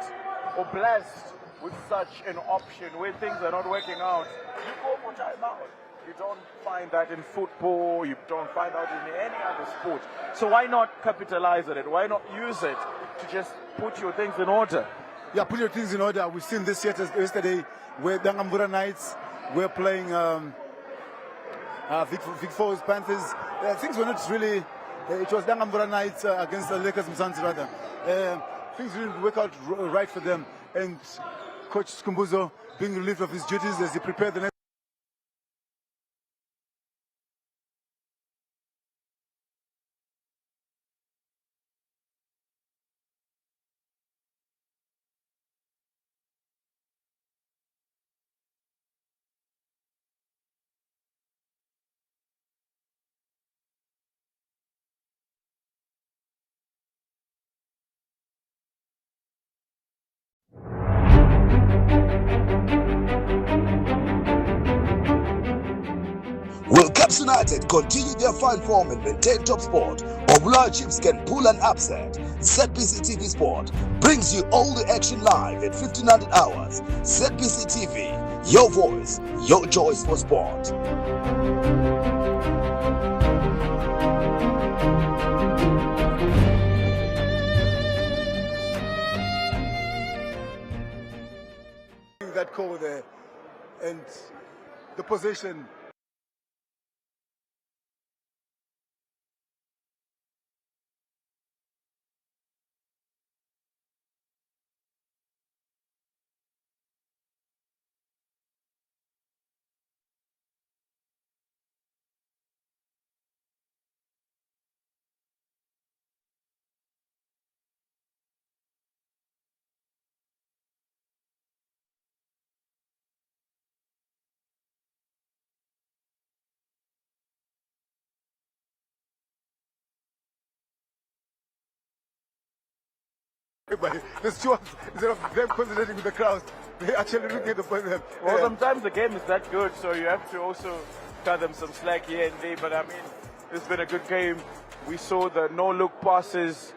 or blessed with such an option where things are not working out, you go for timeout. You don't find that in football, you don't find that in any other sport. So why not capitalize on it? Why not use it to just put your things in order? Yeah, put your things in order. We've seen this yesterday where Dangambura Knights were playing Vic Falls Panthers. Things were not really, it was Dangambura Knights against the Lakers Mzansi rather. Things didn't work out right for them. And Coach Skumbuzo being relieved of his duties as he prepared the next. Will Caps United continue their fine form and maintain top sport, or will our Chiefs can pull an upset? ZBC TV Sport brings you all the action live at 1500 hours. ZBC TV, your voice, your choice for sport. That call there and the position. There's two instead of them concentrating with the crowd, they actually looking at the point. Well, sometimes the game is that good, so you have to also cut them some slack here and there. But I mean, it's been a good game. We saw the no-look passes,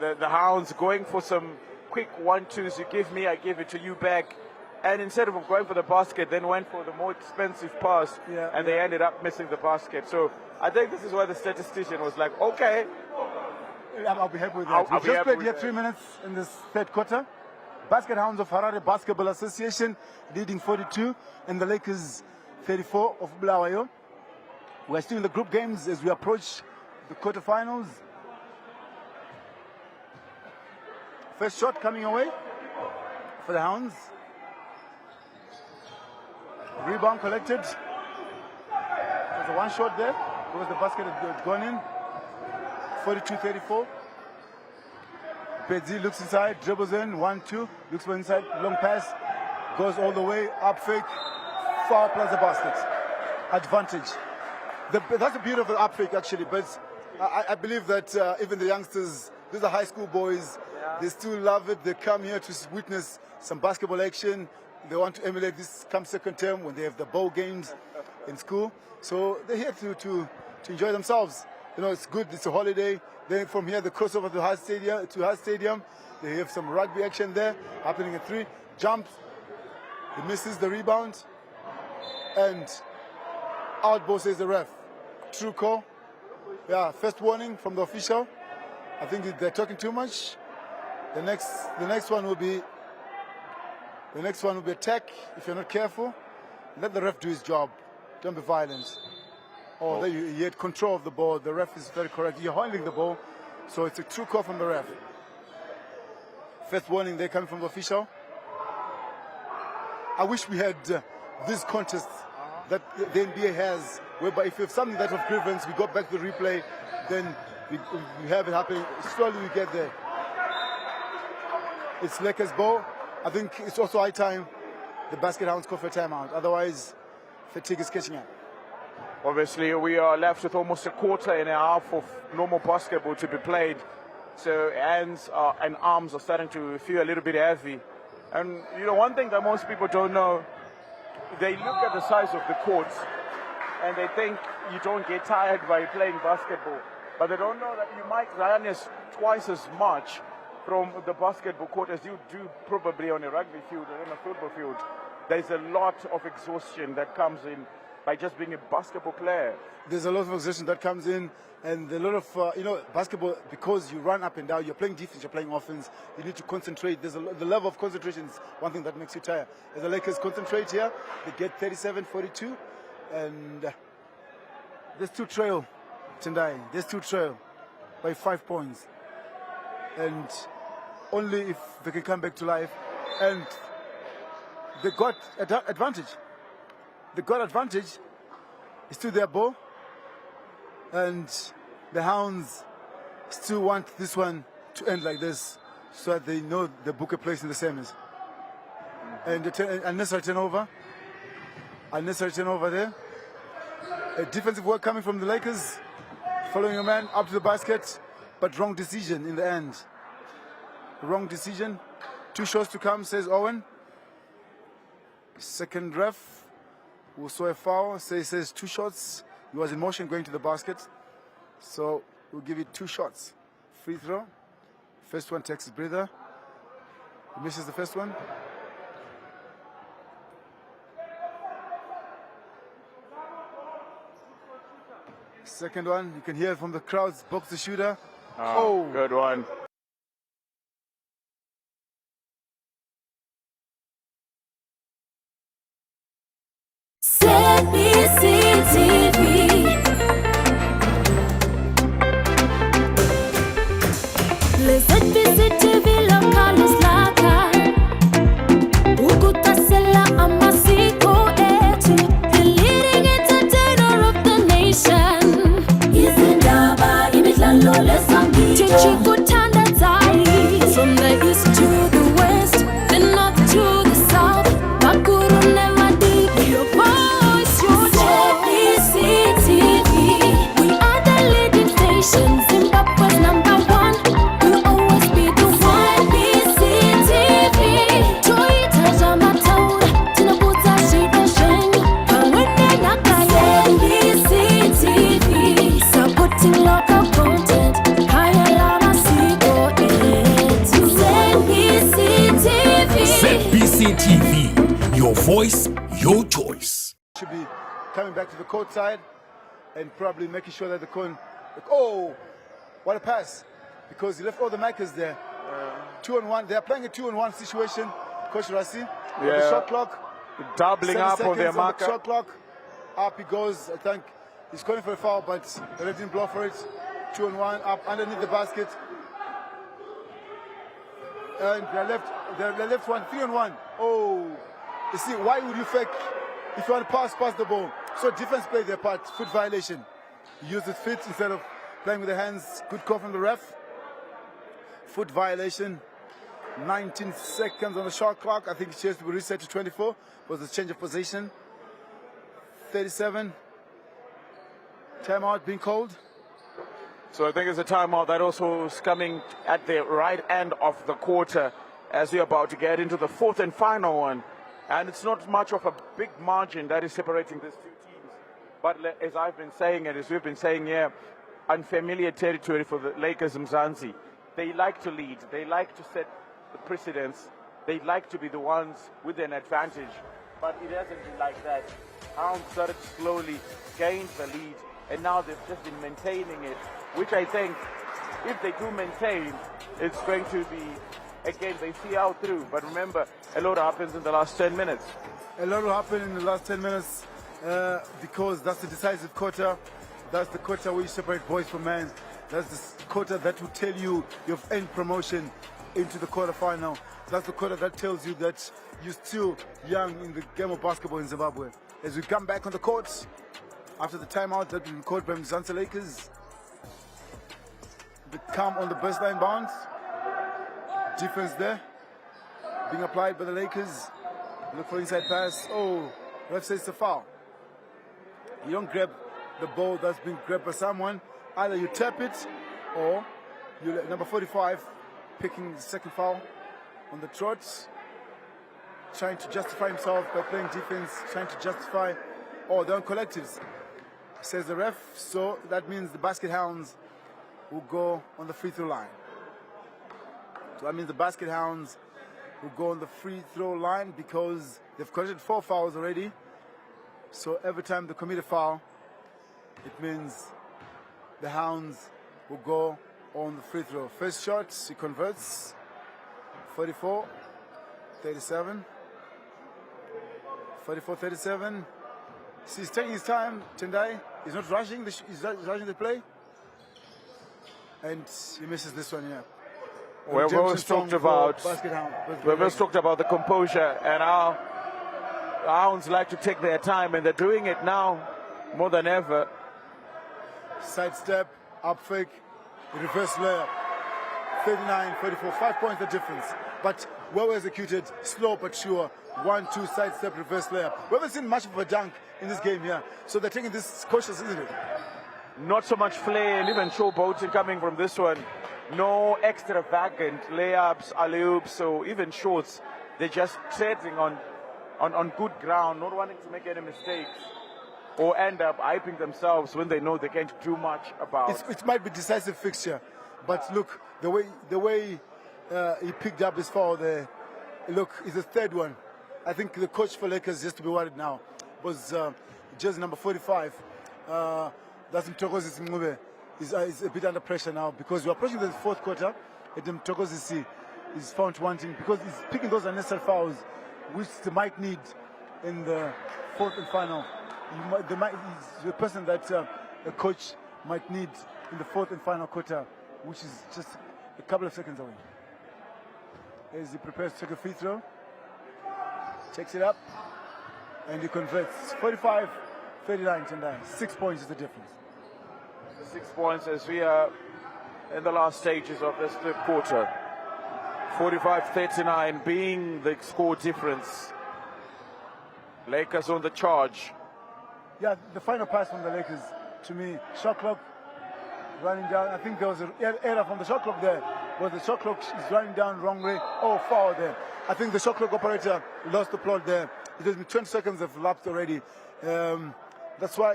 the Hounds going for some quick 1-2s. You give me, I give it to you back. And instead of going for the basket, then went for the more expensive pass, and they ended up missing the basket. So I think this is why the statistician was like, okay. I'll be happy with that. We just played here 3 minutes in this third quarter. Basket Hounds of Harare Basketball Association leading 42, and the Lakers 34 of Bulawayo. We're still in the group games as we approach the quarterfinals. First shot coming away for the Hounds. Rebound collected. There's a one shot there because the basket had gone in. 42-34. Pedzi looks inside, dribbles in, 1-2, looks for inside, long pass, goes all the way, up fake, foul plus the basket. Advantage. That's the beauty of the up fake actually, but I believe that even the youngsters, these are high school boys, they still love it. They come here to witness some basketball action. They want to emulate this come second term when they have the bowl games in school. So they're here to enjoy themselves. You know, it's good, it's a holiday. Then from here, the crossover to Hart Stadium. They have some rugby action there, happening at 3. Jumps, he misses the rebound. And out ball says the ref. True call. Yeah, first warning from the official. I think they're talking too much. The next one will be attack if you're not careful. Let the ref do his job. Don't be violent. Or he had control of the ball. The ref is very correct. You're handling the ball, so it's a true call from the ref. First warning, they're coming from the official. I wish we had this contest that the NBA has, whereby if you have something that of grievance, we go back to the replay, then we have it happening. Slowly we get there. It's Lakers ball. I think it's also high time the Basket Hounds call for a timeout. Otherwise, fatigue is catching up. Obviously, we are left with almost a quarter and a half of normal basketball to be played. So hands and arms are starting to feel a little bit heavy. And, you know, one thing that most people don't know, they look at the size of the courts and they think you don't get tired by playing basketball. But they don't know that you might harness twice as much from the basketball court as you do probably on a rugby field or in a football field. There's a lot of exhaustion that comes in by just being a basketball player. There's a lot of exhaustion that comes in, and a lot of, basketball, because you run up and down, you're playing defense, you're playing offense, you need to concentrate. The level of concentration is one thing that makes you tired. As the Lakers concentrate here, they get 37-42, and there's two trail, Tendai. There's two trail by 5 points. And only if they can come back to life. And they got advantage. They got advantage. It's still their ball. And the Hounds still want this one to end like this so that they know they book a place in the semis. And unnecessary turnover. Unnecessary turnover there. A defensive work coming from the Lakers. Following a man up to the basket. But wrong decision in the end. Wrong decision. 2 shots to come, says Owen. Second ref who saw a foul says 2 shots. He was in motion going to the basket. So we'll give it 2 shots. Free throw. First one takes his breather. He misses the first one. Second one, you can hear it from the crowds. Box the shooter. Oh, good one. From the east to the west, the north to the south, Makuru never did. Your voice, your ZBCTV. We are the leading station, Zimbabwe's #1. We'll always be the one. ZBCTV. Toita Jamataura, Tinabuta Shiro Shenyo, Pangwene Nakaya. ZBCTV. Supporting local content. ZBCTV, your voice, your choice. Should be coming back to the court side and probably making sure that the cone. Oh, what a pass! Because he left all the markers there. 2-on-1. They are playing a 2-on-1 situation. Coach Rassi. Yeah. The shot clock. Doubling up on their marker. The shot clock. Up he goes. I think he's calling for a foul, but they didn't blow for it. 2-on-1 up underneath the basket. And they left one 3-on-1. Oh, you see, why would you fake if you want to pass the ball? So defense played their part. Foot violation. Use the feet instead of playing with the hands. Good call from the ref. Foot violation. 19 seconds on the shot clock. I think it has to be reset to 24. Was a change of position. 37. Timeout being called. So I think it's a timeout that also is coming at the right end of the quarter as we're about to get into the 4th and final one. And it's not much of a big margin that is separating these 2 teams. But as I've been saying and as we've been saying here, unfamiliar territory for the Lakers Mzansi. They like to lead. They like to set the precedence. They like to be the ones with an advantage. But it hasn't been like that. Hounds started to slowly gain the lead. And now they've just been maintaining it, which I think, if they do maintain, it's going to be a game they see out through. But remember, a lot happens in the last 10 minutes. A lot will happen in the last 10 minutes because that's the decisive quarter. That's the quarter where you separate boys from men. That's the quarter that will tell you you've earned promotion into the quarterfinal. That's the quarter that tells you that you're still young in the game of basketball in Zimbabwe. As we come back on the court, after the timeout that we recorded by Mzansi Lakers, they come on the baseline bounce. Defense there, being applied by the Lakers. Look for inside pass. Oh, ref says it's a foul. You don't grab the ball that's been grabbed by someone. Either you tap it, or you let number 45 picking the second foul on the trot, trying to justify himself by playing defense, trying to justify. Oh, they're on collectives, says the ref. So that means the basket hounds will go on the free throw line. So that means the basket hounds will go on the free throw line because they've committed 4 fouls already. So every time they commit a foul, it means the hounds will go on the free throw. First shot, he converts. 44-37. 44-37. See, he's taking his time, Tendai. He's not rushing. He's rushing the play. And he misses this one, yeah. We've always talked about the composure and how Hounds like to take their time, and they're doing it now more than ever. Side step, up fake, reverse layup. 39-44, 5 points the difference. But well executed, slow but sure. 1-2 side step, reverse layup. We haven't seen much of a dunk in this game here. So they're taking this cautious, isn't it? Not so much flair and even showboating coming from this one. No extravagant layups, alley-oops, or even shorts. They're just treading on good ground, not wanting to make any mistakes or end up hyping themselves when they know they can't do much about it. It might be decisive fixture, but look, the way he picked up his foul there, look, it's the third one. I think the coach for Lakers has to be worried now. Was jersey number 45. That's Mtokozi Mngube. He's a bit under pressure now because we're approaching the fourth quarter. And Mtokozi is found wanting because he's picking those unnecessary fouls, which they might need in the fourth and final. He's the person that a coach might need in the fourth and final quarter, which is just a couple of seconds away. As he prepares to take a free throw, checks it up, and he converts. 45-39 Tendai. 6 points is the difference. 6 points as we are in the last stages of this third quarter. 45-39 being the score difference. Lakers on the charge. Yeah, the final pass from the Lakers, to me, shot clock running down. I think there was an error from the shot clock there. But the shot clock is running down wrongly. Oh, foul there. I think the shot clock operator lost the plot there. It has been 20 seconds have lapsed already. That's why,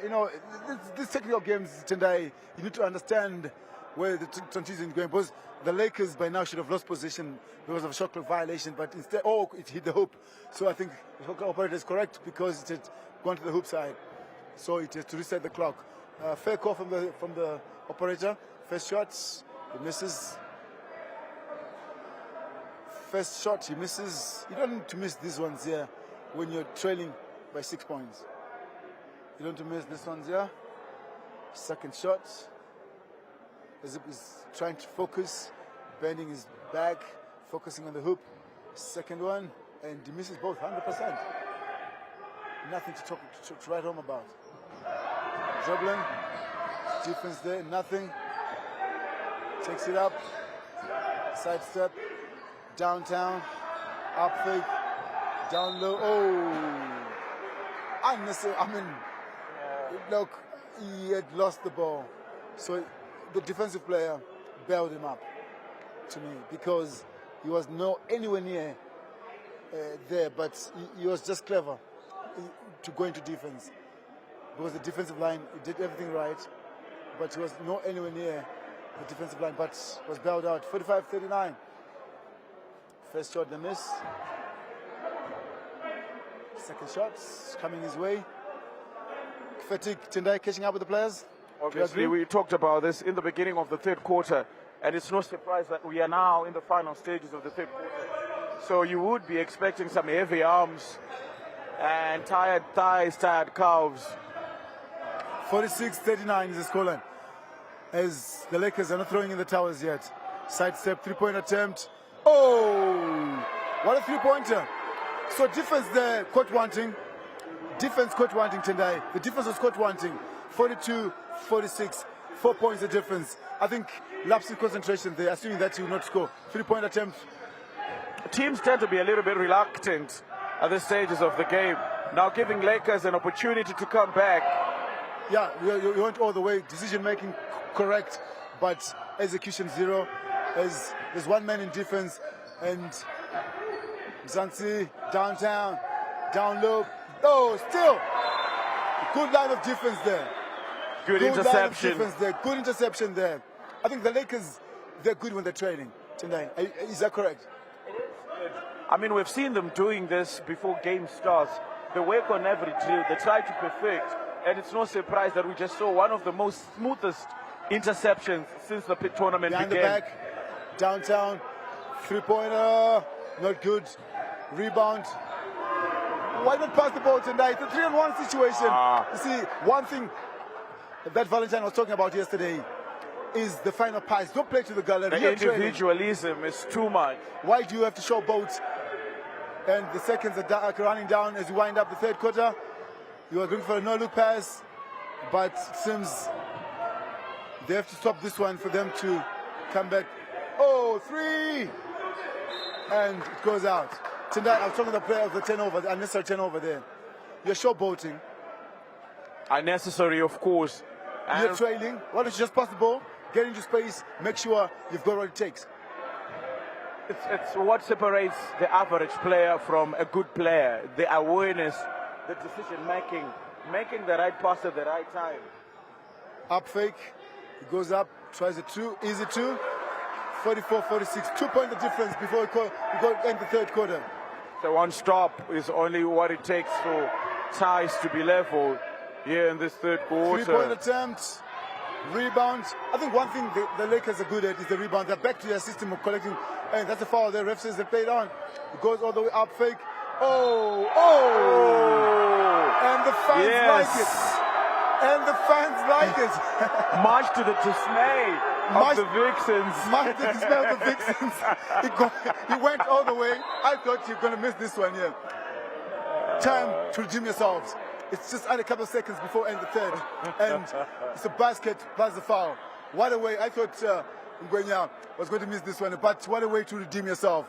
these technical games, Tendai, you need to understand where the transition is going. Because the Lakers by now should have lost position because of a shot clock violation, but instead, it hit the hoop. So I think the shot clock operator is correct because it had gone to the hoop side. So it has to reset the clock. Fair call from the operator. First shot, he misses. First shot, he misses. You don't need to miss these ones here when you're trailing by 6 points. You don't need to miss this ones here. Second shot. He's trying to focus, bending his back, focusing on the hoop. Second one, and he misses both 100%. Nothing to write home about. Dribbling, defense there, nothing. Takes it up, side step, downtown, up fake, down low. Oh, unnecessary. Look, he had lost the ball. So the defensive player bailed him up, to me, because he was anywhere near there, but he was just clever to go into defense. Because the defensive line, he did everything right, but he was not anywhere near the defensive line, but was bailed out. 45-39. First shot, the miss. Second shot coming his way. Fatigue, Tendai catching up with the players. Obviously, we talked about this in the beginning of the third quarter, and it's no surprise that we are now in the final stages of the third quarter. So you would be expecting some heavy arms and tired thighs, tired calves. 46-39 is the scoreline. As the Lakers are not throwing in the towers yet. Side step, three-point attempt. Oh, what a three-pointer. So defense there, caught wanting. Defense caught wanting, Tendai. The defense was caught wanting. 42-46, 4 points the difference. I think lapse in concentration there, assuming that he will not score. Three-point attempt. Teams tend to be a little bit reluctant at the stages of the game. Now giving Lakers an opportunity to come back. Yeah, you went all the way. Decision making correct, but execution zero. As there's one man in defense, and Mzansi downtown, down low. Oh, still good line of defense there. Good interception. Line of defense there. Good interception there. I think the Lakers, they're good when they're trailing. Tendai. Is that correct? I mean, we've seen them doing this before game starts. They work on every drill. They try to perfect. And it's no surprise that we just saw one of the most smoothest interceptions since the tournament Behind began. the back, downtown, three-pointer, not good. Rebound. Why not pass the ball tonight? It's a 3-on-1 situation. You see, one thing that Valentine was talking about yesterday is the final pass. Don't play to the gallery. The individualism is too much. Why do you have to show both? And the seconds are running down as you wind up the third quarter. You are going for a no-look pass, but it seems they have to stop this one for them to come back. Oh, 3! And it goes out. Tonight, I was talking to the player of the turnover, the unnecessary turnover there. You're showboating. Unnecessary, of course. You're trailing. Why don't you just pass the ball, get into space, make sure you've got what it takes. It's what separates the average player from a good player. The awareness, the decision making, making the right pass at the right time. Up fake, he goes up, tries a 2, easy 2, 44-46, 2-point the difference before we end the third quarter. The one stop is only what it takes for ties to be level here in this third quarter. 3-point attempt, rebound. I think one thing the Lakers are good at is the rebound. They're back to their system of collecting, and that's a foul. The ref says they played on. It goes all the way up fake. Oh! And the fans like it. And the fans like it. Much to the dismay of the Vixens. Much to the dismay of the Vixens. He went all the way. I thought you're going to miss this one here. Time to redeem yourselves. It's just a couple of seconds before end the third. And it's a basket plus the foul. What a way. I thought Ngwenya was going to miss this one, but what a way to redeem yourself.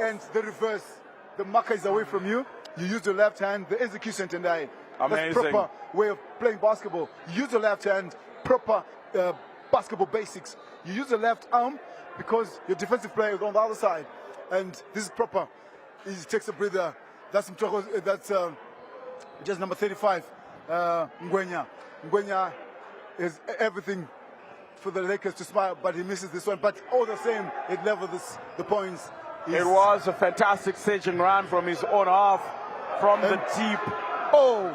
And the reverse. The marker is away from you. You use your left hand. The execution tonight. Amazing. That's proper way of playing basketball. You use your left hand. Proper basketball basics. You use the left arm because your defensive player is on the other side. And this is proper. He takes a breather. That's just number 35, Ngwenya. Ngwenya is everything for the Lakers to smile, but he misses this one. But all the same, it levels the points. It was a fantastic surging run from his own half, from the deep. Oh,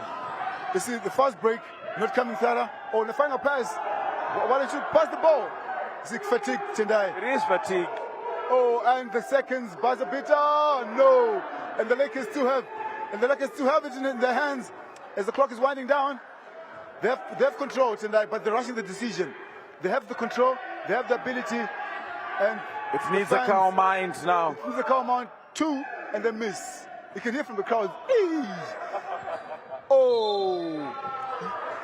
you see the fast break, not coming through. Oh, the final pass. Why don't you pass the ball? Is it fatigue, Tendai? It is fatigue. Oh, and the seconds, buzzer beater. No. And the Lakers still have it in their hands as the clock is winding down. They have control tonight, but they're rushing the decision. They have the control, they have the ability, and it needs a calm mind now. It needs a calm mind, 2, and they miss. You can hear from the crowd. Oh!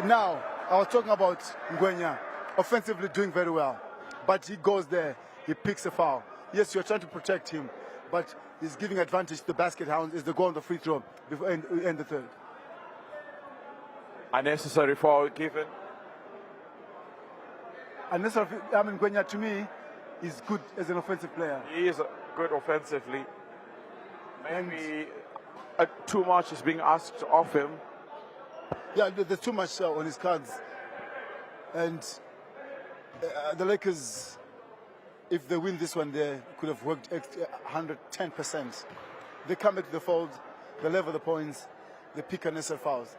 Now, I was talking about Ngwenya, offensively doing very well, but he goes there, he picks a foul. Yes, you're trying to protect him, but he's giving advantage to the basket hounds as they go on the free throw before end the third. Unnecessary foul given. Unnecessary. I mean, Ngwenya to me is good as an offensive player. He is good offensively. Maybe too much is being asked of him. Yeah, there's too much on his cards, and the Lakers, if they win this one, they could have worked 110%. They come back to the fold, they level the points, they pick unnecessary fouls.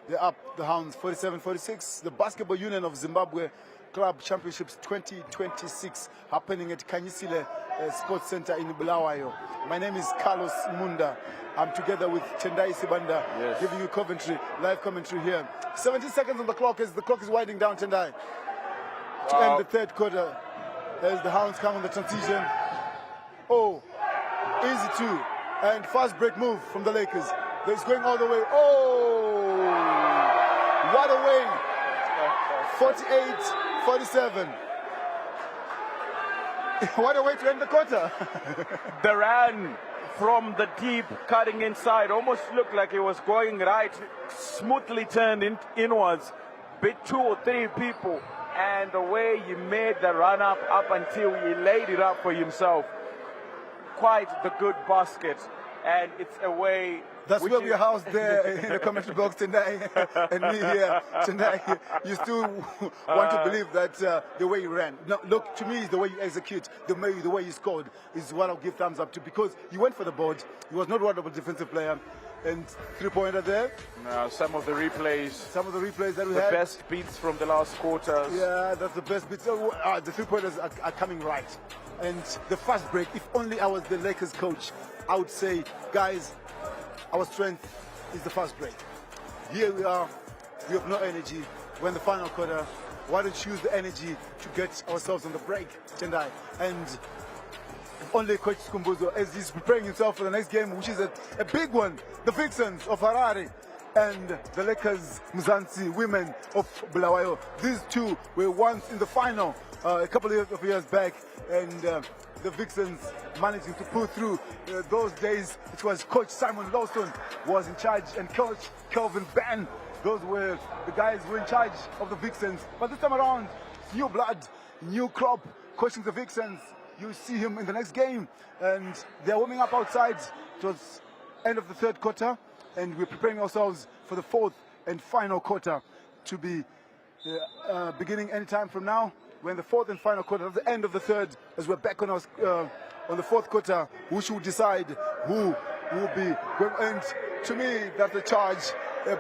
They're up the Hounds 47-46. The Basketball Union of Zimbabwe Club Championships 2026 happening at Kanyisile Sports Center in Bulawayo. My name is Carlos Munda. I'm together with Tendai Sibanda, giving you live commentary here. 17 seconds on the clock as the clock is winding down, Tendai. To end the third quarter. As the Hounds come on the transition. Oh, easy 2. And fast break move from the Lakers. It's going all the way. Oh, what a way. 48-47. What a way to end the quarter. The run from the deep, cutting inside, almost looked like it was going right, smoothly turned inwards, beat 2 or 3 people, and the way he made the run up until he laid it up for himself. Quite the good basket. and it's a way. That's where we're housed there in the commentary box tonight, and me here tonight. You still want to believe that the way you ran. No, look, to me, the way you execute, the way you scored is what I'll give thumbs up to, because you went for the board. He was not one of a defensive player, and 3-pointer there. Now, some of the replays that we had. The best beats from the last quarters. Yeah, that's the best beats. The 3-pointers are coming right, and the fast break. If only I was the Lakers coach, I would say, guys, our strength is the fast break. Here we are, we have no energy. We're in the final quarter. Why don't you use the energy to get ourselves on the break, Tendai? And only Coach Skumbuzo, as he's preparing himself for the next game, which is a big one, the Vixens of Harare and the Lakers Mzansi women of Bulawayo. These two were once in the final a couple of years back, and the Vixens managing to pull through. Those days, it was Coach Simon Lawson was in charge, and Coach Kelvin Ban. Those were the guys who were in charge of the Vixens. But this time around, new blood, new crop coaching the Vixens. You see him in the next game, and they're warming up outside. It was end of the third quarter, and we're preparing ourselves for the fourth and final quarter to be beginning any time from now. We're in the fourth and final quarter, at the end of the third, as we're back on the fourth quarter, which will decide who will be going. And to me, that's the charge.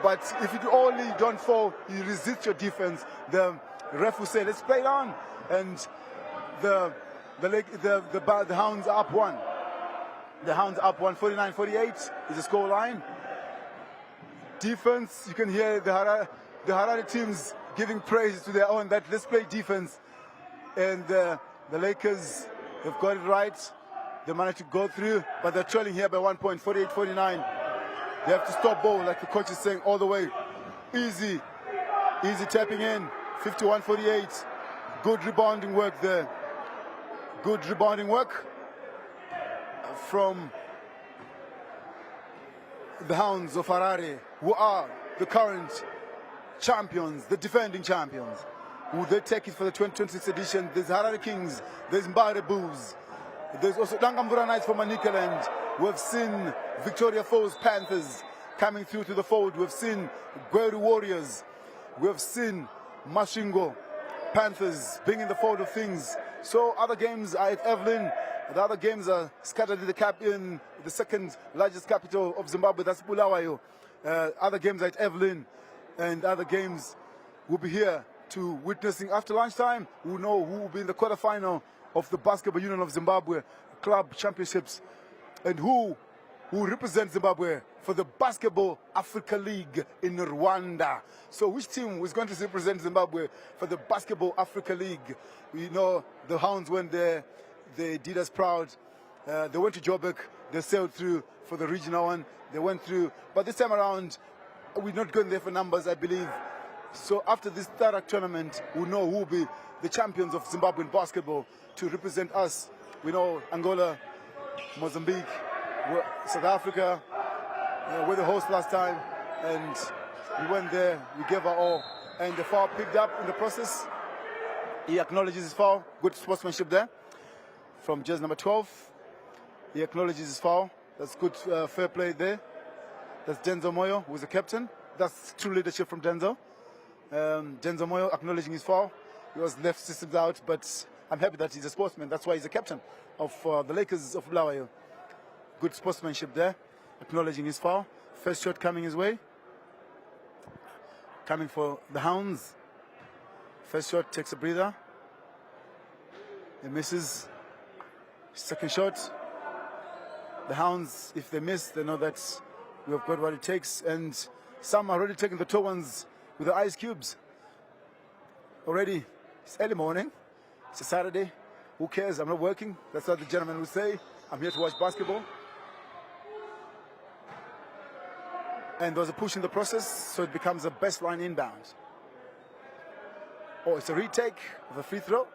But if you only don't fall, you resist your defense, the ref will say, let's play it on. And the Hounds are up one. The Hounds up 49-48 is the score line. Defense, you can hear the Harare teams giving praise to their own, that let's play defense. And the Lakers have got it right. They managed to go through, but they're trailing here by 1 point, 48-49. They have to stop ball, like the coach is saying, all the way. Easy tapping in, 51-48. Good rebounding work there. Good rebounding work from the Hounds of Harare, who are the current champions, the defending champions. Will they take it for the 2026 edition? There's Harare Kings, there's BUZ, there's also Dangamvura Knights from Manicaland. We've seen Victoria Falls Panthers coming through to the fold. We've seen Gweru Warriors. We've seen Mashingo Panthers being in the fold of things. So other games are at Evelyn. The other games are scattered in the second largest capital of Zimbabwe, that's Bulawayo. Other games are at Evelyn, and other games will be here to witnessing after lunchtime. We'll know who will be in the quarterfinal of the Basketball Union of Zimbabwe Club Championships, and who will represent Zimbabwe for the Basketball Africa League in Rwanda. So which team is going to represent Zimbabwe for the Basketball Africa League? We know the Hounds went there, they did us proud. They went to Joburg, they sailed through for the regional one, they went through. But this time around, we're not going there for numbers, I believe. So after this third tournament, we'll know who will be the champions of Zimbabwean basketball to represent us. We know Angola, Mozambique, South Africa, were the host last time, and we went there, we gave our all, and the foul picked up in the process. He acknowledges his foul, good sportsmanship there from jersey number 12. He acknowledges his foul, that's good fair play there. That's Denzel Moyo, who's the captain. That's true leadership from Denzel. Denzel Moyo acknowledging his foul. He was left systems out, but I'm happy that he's a sportsman. That's why he's a captain of the Lakers of Bulawayo. Good sportsmanship there, acknowledging his foul. First shot coming his way. Coming for the Hounds. First shot takes a breather. He misses. Second shot. The Hounds, if they miss, they know that we have got what it takes. And some are already taking the tall ones with the ice cubes. Already, it's early morning. It's a Saturday. Who cares? I'm not working. That's what the gentleman would say. I'm here to watch basketball. And there's a push in the process, so it becomes a best line inbound. Oh, it's a retake of a free throw.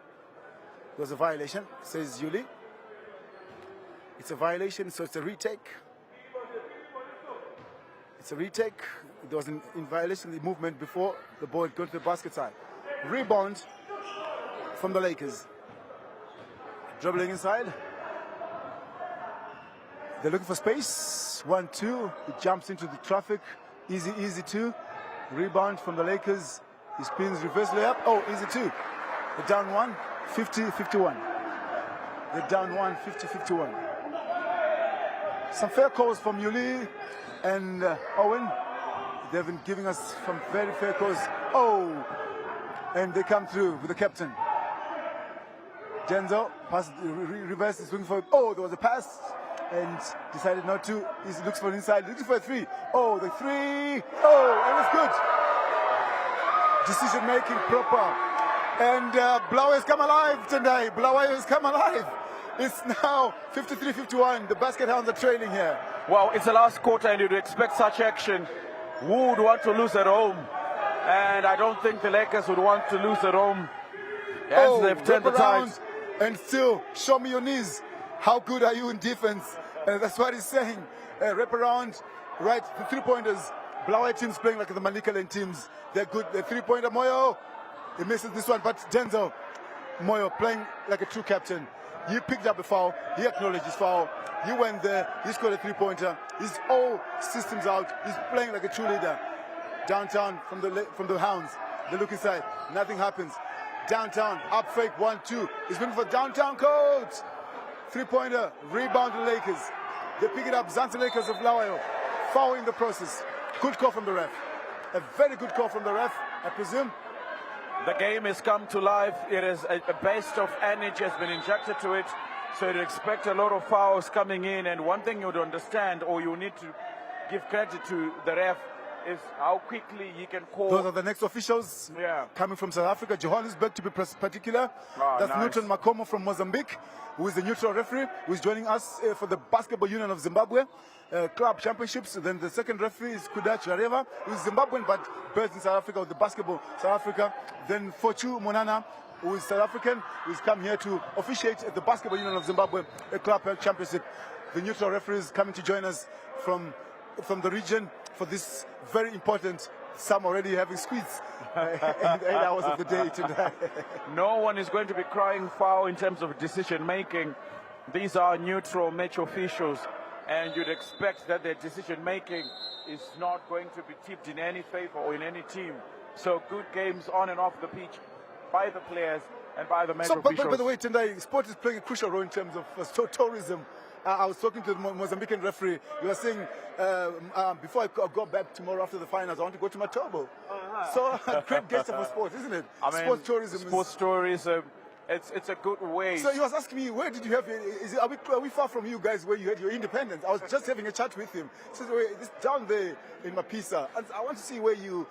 There's a violation, says Yuli. It's a violation, so it's a retake. It's a retake. There was in violation the movement before the ball had gone to the basket side. Rebound from the Lakers. Dribbling inside. They're looking for space. 1-2. He jumps into the traffic. Easy 2. Rebound from the Lakers. He spins reverse layup. Oh, easy 2. They're down 1, 50-51. They're down 1, 50-51. Some fair calls from Yuli and Owen. They've been giving us some very fair calls. Oh, and they come through with the captain. Denzel pass reverse is looking for. Oh, there was a pass and decided not to. He looks for inside, looking for a 3. Oh, the 3. Oh, and it's good. Decision making proper. And Blaue has come alive tonight. Blaue has come alive. It's now 53-51. The basket hounds are trailing here. Well, it's the last quarter and you'd expect such action. Who would want to lose at home? And I don't think the Lakers would want to lose at home. As they've turned the tides. And still, show me your knees. How good are you in defense? That's what he's saying. Wrap around, right, the 3-pointers. Blaue teams playing like the Manicaland teams. They're good. The 3-pointer, Moyo. He misses this one, but Denzel Moyo playing like a true captain. He picked up a foul. He acknowledged his foul. He went there. He scored a 3-pointer. He's all systems out. He's playing like a true leader. Downtown from the Hounds. They look inside. Nothing happens. Downtown, up fake, 1-2. He's looking for downtown coach. 3-pointer, rebound to Lakers. They pick it up. Zanzi Lakers of Blaue. Foul in the process. Good call from the ref. A very good call from the ref, I presume. The game has come to life. It is a burst of energy has been injected to it. So you'd expect a lot of fouls coming in. And one thing you'd understand, or you need to give credit to the ref, is how quickly he can call. Those are the next officials coming from South Africa. Johannesburg, to be particular. That's nice. Newton Makomo from Mozambique, who is the neutral referee, who is joining us for the Basketball Union of Zimbabwe Club Championships. Then the second referee is Kudach Rareva, who is Zimbabwean but based in South Africa with the Basketball South Africa. Then Forchu Monana, who is South African, who is come here to officiate at the Basketball Union of Zimbabwe Club Championship. The neutral referees coming to join us from the region for this very important, some already having squeezed in the 8 hours of the day today. No one is going to be crying foul in terms of decision making. These are neutral match officials, and you'd expect that their decision making is not going to be tipped in any favor or in any team. So good games on and off the pitch by the players and by the match officials. By the way, Tendai, sport is playing a crucial role in terms of tourism. I was talking to the Mozambican referee. You were saying, before I go back tomorrow after the finals, I want to go to Matobo. So, great gesture for sports, isn't it? I mean, sports tourism. Sports tourism. It's a good way. So he was asking me, where did you have are we far from you guys where you had your independence? I was just having a chat with him. He says, it's down there in Mapisa. And I want to see where you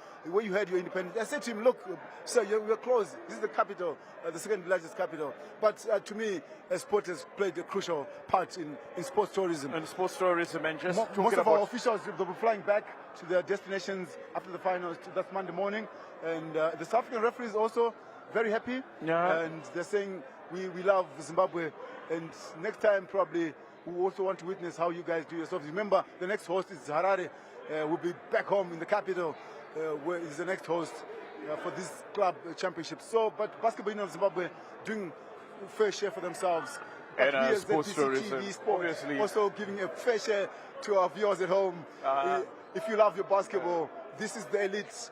had your independence. I said to him, look, sir, we're close. This is the capital, the second largest capital. But to me, sport has played a crucial part in sports tourism. And sports tourism, and just most of our officials, they'll be flying back to their destinations after the finals. That's Monday morning. And the South African referees also very happy, and they're saying we love Zimbabwe, and next time probably we also want to witness how you guys do yourselves. Remember, the next host is Harare. We'll be back home in the capital, where is the next host for this club championship. So, but Basketball Union of Zimbabwe doing fair share for themselves. And we as sports tourism, obviously, also giving a fair share to our viewers at home. If you love your basketball, this is the elite,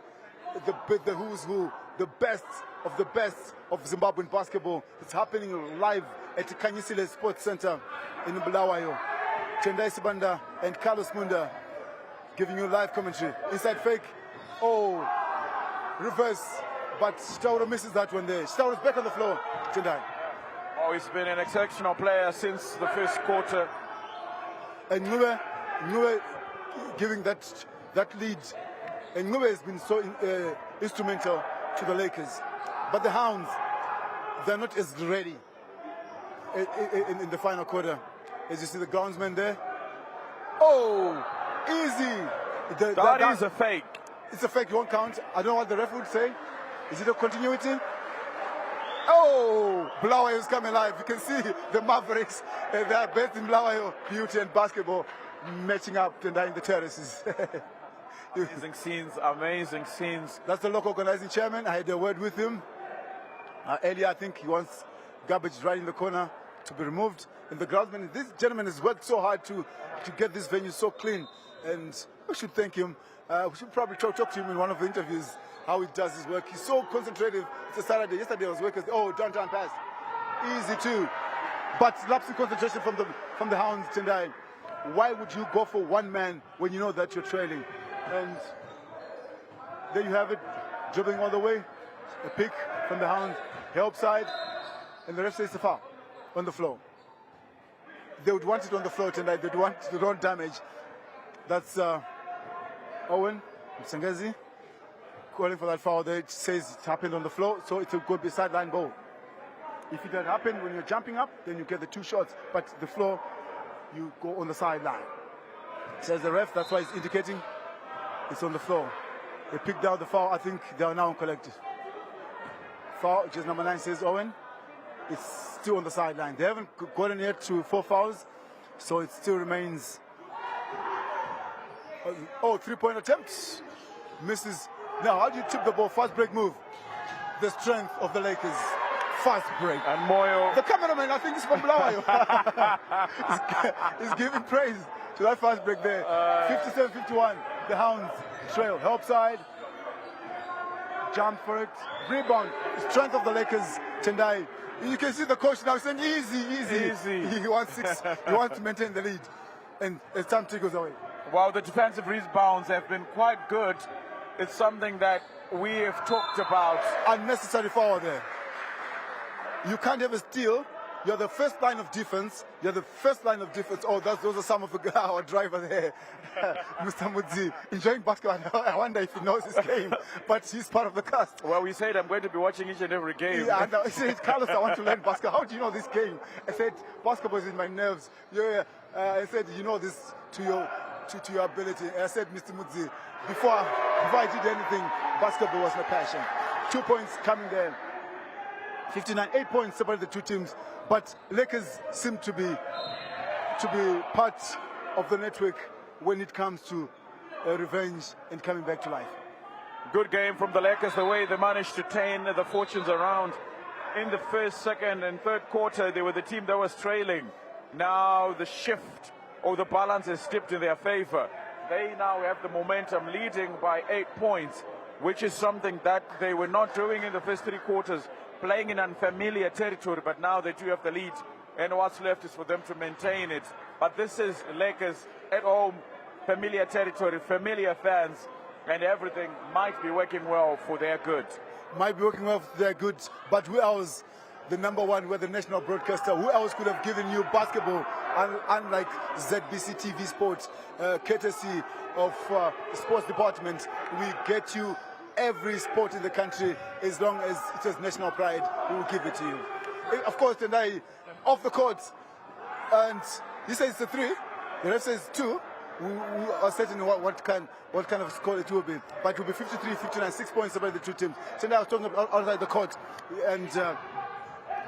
the who's who, the best of Zimbabwean basketball. It's happening live at the Kanyisile Sports Center in Bulawayo. Tendai Sibanda and Carlos Munda giving you live commentary. Inside fake. Oh, reverse. But Stauro misses that one there. Stauro's back on the floor. Tendai. Oh, he's been an exceptional player since the first quarter. And Nube giving that lead. And Nube has been so instrumental to the Lakers. But the Hounds, they're not as ready in the final quarter. As you see the groundsman there. Oh, easy. That is a fake. It's a fake, it won't count. I don't know what the ref would say. Is it a continuity? Oh, Blaue is coming live. You can see the Mavericks. They are based in Blaue, beauty and basketball, matching up in the terraces. Amazing scenes. That's the local organizing chairman. I had a word with him earlier. I think he wants garbage right in the corner to be removed. And the groundsman, this gentleman has worked so hard to get this venue so clean, and we should thank him. We should probably talk to him in one of the interviews, how he does his work. He's so concentrated. It's a Saturday. Yesterday I was working. Oh, down pass. Easy too. But lapsing concentration from the Hounds, Tendai. Why would you go for one man when you know that you're trailing? And there you have it, dribbling all the way. A pick from the Hounds, help side, and the ref says the foul on the floor. They would want it on the floor tonight. They don't damage. That's Owen Msengezi calling for that foul there. It says it happened on the floor, so it will go be sideline ball. If it had happened when you're jumping up, then you get the 2 shots. But the floor, you go on the sideline. Says the ref, that's why it's indicating it's on the floor. They picked out the foul. I think they are now collected. Foul, just number 9 says Owen. It's still on the sideline. They haven't gotten yet to 4 fouls, so it still remains. 3-point attempt. Misses. Now, how do you tip the ball? Fast break move. The strength of the Lakers. Fast break. And Moyo. The cameraman, I think, is from Blawayo. He's giving praise to that fast break there. 57-51. The Hounds trail. Help side. Jump for it. Rebound. Strength of the Lakers. Tendai. You can see the coach now saying easy. He wants 6. He wants to maintain the lead. And as time trickles away. While the defensive rebounds have been quite good, it's something that we have talked about. Unnecessary foul there. You can't have a steal. You're the first line of defense. Oh, those are some of our driver there. Mr. Mudzi, enjoying basketball. I wonder if he knows his game, but he's part of the cast. Well, we said I'm going to be watching each and every game. Yeah, and I said, Carlos, I want to learn basketball. How do you know this game? I said, basketball is in my nerves. Yeah. I said, you know this to your ability. I said, Mr. Mudzi, before I did anything, basketball was my passion. 2 points coming there. 59, 8 points separate the two teams, but Lakers seem to be part of the network when it comes to revenge and coming back to life. Good game from the Lakers, the way they managed to turn the fortunes around. In the first, second, and third quarter, they were the team that was trailing. Now the shift or the balance has tipped in their favor. They now have the momentum, leading by 8 points, which is something that they were not doing in the first 3 quarters. Playing in unfamiliar territory, but now they do have the lead, and what's left is for them to maintain it. But this is Lakers at home, familiar territory, familiar fans, and everything might be working well for their good. But who else? The number one, we're the national broadcaster. Who else could have given you basketball, unlike ZBC TV Sports, courtesy of sports department? We get you every sport in the country. As long as it has national pride, we will give it to you. Of course, Tendai off the court, and he says it's a 3. The ref says 2. We are certain what kind of score it will be, but it will be 53-59, 6 points about the two teams. Tendai, I was talking about outside the court, and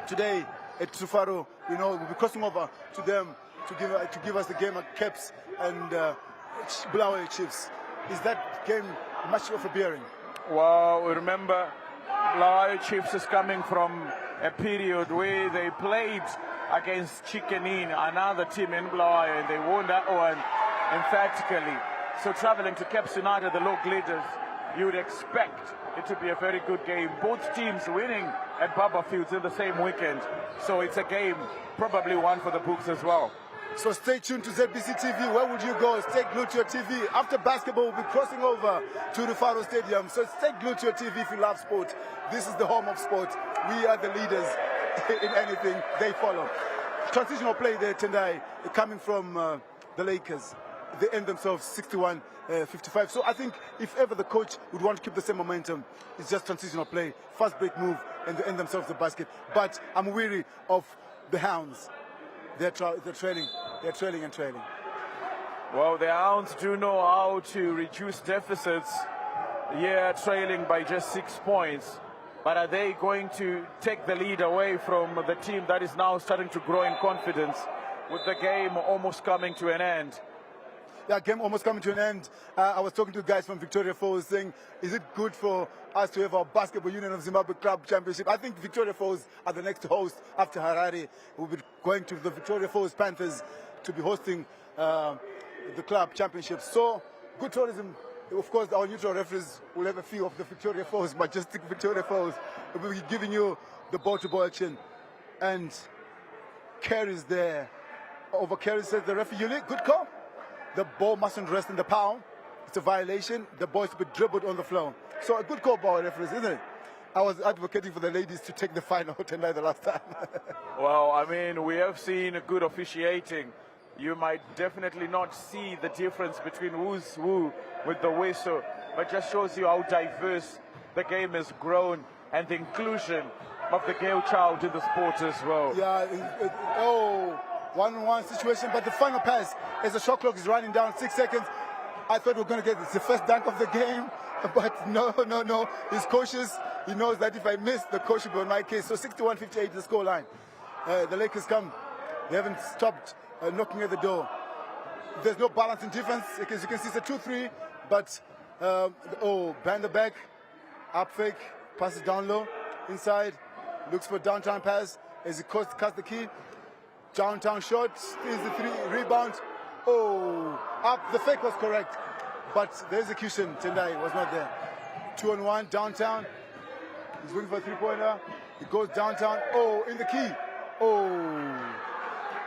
today at Trufaro, we'll be crossing over to them to give us the game at Caps and Bulawayo Chiefs. Is that game much of a bearing? Well, remember, Bulawayo Chiefs is coming from a period where they played against Chikenin, another team in Bulawayo, and they won that one emphatically. So traveling to Caps United, the local leaders, you would expect it to be a very good game. Both teams winning at Baba Fields in the same weekend. So it's a game, probably one for the books as well. So stay tuned to ZBC TV. Where would you go? Stay glued to your TV. After basketball, we'll be crossing over to the Faro Stadium. So stay glued to your TV if you love sport. This is the home of sport. We are the leaders in anything. They follow. Transitional play there, Tendai, coming from the Lakers. They end themselves 61-55. So I think if ever the coach would want to keep the same momentum, it's just transitional play, fast break move, and they end themselves the basket. But I'm weary of the Hounds. They're trailing. They're trailing and trailing. Well, the Hounds do know how to reduce deficits. Yeah, trailing by just 6 points. But are they going to take the lead away from the team that is now starting to grow in confidence with the game almost coming to an end? Yeah, game almost coming to an end. I was talking to guys from Victoria Falls saying, is it good for us to have our Basketball Union of Zimbabwe Club Championship? I think Victoria Falls are the next host after Harare. We'll be going to the Victoria Falls Panthers to be hosting the club championship. So, good tourism. Of course, our neutral referees will have a few of the Victoria Falls, majestic Victoria Falls. We'll be giving you the ball-to-ball action. And carries there. Over carries, says the referee unit. Good call. The ball mustn't rest in the palm. It's a violation. The ball is to be dribbled on the floor. So a good call by our referees, isn't it? I was advocating for the ladies to take the final tonight the last time. Well, I mean, we have seen a good officiating. You might definitely not see the difference between who's who with the whistle, but just shows you how diverse the game has grown and the inclusion of the girl child in the sport as well. Yeah, 1-on-1 situation, but the final pass as the shot clock is running down, 6 seconds. I thought we were going to get the first dunk of the game, but no. He's cautious. He knows that if I miss, the coach will be on my case. So 61-58 the score line. The Lakers come. They haven't stopped knocking at the door. There's no balance in defense. As you can see, it's a 2-3, but behind the back, up fake, passes down low, inside, looks for downtown pass as he cuts the key. Downtown shot, steals the 3, rebound. Up, the fake was correct, but the execution, Tendai, was not there. 2-on-1, downtown. He's looking for a 3-pointer. He goes downtown. In the key.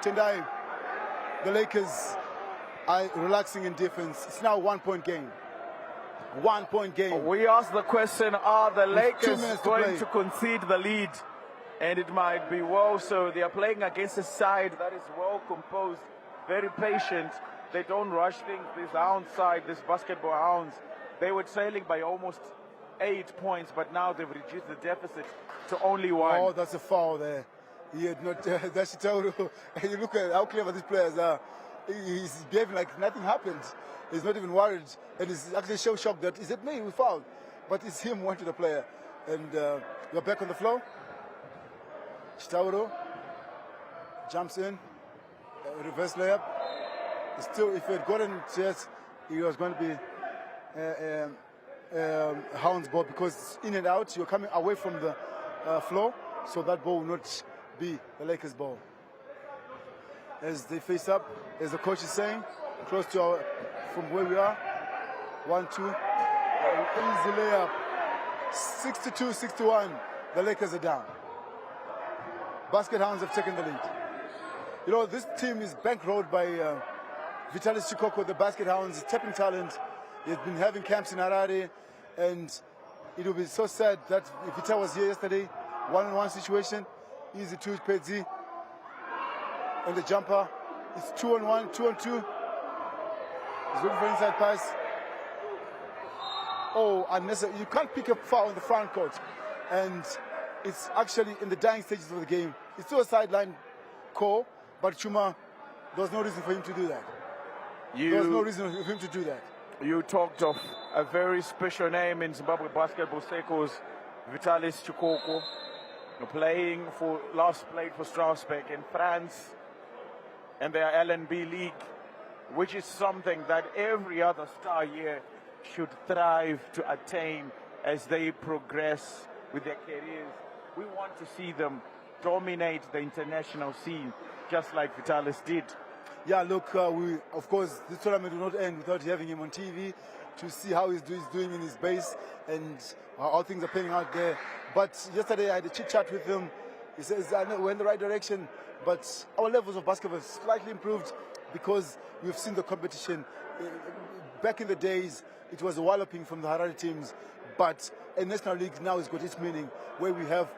Tendai, the Lakers are relaxing in defense. It's now a 1-point game. 1-point game. We asked the question, are the Lakers going to concede the lead? And it might be well so. They are playing against a side that is well composed, very patient. They don't rush things. This hound side, this basketball hounds, they were trailing by almost 8 points, but now they've reduced the deficit to only 1. Oh, that's a foul there. He had not. That's Chitauro. You look at how clever these players are. He's behaving like nothing happened. He's not even worried, and he's actually so shocked that is it me who fouled, but it's him went to the player, and we're back on the floor. Chitauro jumps in, reverse layup. Still, if he had gotten chest, he was going to be Hound's ball because it's in and out. You're coming away from the floor, so that ball will not be the Lakers' ball. As they face up, as the coach is saying, close to from where we are, 1-2, easy layup, 62-61. The Lakers are down. Basket Hounds have taken the lead. You know, this team is bankrolled by Vitalis Chikoko, the Basket Hounds, tapping talent. He's been having camps in Harare, and it would be so sad that if Vita was here yesterday, 1-on-1 situation, easy to Pedzi, and the jumper. It's 2-on-1, 2-on-2. He's looking for inside pass. Unnecessary. You can't pick up foul in the front court, and it's actually in the dying stages of the game. It's still a sideline call, but Chuma, there was no reason for him to do that. There was no reason for him to do that. You talked of a very special name in Zimbabwe basketball circles, Vitalis Chikoko, last played for Strasbourg in France and their LNB league, which is something that every other star here should strive to attain as they progress with their careers. We want to see them dominate the international scene, just like Vitalis did. Yeah, look, of course, this tournament will not end without having him on TV to see how he's doing in his base and how things are panning out there. But yesterday I had a chit-chat with him. He says, I know we're in the right direction, but our levels of basketball have slightly improved because we've seen the competition. Back in the days, it was a walloping from the Harare teams, but a national league now has got its meaning, where we have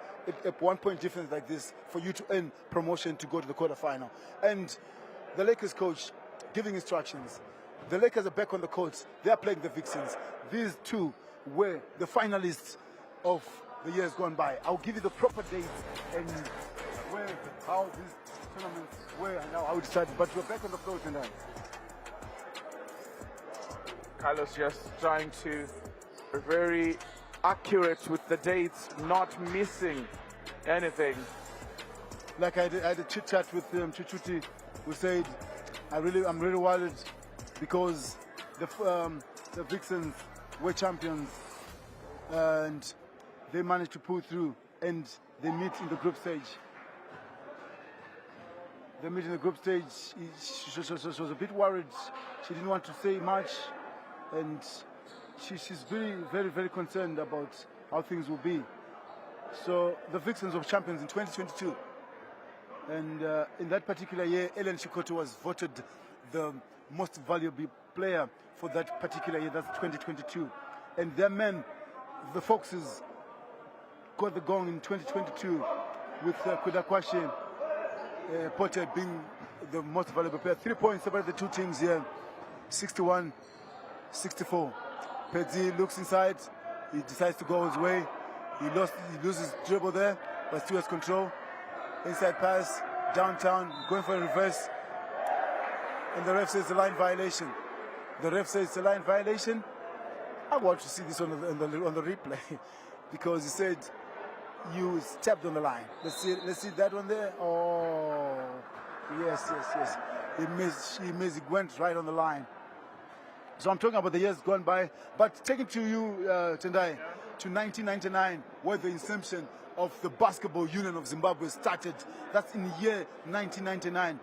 a 1-point difference like this for you to earn promotion to go to the quarterfinal. And the Lakers coach giving instructions. The Lakers are back on the court. They are playing the Vixens. These two were the finalists of the years gone by. I'll give you the proper dates and how these tournaments were and how it started. But we're back on the floor tonight. Carlos just trying to be very accurate with the dates, not missing anything. Like I had a chit chat with Chuchuti, who said, I'm really worried because the Vixens were champions and they managed to pull through, and they meet in the group stage. They meet in the group stage. She was a bit worried. She didn't want to say much, and she's very concerned about how things will be. So the Vixens were champions in 2022. And in that particular year, Ellen Chikoto was voted the most valuable player for that particular year, that's 2022. And their men, the Foxes, got the gong in 2022 with Kudakwashe Potter being the most valuable player. 3 points separate the two teams here, 61-64. Pedzi looks inside, he decides to go his way. He loses dribble there, but still has control. Inside pass, downtown, going for a reverse. And the ref says it's a line violation. The ref says it's a line violation. I want to see this on the replay because he said you stepped on the line. Let's see that one there. Oh, yes. He missed. It went right on the line. So I'm talking about the years gone by, but taking to you, Tendai, to 1999, where the inception of the Basketball Union of Zimbabwe started. That's in the year 1999.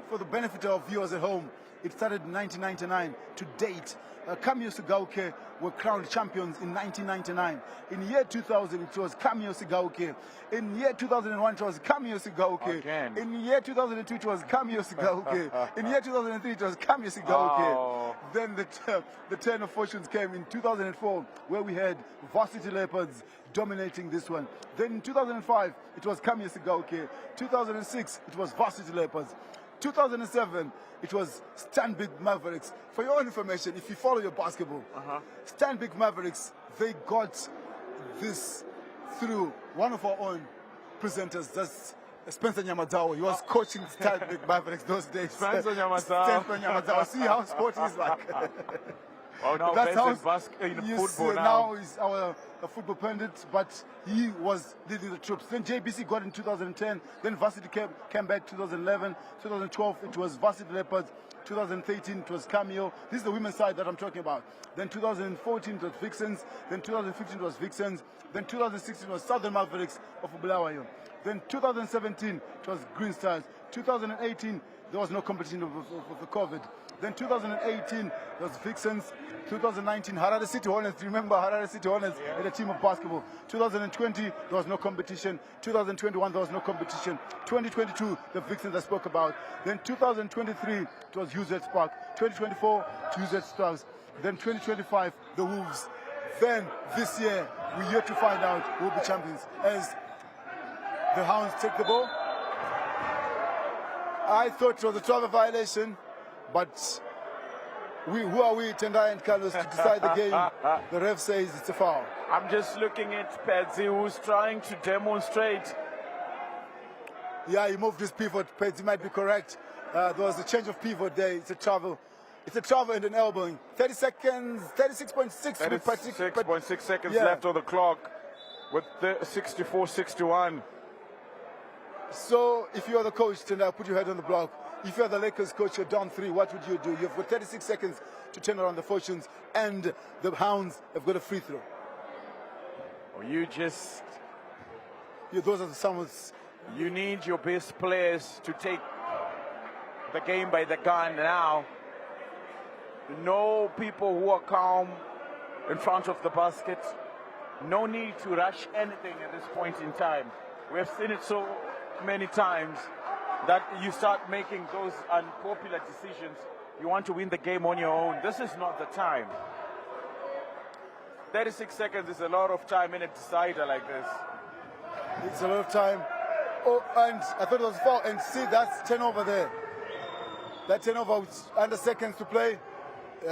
For the benefit of viewers at home, it started in 1999 to date. Kamio Sigauke were crowned champions in 1999. In year 2000, it was Kamio Sigauke. In year 2001, it was Kamio Sigauke. Again. In year 2002, it was Kamio Sigauke. In year 2003, it was Kamio Sigauke. Wow. Then the turn of fortunes came in 2004, where we had Varsity Leopards dominating this one. Then in 2005, it was Kamio Sigauke. 2006, it was Varsity Leopards. 2007, it was Stanbic Mavericks. For your own information, if you follow your basketball, Stanbic Mavericks, they got this through one of our own presenters. That's Spencer Nyamadawa. He was coaching Stanbic Mavericks those days. Spencer Nyamadawa. See how sport is like. Oh, now that's how in yes, football now he's our football pundit, but he was leading the troops. Then JBC got in 2010. Then Varsity came back 2011. 2012 it was Varsity Leopards. 2013 it was Cameo. This is the women's side that I'm talking about. Then 2014 it was Vixens. Then 2015 it was Vixens. Then 2016 it was Southern Mavericks of Bulawayo. Then 2017 it was Green Stars. 2018 there was no competition of the COVID. Then 2018 there was Vixens. 2019 Harare City Hornets. Remember Harare City Hornets had a team of basketball. 2020 there was no competition. 2021 there was no competition. 2022 the Vixens I spoke about. Then 2023 it was UZ Spark. 2024 UZ Stars. Then 2025 the Wolves. Then this year we're yet to find out who will be champions as the Hounds take the ball. I thought it was a travel violation, but who are we, Tendai and Carlos, to decide the game? The ref says it's a foul. I'm just looking at Pedzi, who's trying to demonstrate. Yeah, he moved his pivot. Pedzi might be correct. There was a change of pivot there. It's a travel. It's a travel and an elbowing. 30 seconds, 36.6. 36.6 seconds left on the clock with 64-61. So if you're the coach, Tendai, put your head on the block. If you're the Lakers coach, you're down 3, what would you do? You've got 36 seconds to turn around the fortunes, and the Hounds have got a free throw. Or you just... those are the summons. You need your best players to take the game by the gun now. No people who are calm in front of the basket. No need to rush anything at this point in time. We have seen it so many times that you start making those unpopular decisions. You want to win the game on your own. This is not the time. 36 seconds is a lot of time in a decider like this. It's a lot of time. Oh, and I thought it was foul. And see, that's turnover there. That turnover was under seconds to play.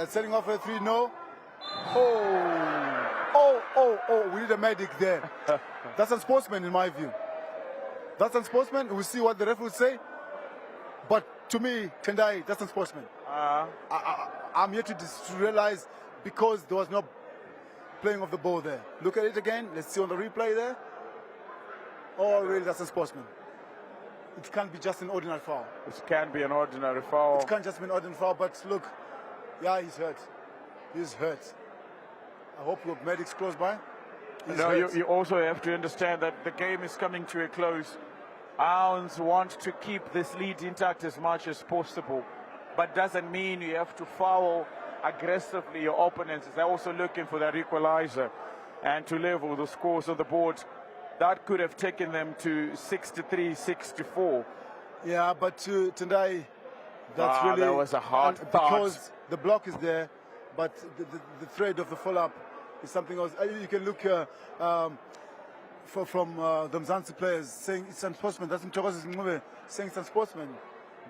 Setting off a 3, no. Oh, we need a medic there. That's unsportsman in my view. That's unsportsman. We'll see what the ref will say. But to me, Tendai, that's unsportsman. I'm here to realize because there was no playing of the ball there. Look at it again. Let's see on the replay there. Oh, really, that's unsportsman. it can't be just an ordinary foul. It can be an ordinary foul. It can't just be an ordinary foul, but look, yeah, he's hurt. He's hurt. I hope your medic's close by. No, you also have to understand that the game is coming to a close. Hounds want to keep this lead intact as much as possible, but doesn't mean you have to foul aggressively your opponents. They're also looking for that equalizer and to level the scores on the board. That could have taken them to 63-64. Yeah, but Tendai, that's really... that was a hard thought. Because the block is there, but the thread of the follow-up is something else. You can look from the Mzansi players saying it's unsportsman. That's Mchokozi's movie saying it's unsportsman.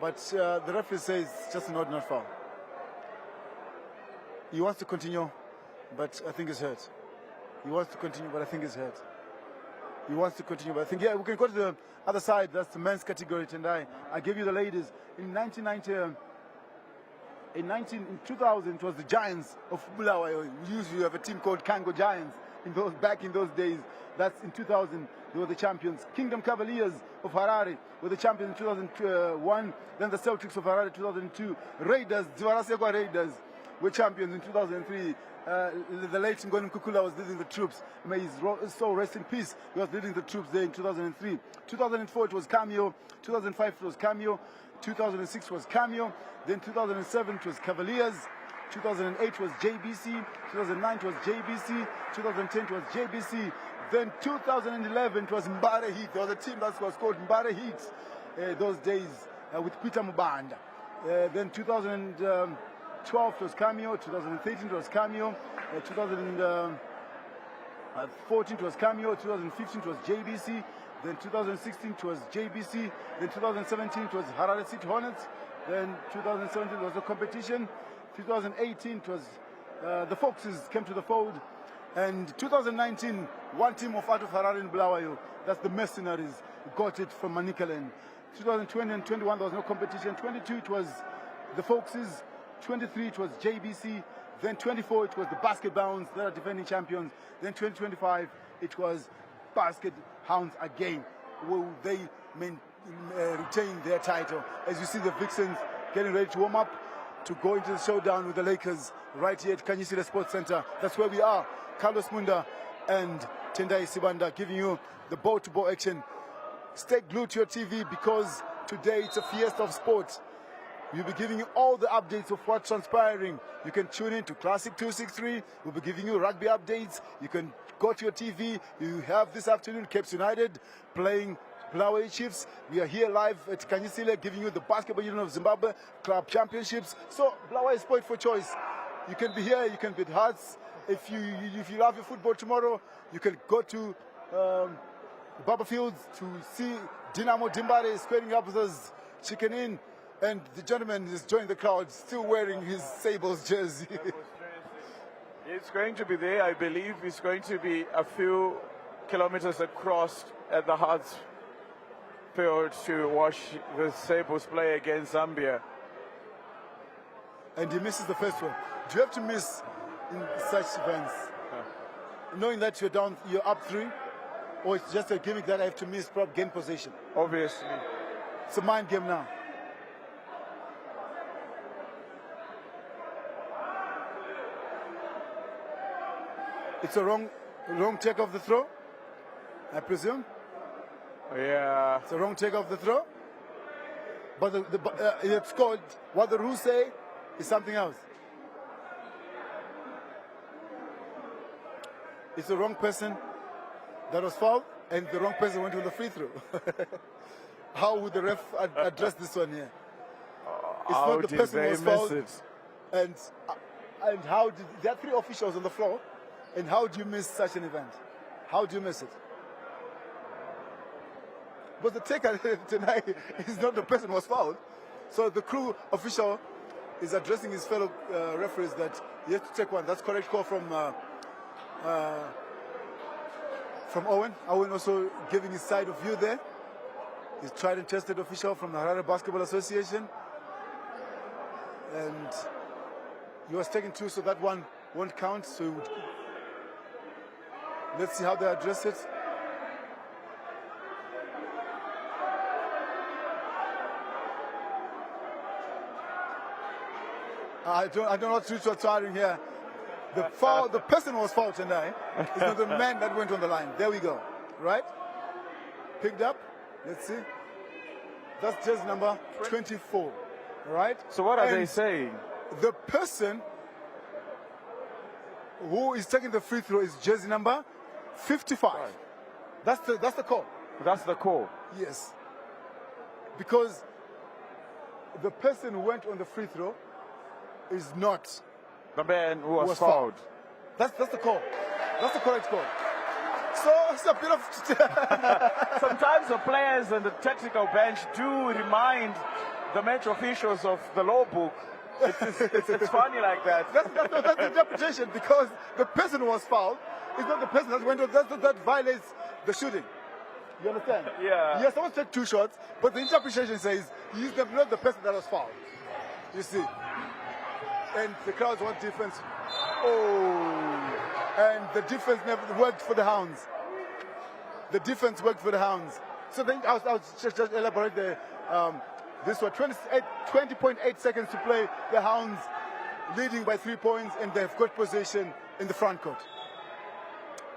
But the referee says it's just an ordinary foul. He wants to continue, but I think he's hurt. He wants to continue, but I think he's hurt. He wants to continue, but I think, yeah, we can go to the other side. That's the men's category, Tendai. I gave you the ladies. In 1990, in 2000, it was the Giants of Bulawayo. We usually have a team called Kango Giants. Back in those days, that's in 2000, they were the champions. Kingdom Cavaliers of Harare were the champions in 2001. Then the Celtics of Harare 2002. Raiders, Dzivarasekwa Raiders were champions in 2003. The late Ngoni Kukula was leading the troops. May his soul rest in peace. He was leading the troops there in 2003. 2004 it was Cameo. 2005 it was Cameo. 2006 was Cameo. Then 2007 it was Cavaliers. 2008 was JBC. 2009 it was JBC. 2010 it was JBC. Then 2011 it was Mbare Heat. There was a team that was called Mbare Heat those days with Peter Mubanda. Then 2012 it was Cameo. 2013 it was Cameo. 2014 it was Cameo. 2015 it was JBC. Then 2016 it was JBC. Then 2017 it was Harare City Hornets. Then 2017 was the competition. 2018 it was the Foxes came to the fold. And 2019, one team of out of Harare and Bulawayo, that's the Mercenaries, got it from Manicaland. 2020 and 21 there was no competition. 22 it was the Foxes. 23 it was JBC. Then 24 it was the Basket Bounds, that are defending champions. Then 2025 it was Basket Hounds again. Will they retain their title? As you see the Vixens getting ready to warm up to go into the showdown with the Lakers right here at Kanyisile Sports Center. That's where we are. Carlos Munda and Tendai Sibanda giving you the ball-to-ball action. Stay glued to your TV because today it's a fiesta of sport. We'll be giving you all the updates of what's transpiring. You can tune in to Classic 263. We'll be giving you rugby updates. You can go to your TV. You have this afternoon Capes United playing Bulawayo Chiefs. We are here live at Kanyisile giving you the Basketball Union of Zimbabwe Club Championships. So Bulawayo is sport for choice. You can be here, you can be at Hearts. If you love your football tomorrow, you can go to Baba Fields to see Dinamo Dimbare squaring up with us, chicken in, and the gentleman is joining the crowd, still wearing his Sables jersey. It's going to be there, I believe. It's going to be a few kilometers across at the Hearts field to watch the Sables play against Zambia. And he misses the first one. Do you have to miss in such events? Knowing that you're up 3, or it's just a gimmick that I have to miss game possession? Obviously. It's a mind game now. It's a wrong take of the throw, I presume? Yeah. It's a wrong take of the throw. But it's called, what the rules say is something else. It's the wrong person that was fouled, and the wrong person went to the free throw. How would the ref address this one here? It's not the person who was fouled. And how did there are 3 officials on the floor, and how do you miss such an event? How do you miss it? But the taker tonight is not the person who was fouled. So the crew official is addressing his fellow referees that he has to take one. That's correct call from Owen. Owen also giving his side of view there. He's tried and tested official from the Harare Basketball Association. And he was taken 2, so that one won't count. So let's see how they address it. I don't know what switch was firing here. The foul, the person was fouled tonight. It's not the man that went on the line. There we go. Right? Picked up. Let's see. That's just number 24. Right? So what are they saying? The person who is taking the free throw is jersey number 55. Right. That's the call. That's the call. Yes. Because the person who went on the free throw is not the man who was fouled. That's the call. That's the correct call. So it's a bit of sometimes the players and the technical bench do remind the match officials of the law book. It's funny like that. That's the interpretation, because the person who was fouled is not the person that went on. That violates the shooting. You understand? Yeah. Yes, someone took 2 shots, but the interpretation says he's not the person that was fouled. You see. And the crowds want defense. Oh. And the defense never worked for the Hounds. The defense worked for the Hounds. So then I was just elaborate there. This was 20.8 seconds to play. The Hounds leading by 3 points, and they've got possession in the front court.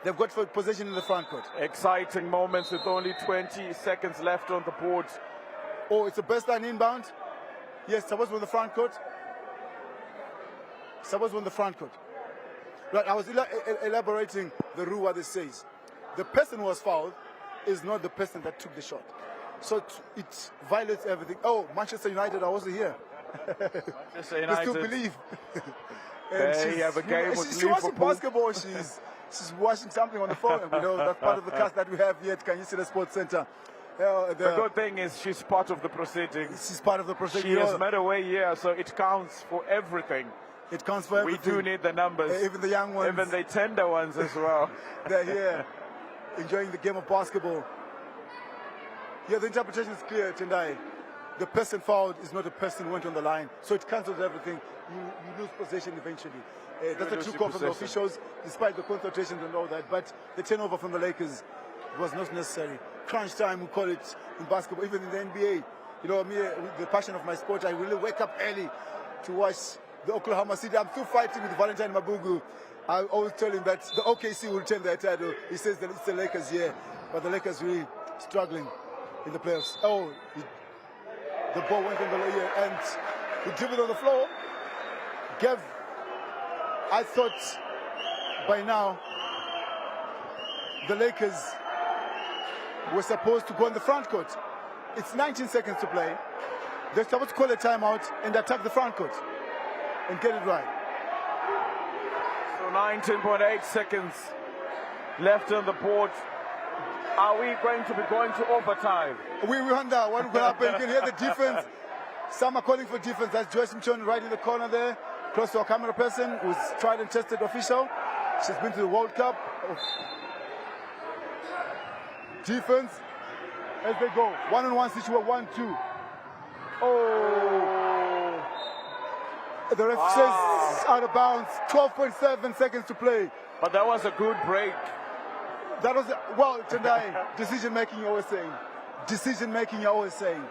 They've got possession in the front court. Exciting moments with only 20 seconds left on the board. Oh, it's a best line inbound. Yes, Sabos on the front court. Sabos on the front court. Right, I was elaborating the rule what it says. The person who was fouled is not the person that took the shot. So it violates everything. Oh, Manchester United are also here. Manchester United. They still believe. They have a game with she's watching basketball. She's watching something on the phone. And we know that's part of the cast that we have here at Kanyisira Sports Center. The good thing is she's part of the proceedings. She's part of the proceedings. She has made her way here, so it counts for everything. It counts for everything. We do need the numbers. Even the young ones. Even the tender ones as well. They're here, enjoying the game of basketball. Yeah, the interpretation is clear, Tendai. The person fouled is not a person who went on the line, so it cancels everything. You lose possession eventually. That's a true call from the officials, despite the consultations and all that. But the turnover from the Lakers was not necessary. Crunch time, we call it in basketball, even in the NBA. You know, me, the passion of my sport, I really wake up early to watch the Oklahoma City. I'm still fighting with Valentine Mabugu. I always tell him that the OKC will return their title. He says that it's the Lakers here, but the Lakers really struggling in the playoffs. Oh, the ball went on the layer and he dribbled on the floor. Gav, I thought by now the Lakers were supposed to go in the front court. It's 19 seconds to play. They're supposed to call a timeout and attack the front court and get it right. So 19.8 seconds left on the board. Are we going to be going to overtime? We wonder what will happen. You can hear the defense. Some are calling for defense. That's Joyce Mchon right in the corner there, close to our camera person, who's tried and tested official. She's been to the World Cup. Defense as they go. One-on-one situation, 1-2. Oh. The ref says out of bounds. 12.7 seconds to play. But that was a good break. That was, well, Tendai, decision making you're always saying. Decision making you're always saying.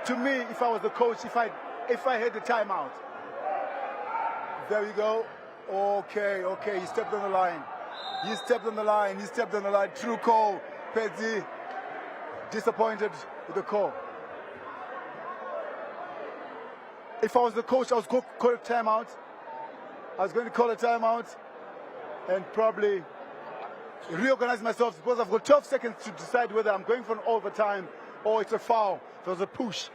To me, if I was the coach, if I had the timeout. There we go. Okay, he stepped on the line. He stepped on the line. True call. Pedzi disappointed with the call. If I was the coach, I was going to call a timeout. I was going to call a timeout and probably reorganize myself, because I've got 12 seconds to decide whether I'm going for an overtime or it's a foul. There was a push.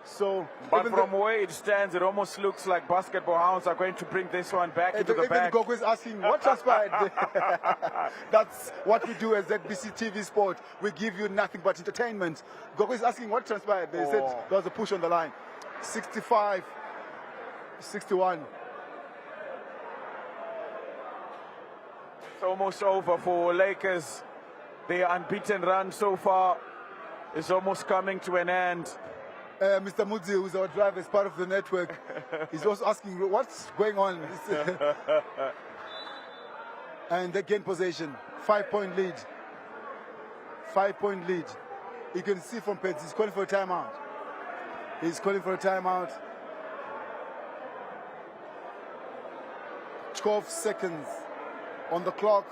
So, but from where it stands, it almost looks like Basketball Hounds are going to bring this one back into the bag. Gogo is asking what transpired. That's what we do as ZBC TV Sport. We give you nothing but entertainment. Gogo is asking what transpired. They said there was a push on the line. 65-61. It's almost over for Lakers. Their unbeaten run so far is almost coming to an end. Mr. Mudzi, who's our driver, is part of the network. He's also asking what's going on. And they gain possession. 5-point lead. 5-point lead. You can see from Pets, he's calling for a timeout. 12 seconds on the clock.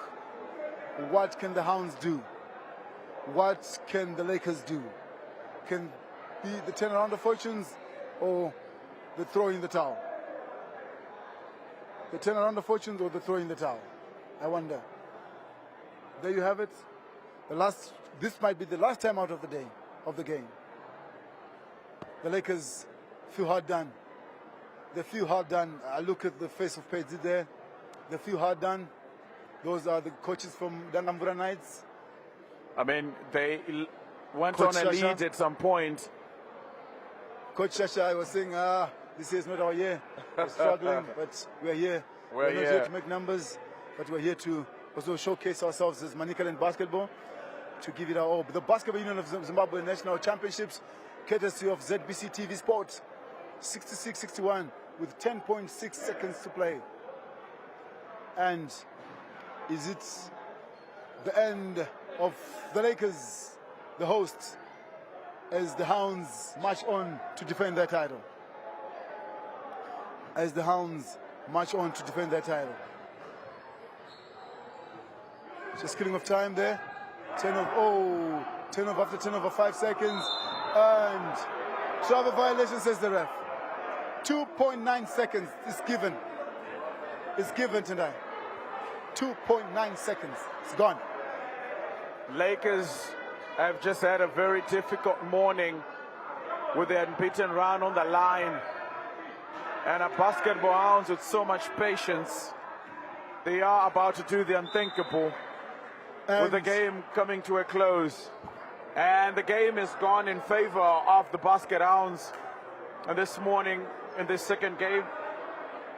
What can the Hounds do? What can the Lakers do? Can be the turnaround of fortunes or the throw in the towel? The turnaround of fortunes or the throw in the towel? I wonder. There you have it. This might be the last time out of the game. The Lakers feel hard done. They feel hard done. I look at the face of Pedzi there. They feel hard done. Those are the coaches from Dangamvura Knights. I mean, they went Coach on a Shasha. lead at some point. Coach Shasha was saying, this year is not our year. We're struggling, but we're here. We're not here. here to make numbers, but we're here to also showcase ourselves as Manicaland basketball, to give it our all. But the Basketball Union of Zimbabwe National Championships, courtesy of ZBC TV Sport, 66-61 with 10.6 seconds to play. And is it the end of the Lakers, the hosts, as the Hounds march on to defend their title? As the Hounds march on to defend their title. Just killing of time there. Turn off after 10 over 5 seconds. And travel violation, says the ref. 2.9 seconds is given. It's given tonight. 2.9 seconds. It's gone. Lakers have just had a very difficult morning with their unbeaten run on the line. And our basketball Hounds with so much patience. They are about to do the unthinkable with the game coming to a close. And the game is gone in favor of the basket Hounds. And this morning, in this second game,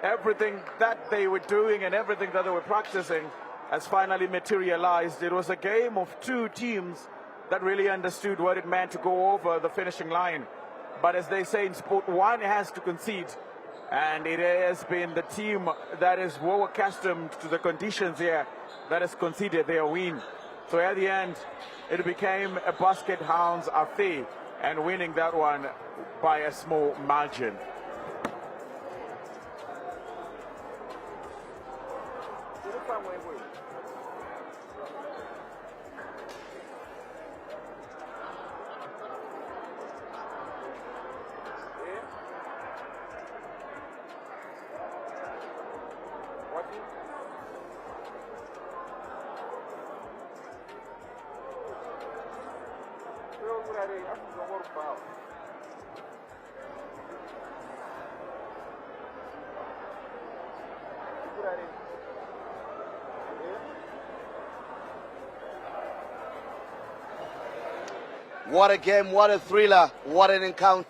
everything that they were doing and everything that they were practicing has finally materialized. It was a game of two teams that really understood what it meant to go over the finishing line. But as they say in sport, one has to concede. And it has been the team that is well accustomed to the conditions here that has conceded their win. So at the end, it became a basket Hounds affair, and winning that one by a small margin. What a game, what a thriller, what an encounter.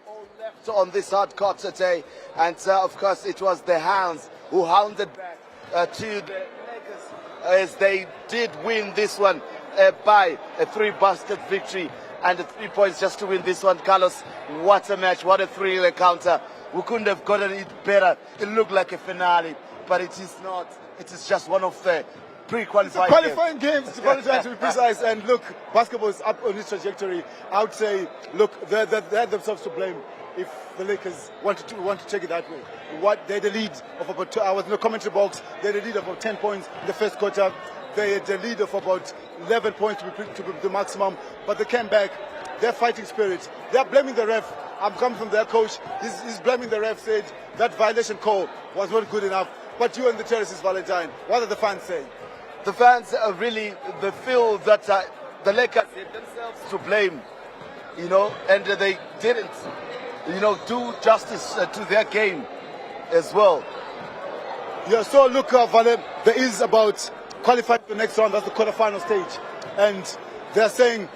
All left on this hard court today. And of course, it was the Hounds who hounded back to the Lakers as they did win this one by a 3-basket victory and 3 points just to win this one. Carlos, what a match, what a thrill encounter. We couldn't have gotten it better. It looked like a finale, but it is not. It is just one of the pre-qualifying qualifying games, to be precise. And look, basketball is up on its trajectory. I would say, look, they had themselves to blame if the Lakers want to take it that way. They had a lead of about I was in the commentary box. They had a lead of about 10 points in the first quarter. They had a lead of about 11 points to be the maximum, but they came back. Their fighting spirit. They're blaming the ref. I'm coming from their coach. He's blaming the ref. Said that violation call was not good enough. But you and the terrorists, Valentine, what are the fans saying? The fans are really, they feel that the Lakers had themselves to blame, you know, and they didn't, you know, do justice to their game as well. Yeah, so look, Vale, there is about qualifying to the next round. That's the quarterfinal stage. And they're saying,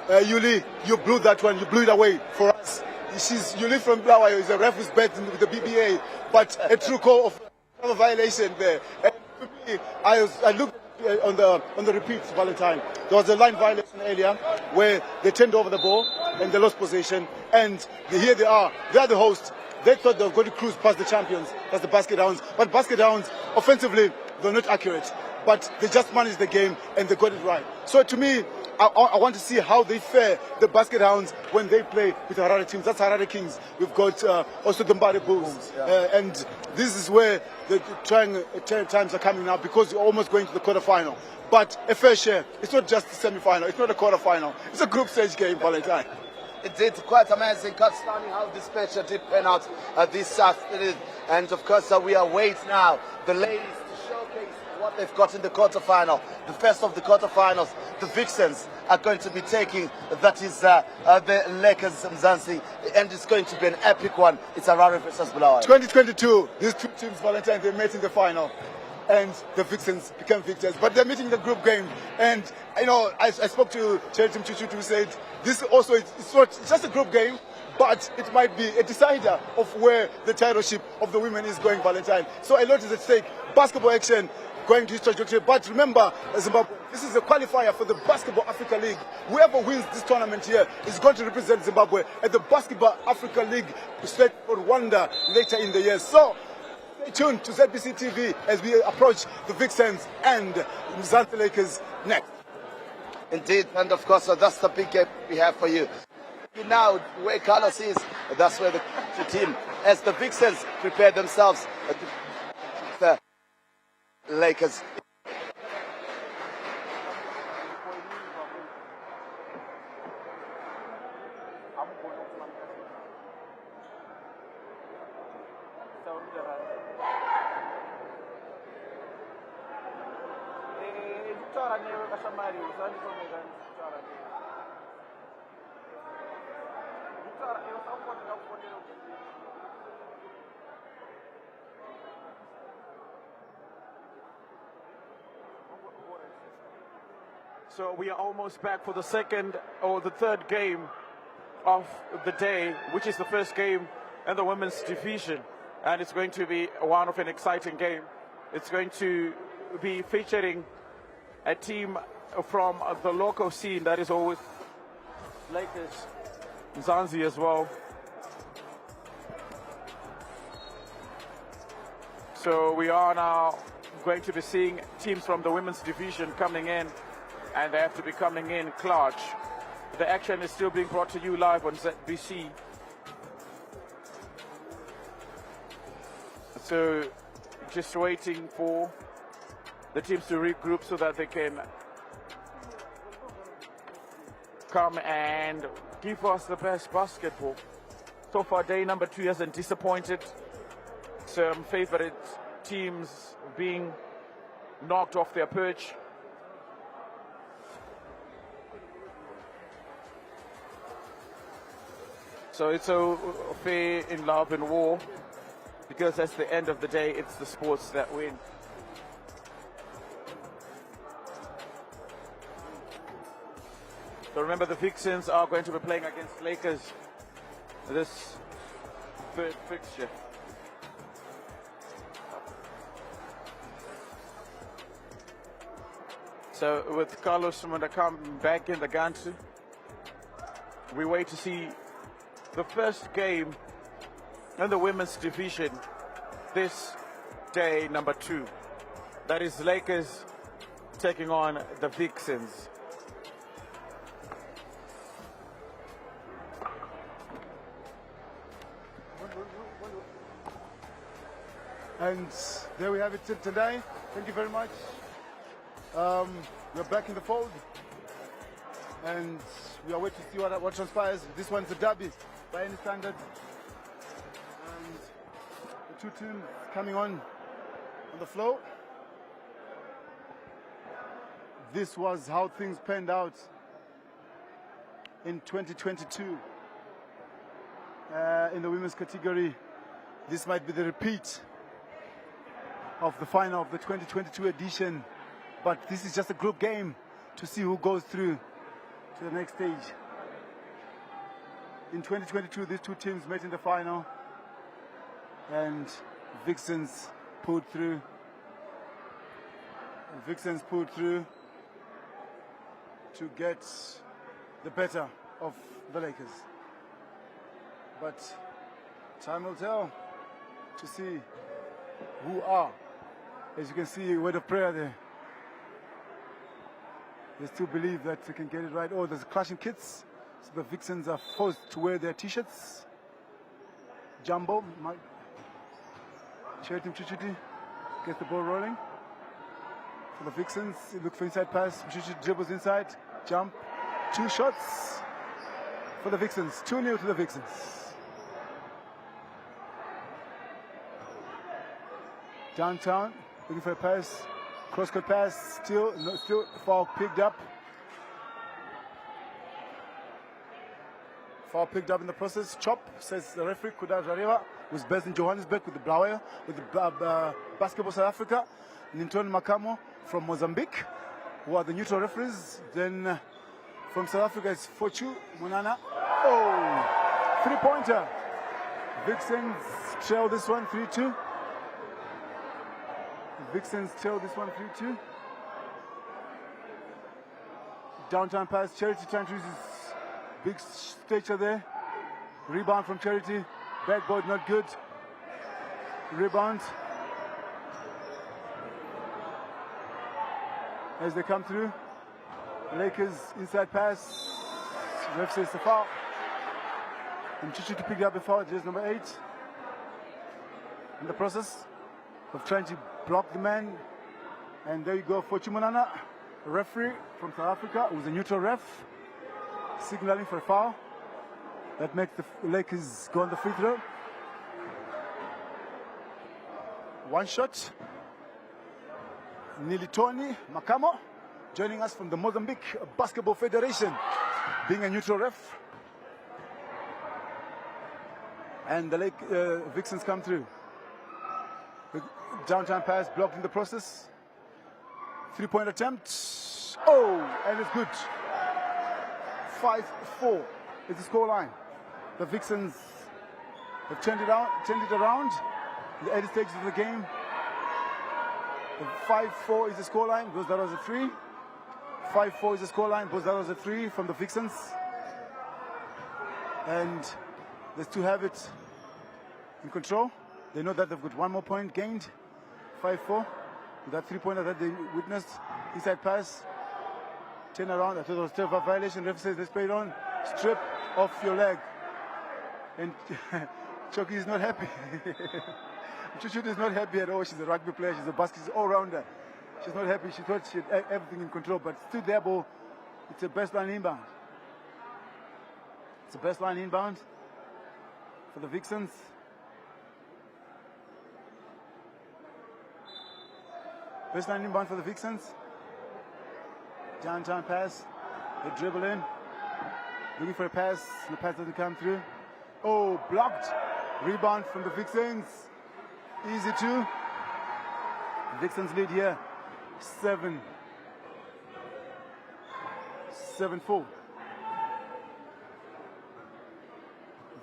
Yuli, you blew that one. You blew it away for us. Yuli from Blawayo is a ref who's bet with the BBA, but a true call of a violation there. And to me, I looked on the repeats, Valentine. There was a line violation earlier where they turned over the ball and they lost possession. And here they are. They are the hosts. They thought they were going to cruise past the champions. That's the Basket Hounds. But Basket Hounds, offensively, they're not accurate. but they just managed the game and they got it right. So to me, I want to see how they fare, the Basket Hounds, when they play with Harare teams. That's Harare Kings. We've got also the Mbare Bulls. And this is where the trying times are coming now, because you're almost going to the quarterfinal. But a fair share. It's not just the semi-final. It's not a quarterfinal. It's a group stage game, Valentine. Indeed, quite amazing. Quite stunning how this picture did pan out this afternoon. And of course, we await now the ladies to showcase what they've got in the quarterfinal. The first of the quarterfinals, the Vixens are going to be taking, that is the Lakers Mzansi, and it's going to be an epic one. It's Harare versus Bulawayo. 2022, these two teams, Valentine, they met in the final, and the Vixens became victors. But they're meeting the group game, and you know, I spoke to Charity Mchuchu, who said this also it's not just a group game, but it might be a decider of where the titleship of the women is going, Valentine. So a lot is at stake. Basketball action going to this trajectory. But remember, Zimbabwe, this is a qualifier for the Basketball Africa League. Whoever wins this tournament here is going to represent Zimbabwe at the Basketball Africa League straight for Rwanda later in the year. So stay tuned to ZBC TV as we approach the Vixens and Mzansi Lakers next. Indeed, and of course, that's the big game we have for you. Now, where Carlos is, that's where the team, as the Vixens prepare themselves, the Lakers. So we are almost back for the second or the third game of the day, which is the first game in the women's division. And it's going to be one of an exciting game. It's going to be featuring a team from the local scene that is always Lakers, Mzansi as well. So we are now going to be seeing teams from the women's division coming in, and they have to be coming in clutch. The action is still being brought to you live on ZBC. So just waiting for the teams to regroup so that they can come and give us the best basketball. So far, day number 2 hasn't disappointed. Some favorite teams being knocked off their perch. So it's a fair in love and war, because at the end of the day, it's the sports that win. So remember, the Vixens are going to be playing against Lakers this third fixture. So with Carlos Munda coming back in the Gansu, we wait to see the first game in the women's division this day number 2. That is Lakers taking on the Vixens. And there we have it today. Thank you very much. We're back in the fold, and we are waiting to see what transpires. This one's a derby by any standard, and the two teams coming on the floor. This was how things panned out in 2022 in the women's category. This might be the repeat of the final of the 2022 edition, but this is just a group game to see who goes through to the next stage. In 2022, these two teams met in the final, and Vixens pulled through. Vixens pulled through to get the better of the Lakers. But time will tell to see who are. As you can see, a word of prayer there They still believe that they can get it right. Oh, there's clashing kits. So the Vixens are forced to wear their t-shirts. Jumbo, Charity Mchuchuti gets the ball rolling. For the Vixens, they look for inside pass. Mchuchuti dribbles inside, jump, 2 shots for the Vixens. 2-0 to the Vixens. Downtown, looking for a pass. Cross-court pass, still foul picked up. Foul picked up in the process. Chop, says the referee, Kuda Jareva, who's based in Johannesburg with the Blaue, with the Basketball South Africa. Ninton Makamo from Mozambique, who are the neutral referees. Then from South Africa it's Forchu Munana. Oh, 3-pointer. Vixens trail this one 3-2. Vixens trail this one 3-2. Downtown pass, Charity trying to use his big stature there. Rebound from Charity. Backboard not good. Rebound. As they come through. Lakers inside pass. Ref says the foul. And Chichi to pick up the foul, jersey number 8. In the process of trying to block the man. And there you go for Chimunana, a referee from South Africa, who's a neutral ref, signaling for a foul. That makes the Lakers go on the free throw. 1 shot. Nilitoni Makamo joining us from the Mozambique Basketball Federation, being a neutral ref. And the Vixens come through. The downtown pass blocked in the process. 3-point attempt. Oh, and it's good. 5-4 is the scoreline. The Vixens have turned it around in the early stages of the game. 5-4 is the scoreline because that was a 3. 5-4 is the scoreline because that was a 3 from the Vixens. And they still have it in control. They know that they've got 1 more point gained. 5-4. With that 3-pointer that they witnessed. Inside pass. Turn around. I thought it was a violation. Ref says let's play it on. Strip off your leg. And Choki is not happy. Chuchut is not happy at all. She's a rugby player. She's a basket all-rounder. She's not happy. She thought she had everything in control, but still there, ball. It's a best line inbound. It's a best line inbound for the Vixens. Best line inbound for the Vixens. Downtown pass. They dribble in. Looking for a pass. The pass doesn't come through. Oh, blocked. Rebound from the Vixens. Easy 2. Vixens lead here. 7-4.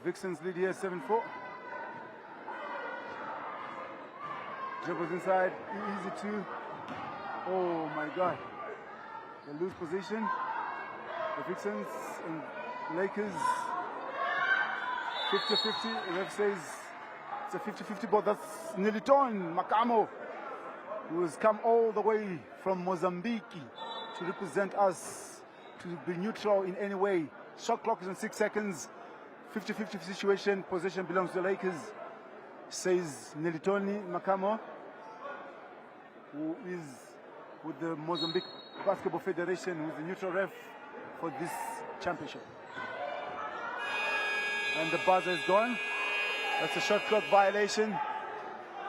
Vixens lead here 7-4. Dribbles inside. Easy 2. Oh my God. They lose position. The Vixens and Lakers 50-50. The ref says it's a 50-50 ball. That's Niliton Makamo, who has come all the way from Mozambique to represent us, to be neutral in any way. Shot clock is in 6 seconds. 50-50 situation. Possession belongs to the Lakers, says Nilitoni Makamo, who is with the Mozambique Basketball Federation, who is the neutral ref for this championship. And the buzzer is gone. That's a shot clock violation.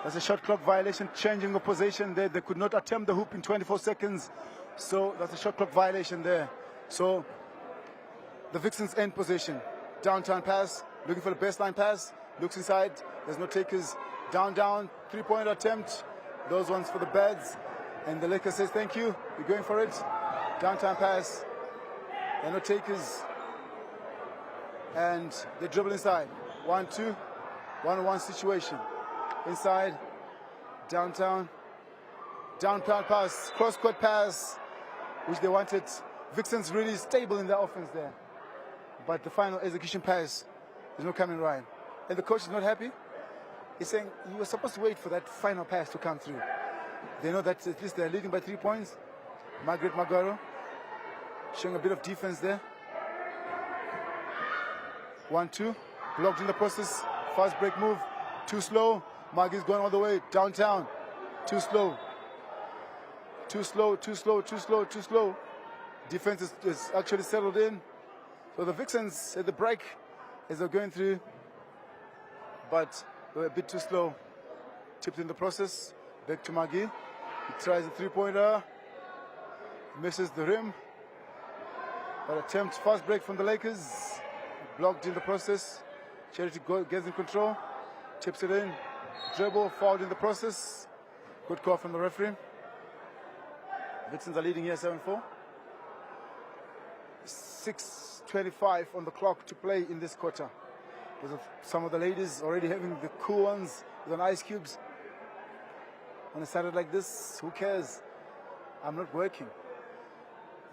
That's a shot clock violation, changing of possession there. They could not attempt the hoop in 24 seconds. So that's a shot clock violation there. So the Vixens end possession. Downtown pass, looking for the baseline pass. Looks inside, there's no takers. Down, 3-point attempt. Those ones for the Beds. And the Lakers says, thank you, we're going for it. Downtown pass. There are no takers. And they dribble inside. 1-2. 1-on-1 situation. Inside. Downtown. Downtown pass. Cross-court pass, which they wanted. Vixens really stable in their offense there. But the final execution pass is not coming right. And the coach is not happy. He's saying, you were supposed to wait for that final pass to come through. They know that at least they're leading by 3 points. Margaret Magaro showing a bit of defense there. 1-2, blocked in the process. Fast break move, too slow. Maggie's going all the way downtown. Too slow. Too slow, too slow, too slow, too slow. Defense is actually settled in. So the Vixens at the break as they're going through, but they were a bit too slow. Tipped in the process. Back to Maggie. He tries a three-pointer. Misses the rim. But attempt fast break from the Lakers. Blocked in the process. Charity gets in control. Tips it in. Dribble, fouled in the process. Good call from the referee. Vixens are leading here 7-4. 6:25 on the clock to play in this quarter. Because of some of the ladies already having the cool ones with an ice cubes. On a Saturday like this, who cares? I'm not working.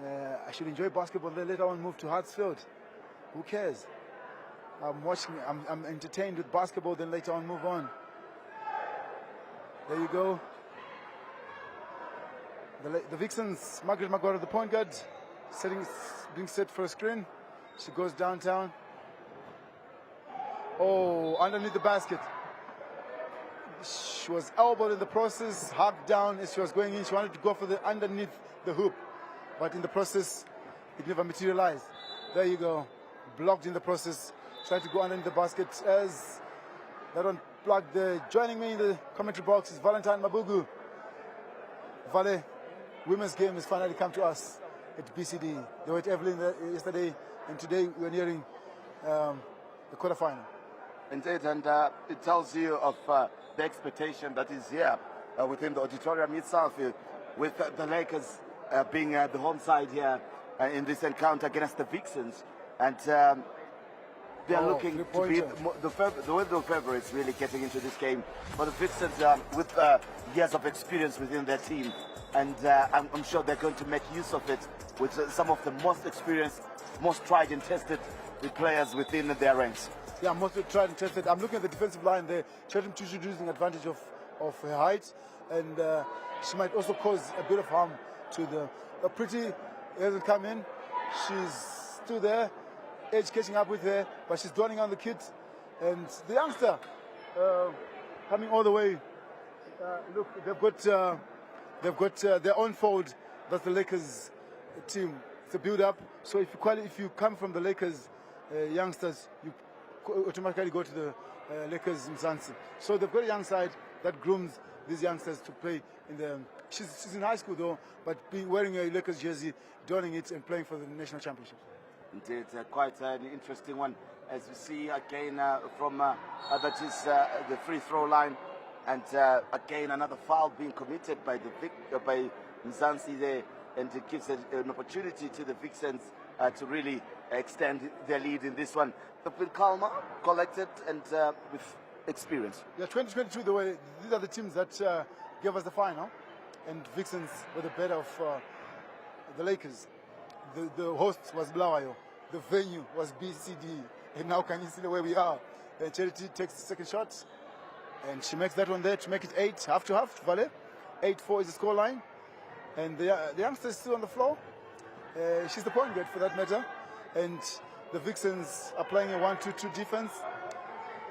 I should enjoy basketball, then later on move to Hartsfield. Who cares? I'm watching, I'm entertained with basketball, then later on move on. There you go. The Vixens, Margaret Maguire, the point guard, being set for a screen. She goes downtown. Oh, underneath the basket. She was elbowed in the process, hacked down as she was going in. She wanted to go for the underneath the hoop. But in the process, it never materialized. There you go. Blocked in the process. Tried to go underneath the basket as that one blocked there. Joining me in the commentary box is Valentine Mabugu. Vale, women's game has finally come to us at BCD. They were at Evelyn yesterday, and today we're nearing the quarterfinal. Indeed, and it tells you of the expectation that is here within the auditorium itself, with the Lakers being the home side here in this encounter against the Vixens, and they are looking to be the favorites really getting into this game. For the Vixens, with years of experience within their team, and I'm sure they're going to make use of it with some of the most experienced, most tried and tested players within their ranks. Yeah, most tried and tested. I'm looking at the defensive line there. Chatham Tushu using advantage of her height, and she might also cause a bit of harm to the Pretty hasn't come in. She's still there, edge catching up with her, but she's drawing on the kid. And the youngster coming all the way. Look, they've got their own fold. That's the Lakers team. It's a build-up. So if you come from the Lakers youngsters, you automatically go to the Lakers Mzansi. So they've got a young side that grooms these youngsters to play in the. She's in high school though, but wearing a Lakers jersey, donning it, and playing for the national championship. Indeed, quite an interesting one, as we see again from that is the free throw line, and again another foul being committed by by Mzansi there, and it gives an opportunity to the Vixens to really extend their lead in this one. They've been calmer, collected, and with experience. Yeah, 2022, these are the teams that gave us the final, and Vixens were the better of the Lakers. The host was Blawayo, the venue was BCD, and now can you see where we are? And Charity takes the second shot, and she makes that one there to make it 8, half to half, Vale. 8-4 is the scoreline, and the youngster is still on the floor. She's the point guard for that matter, and the Vixens are playing a 1-2-2 defense.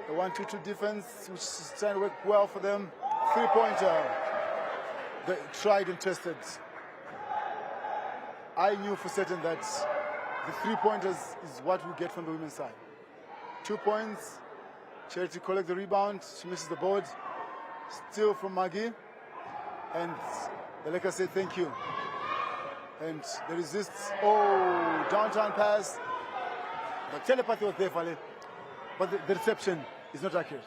A 1-2-2 defense, which is trying to work well for them. 3-pointer. They tried and tested. I knew for certain that the 3-pointers is what we get from the women's side. 2 points. Charity collect the rebound. She misses the board. Steal from Maggie. And the Lakers say thank you. And they resist. Oh, downtown pass. The telepathy was there, Vale. But the reception is not accurate.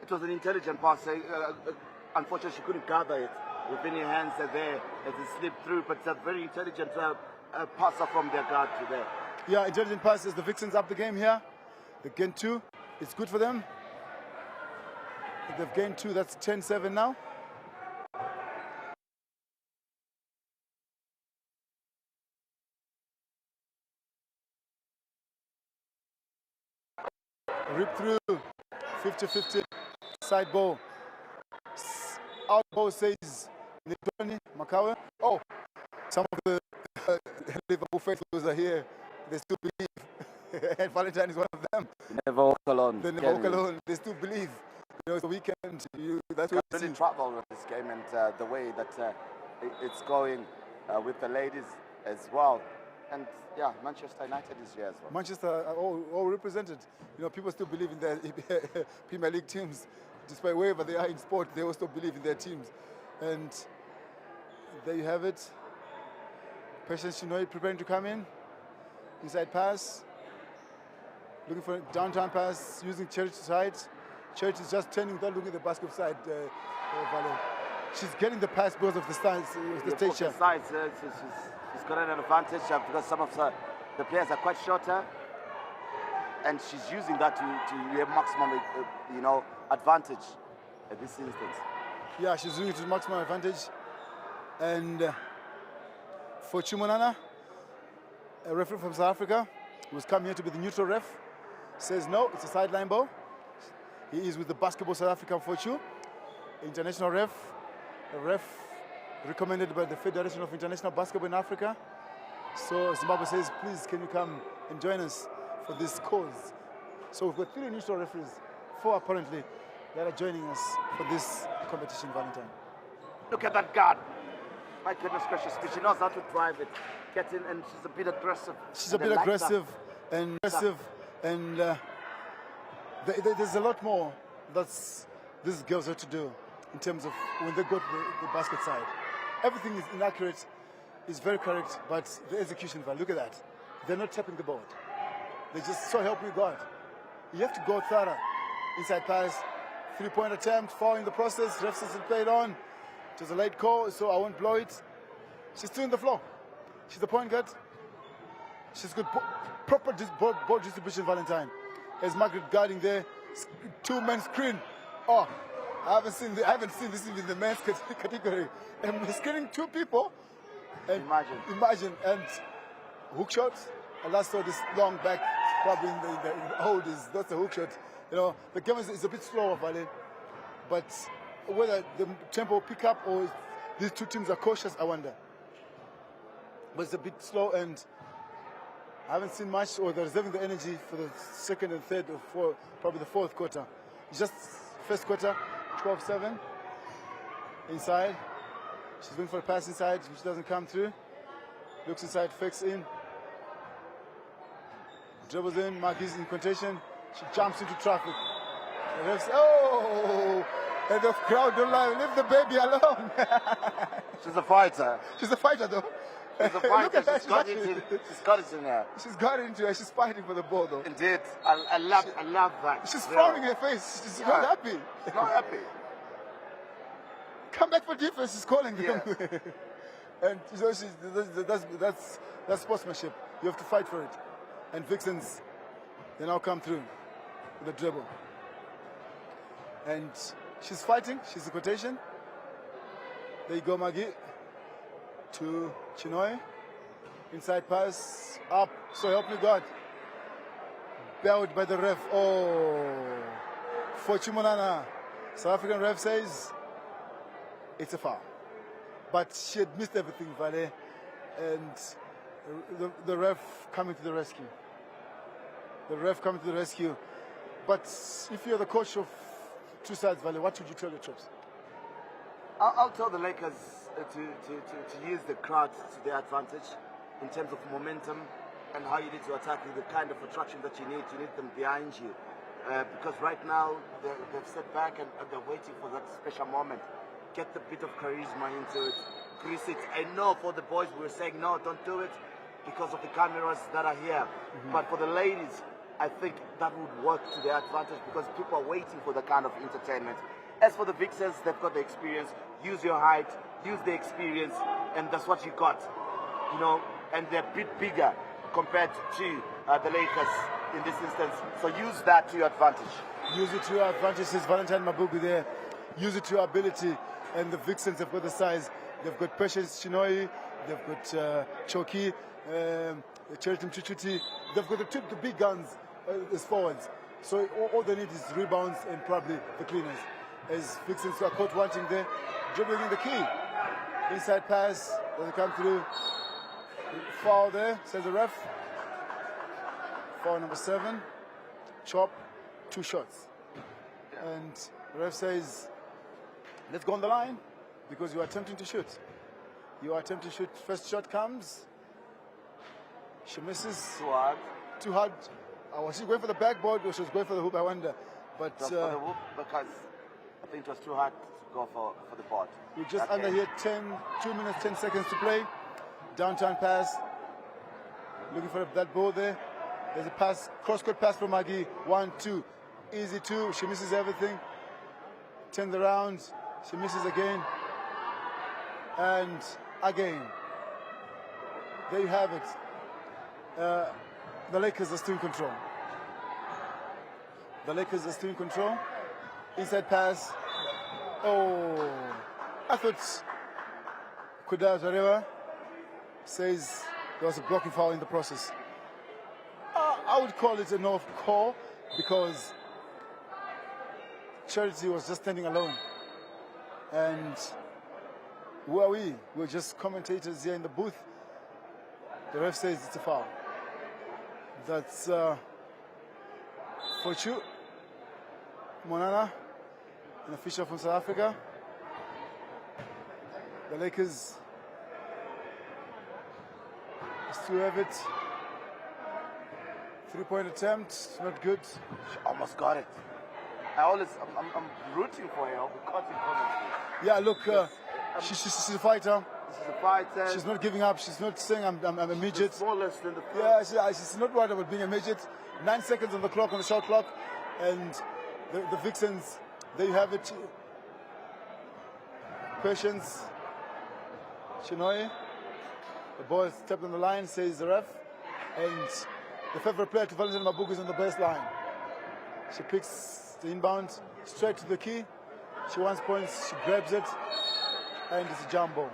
It was an intelligent pass. Unfortunately, she couldn't gather it within her hands there as it slipped through. But it's a very intelligent passer from their guard to there. Yeah, intelligent pass as the Vixens up the game here. They gain 2. It's good for them. If they've gained 2, that's 10-7 now. Rip through, 50-50, side ball. Out ball says Nitoni Makawe. Oh, some of the Liverpool faithfuls are here. They still believe. And Valentine is one of them. You never walk alone. They never walk alone. They still believe. You know, it's the weekend. That's what really travel with this game and the way that it's going with the ladies as well. And yeah, Manchester United is here as well. Manchester are all represented. You know, people still believe in their Premier League teams. Despite wherever they are in sport, they also believe in their teams. And there you have it. Patience, preparing to come in. Inside pass. Looking for a downtown pass, using Church side. Church is just turning without looking at the basket side. Vale. She's getting the pass because of the stance, the stature. She's got an advantage because some of the players are quite shorter, and she's using that to have maximum, advantage at this instance. Yeah, she's using it to maximum advantage. And for Chimonana, a referee from South Africa, who's come here to be the neutral ref, says no, it's a sideline ball. He is with the Basketball South Africa for Chu, international ref, a ref recommended by the Federation of International Basketball in Africa. So Zimbabwe says, please, can you come and join us for this cause? So we've got 3 neutral referees, 4 apparently, that are joining us for this competition, Valentine. Look at that guard. My goodness gracious, she knows how to drive it, get in, and she's a bit aggressive. She's a bit aggressive and there's a lot more that these girls have to do in terms of when they go to the basket side. Everything is inaccurate, is very correct, but the execution, look at that. They're not tapping the board. They just, so help me God. You have to go thorough. Inside pass, 3-point attempt, foul in the process, ref says it played on. It was a late call, so I won't blow it. She's still in the floor. She's the point guard. She's got proper ball distribution, Valentine. As Margaret guarding there, 2-man screen. Oh, I haven't seen this in the men's category. And screening 2 people. And imagine, and hook shots. I last saw this long back, probably in the oldies. That's a hook shot. The game is a bit slower, Vale. But whether the tempo will pick up or these 2 teams are cautious, I wonder. But it's a bit slow, and I haven't seen much, or they're reserving the energy for the second and third, or probably the fourth quarter. It's just first quarter, 12-7. Inside. She's going for a pass inside, which doesn't come through. Looks inside, fakes in. Dribbles in, Marquis in contention. She jumps into traffic. The refs, and the crowd don't lie. Leave the baby alone. She's a fighter. She's a fighter, though. She's a fighter. She's got it in her. She's got it into her. She's fighting for the ball, though. Indeed. I love that. She's frowning her face. She's not happy. She's not happy. Come back for defense. She's calling them. And that's sportsmanship. You have to fight for it. And Vixens, they now come through with the dribble. And she's fighting. She's in quotation. There you go, Maggie. To Chinoy. Inside pass. Up. So help me God. Bailed by the ref. Oh. For Chimonana. South African ref says it's a foul. But she had missed everything, Vale. And the ref coming to the rescue. The ref coming to the rescue. But if you're the coach of 2 sides, Vale, what would you tell your troops? I'll tell the Lakers to use the crowd to their advantage in terms of momentum and how you need to attack the kind of attraction that you need. You need them behind you. Because right now they've set back and they're waiting for that special moment. Get the bit of charisma into it. Grease it. I know for the boys we were saying no, don't do it because of the cameras that are here. But for the ladies, I think that would work to their advantage because people are waiting for the kind of entertainment. As for the Vixens, they've got the experience. Use your height, use the experience, and that's what you got. And they're a bit bigger compared to the Lakers in this instance. So use that to your advantage. Use it to your advantage, says Valentine Mabubu there. Use it to your ability. And the Vixens have got the size. They've got Patience Chinoi, they've got Choki, Cheritim Chichuti. They've got the big guns as forwards. So all they need is rebounds and probably the cleaners. As Vixens are caught wanting there, dribbling in the key. Inside pass, doesn't come through. Foul there, says the ref. Foul number 7. Chop, 2 shots. And the ref says, let's go on the line because you are attempting to shoot. You are attempting to shoot. First shot comes. She misses. Too hard. Too hard. Was she going for the backboard or she was going for the hoop? I wonder. But Just for the hoop because I think it was too hard to go for the board. we're just under here, 2 minutes, 10 seconds to play. Downtown pass. Looking for that ball there. There's a pass, cross-court pass from Maggie. 1, 2. Easy 2. She misses everything. Turns around. She misses again. And again. There you have it. The Lakers are still in control. The Lakers are still in control. Inside pass. Oh, I thought Kudaz, whatever, says there was a blocking foul in the process. I would call it a no call because Charity was just standing alone. And who are we? We're just commentators here in the booth. The ref says it's a foul. That's for you, Monana, an official from South Africa. The Lakers still have it. 3-point attempt, not good. She almost got it. I'm rooting for her. We caught in commentary. Yeah, look, she's a fighter. She's a fighter. She's not giving up. She's not saying I'm a midget. The smallest in the field. Yeah, she's not worried about being a midget. 9 seconds on the clock, on the shot clock, and the Vixens. There you have it. Patience. Chinoy. The ball is tapped on the line, says the ref, and the favorite player to Valentina Mabugu is on the baseline. She picks the inbound straight to the key. She wants points. She grabs it, and it's a jumbo.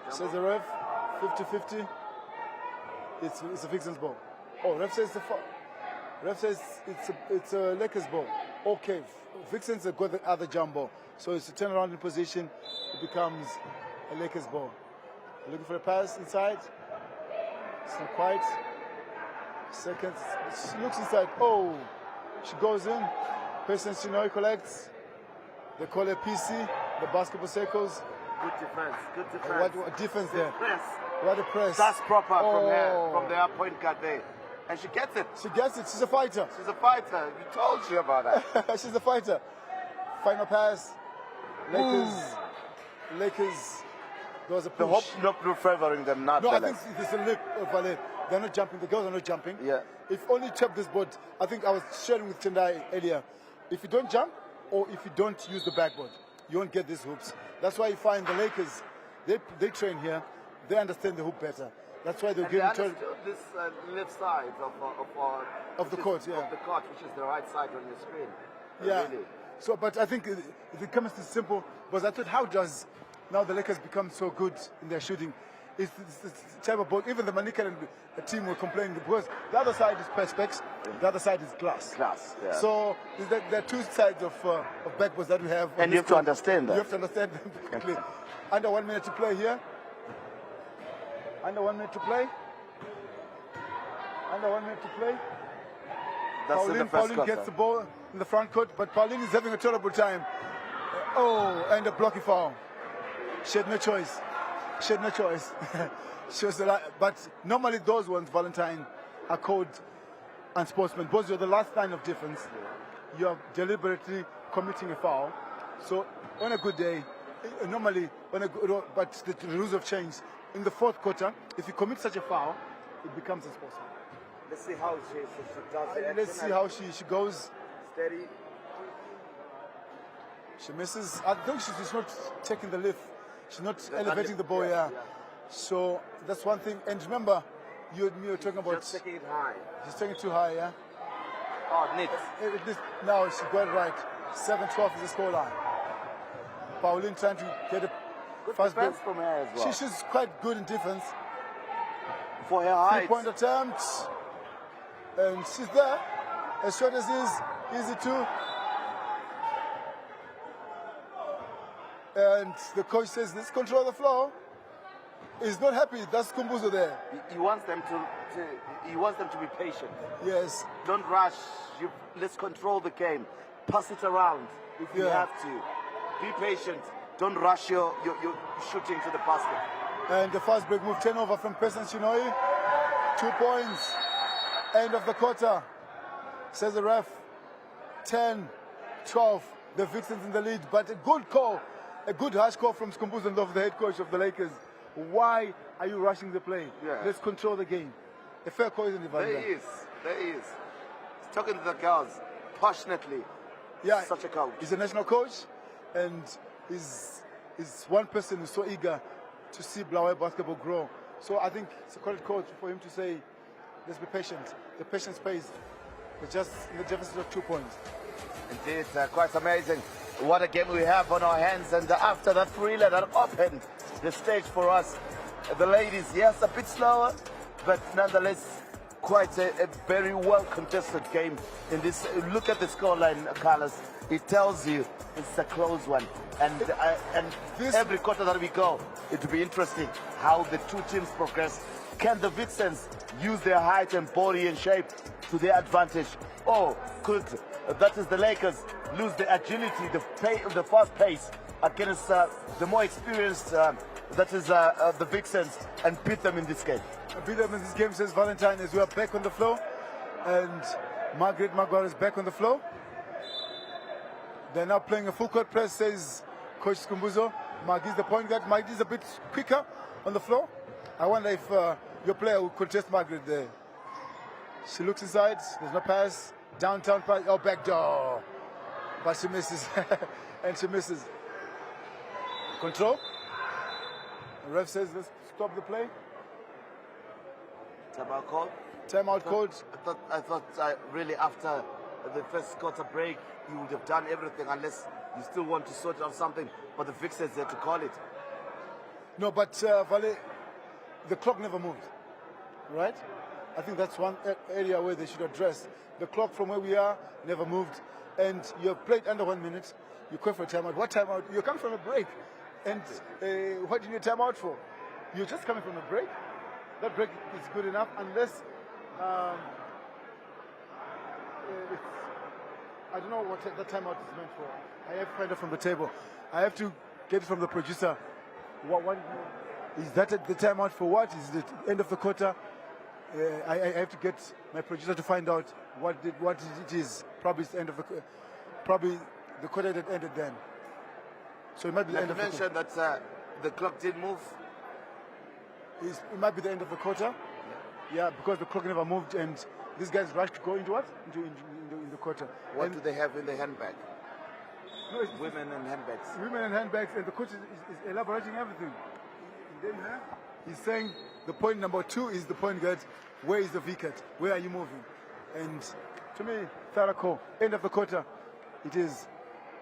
Says the ref, 50-50. It's a Vixens ball. Oh, ref says it's a Lakers ball. Okay, Vixens have got the other jumbo, so it's a turnaround in position. It becomes a Lakers ball. Looking for a pass inside. It's not quite. Seconds. She looks inside. Oh, she goes in. Patience Chinoy collects. They call her PC. The basketball circles. Good defense. Good defense. What defense there? Press. What a press. That's proper from her, from their point guard there. And she gets it. She gets it. She's a fighter. She's a fighter. We told you about that. She's a fighter. Final pass. Lakers. There was a push. The hope not favoring them, not No, I Dallas. think there's a lip of Valet. They're not jumping. The girls are not jumping. Yeah. If only tap this board. I think I was sharing with Tendai earlier. If you don't jump or if you don't use the backboard, you won't get these hoops. That's why you find the Lakers, they train here. They understand the hoop better. That's why they're They giving understood this left side of the court, yeah. Of the court, which is the right side on the screen. Yeah. Really. So, but I think if it comes to simple, because I thought, how does now the Lakers become so good in their shooting? It's the type of ball. Even the Manicaland team were complaining because the other side is perspex, the other side is glass. Glass, yeah. So there are two sides of backboards that we have. And you have to understand that. You have to understand them quickly. Under 1 minute to play here. Under 1 minute to play. Under 1 minute to play. That's in the first Pauline quarter. gets the ball in the front court, but Pauline is having a terrible time. Oh, and a blocking foul. She had no choice. She had no choice. She was but normally those ones, Valentine, are called unsportsmen. Because you're the last line of defense. You are deliberately committing a foul. So on a good day, normally, but the rules have changed. In the fourth quarter, if you commit such a foul, it becomes unsportsman. Let's see how she does the Let's see how she goes. Steady. She misses. I think she's not taking the lift. She's not elevating the ball, yeah. So that's one thing. And remember, you and me were talking about. Just taking it high. She's taking it too high, yeah. Oh, neat. Now she got it right. 7-12 is the scoreline. Pauline trying to get a Good fast break. defense from her as well. She's quite good in defense. For her height. 3-point attempt. And she's there. As short as is, easy too. And the coach says, let's control the flow. He's not happy. That's Kumbuzo there. He wants them to be patient. Yes. Don't rush. Let's control the game. Pass it around if you have to. Be patient. Don't rush your shooting to the basket. And the fast break move, turnover from Pesan Chinoi. 2 points. End of the quarter. Says the ref. 10-12. The Vixens in the lead. But a good call. A good harsh call from Skumbuzo, the head coach of the Lakers. Why are you rushing the play? Yeah. Let's control the game. A fair call, isn't it, Van? There is. He's talking to the girls passionately. Yeah, such a coach. He's a national coach, and he's one person who's so eager to see Blawe basketball grow. So I think it's a correct coach for him to say, let's be patient. The patience pays. It's just in the deficit of 2 points. Indeed, quite amazing. What a game we have on our hands. And after that thriller that opened the stage for us, the ladies, yes, a bit slower, but nonetheless quite a very well contested game in this. Look at the scoreline, Carlos. It tells you it's a close one, and every quarter that we go, it will be interesting how the two teams progress. Can the Vixens use their height and body and shape to their advantage, or could that is the Lakers lose the agility, the fast pace against the more experienced that is the Vixens, and beat them in this game? Beat them in this game, says Valentine, as we are back on the floor, and Margaret Maguire is back on the floor. They're now playing a full court press, says Coach Skumbuzo. Margie's the point guard. Margie's a bit quicker on the floor. I wonder if your player will contest Margaret there. She looks inside, there's no pass. Downtown pass, back door. But she misses, and she misses. Control. The ref says, let's stop the play. Timeout call? Timeout called. I thought really after the first quarter break, you would have done everything unless you still want to sort out something. But the Vixens there to call it. No, but Vale, the clock never moved, right? I think that's one area where they should address. The clock from where we are never moved. And you have played under 1 minute. You call for a timeout. What timeout? You're coming from a break. And what do you need a timeout for? You're just coming from a break. That break is good enough unless I don't know what that timeout is meant for. I have to find it from the table. I have to get it from the producer. What is that the timeout for? What is the end of the quarter? I have to get my producer to find out what it is. Probably it's the end of probably the quarter that ended then. So it might be the end of the quarter. You mentioned that the clock did move. It might be the end of the quarter. Yeah, because the clock never moved, and these guys rushed to go into what? Into the quarter. What do they have in the handbag? No, it's women and handbags. Women and handbags, and the coach is elaborating everything. He's saying the point number 2 is the point guard. Where is the wicket? Where are you moving? And to me, Tharako, end of the quarter, it is.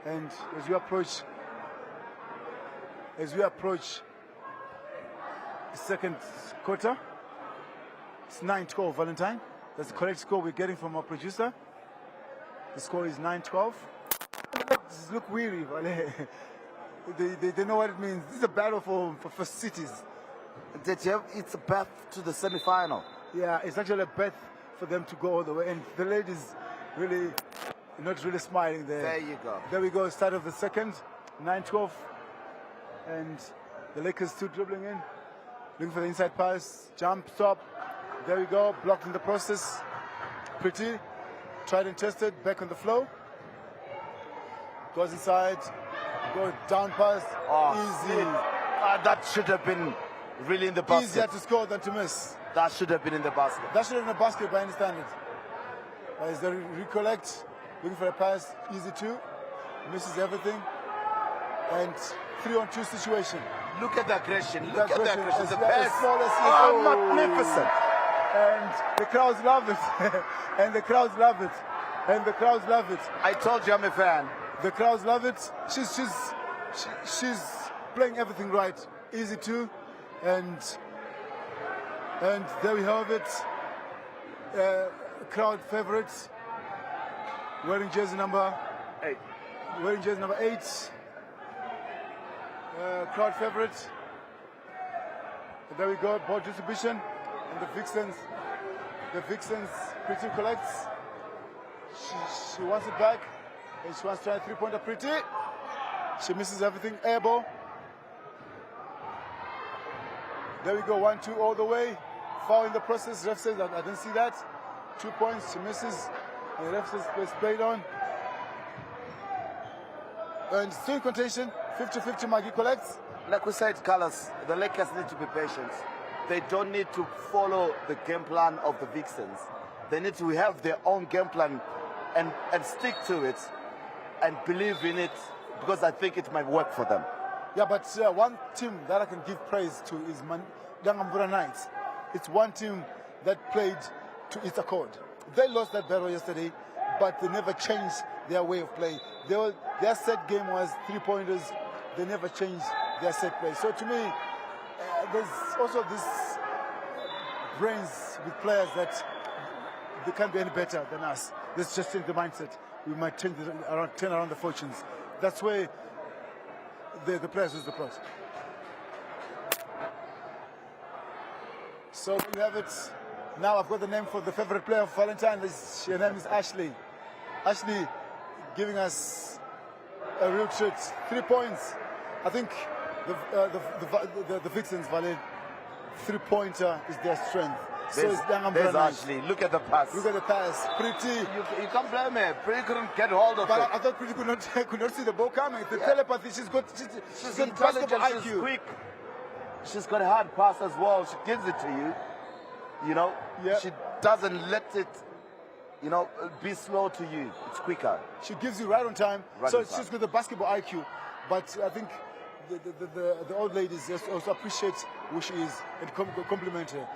And as we approach the second quarter, it's 9-12, Valentine. That's the correct score we're getting from our producer. The score is 9-12. Just look weary, Vale. They know what it means. This is a battle for cities. It's a path to the semi-final. Yeah, it's actually a path for them to go all the way. And the ladies really not really smiling there. There you go. There we go, start of the second, 9-12. And the Lakers still dribbling in. Looking for the inside pass, jump, stop. There we go, blocked in the process. Pretty, tried and tested, back on the flow. Goes inside, go down pass, easy. That should have been really in the basket. Easier to score than to miss. That should have been in the basket. That should have been in the basket, but I understand it. But as they recollect, looking for a pass, easy 2, misses everything. And 3-on-2 situation. Look at the aggression. Look at the aggression. It's the best. Magnificent. And the crowds love it. And the crowds love it. And the crowds love it. I told you I'm a fan. The crowds love it. She's playing everything right. Easy 2. And there we have it. Crowd favorites. Wearing jersey number 8. Wearing jersey number 8. Crowd favorite. And there we go, ball distribution. And the Vixens Pretty collects. She wants it back. And she wants to try a three-pointer. Pretty. She misses everything. Air ball. There we go, 1-2 all the way. Foul in the process. Ref says, I didn't see that. 2 points, she misses. And the ref says, it's played on. And still in contention, 50-50 Maggie collects. Like we said, Carlos, the Lakers need to be patient. They don't need to follow the game plan of the Vixens. They need to have their own game plan and stick to it and believe in it, because I think it might work for them. Yeah, but one team that I can give praise to is Dangambura Knights. It's one team that played to its accord. They lost that battle yesterday, but they never changed their way of play. Their set game was three-pointers. They never changed their set play. So to me, there's also this brains with players that they can't be any better than us. Let's just change the mindset. We might turn around the fortunes. That's where the players lose the plot. So we have it. Now I've got the name for the favorite player of Valentine. Her name is Ashley. Ashley giving us a real treat. 3 points. I think the Vixens, Valet, three-pointer is their strength. There's Ashley. Look at the pass. Look at the pass. Pretty. You can't blame her. Pretty couldn't get hold of it. But I thought Pretty could not see the ball coming. The telepathy, she's got intelligent, she's IQ. quick. She's got a hard pass as well. She gives it to you. You know, she doesn't let it, be slow to you. It's quicker. She gives you right on time. She's got the basketball IQ. But I think the old ladies also appreciate who she is and compliment her.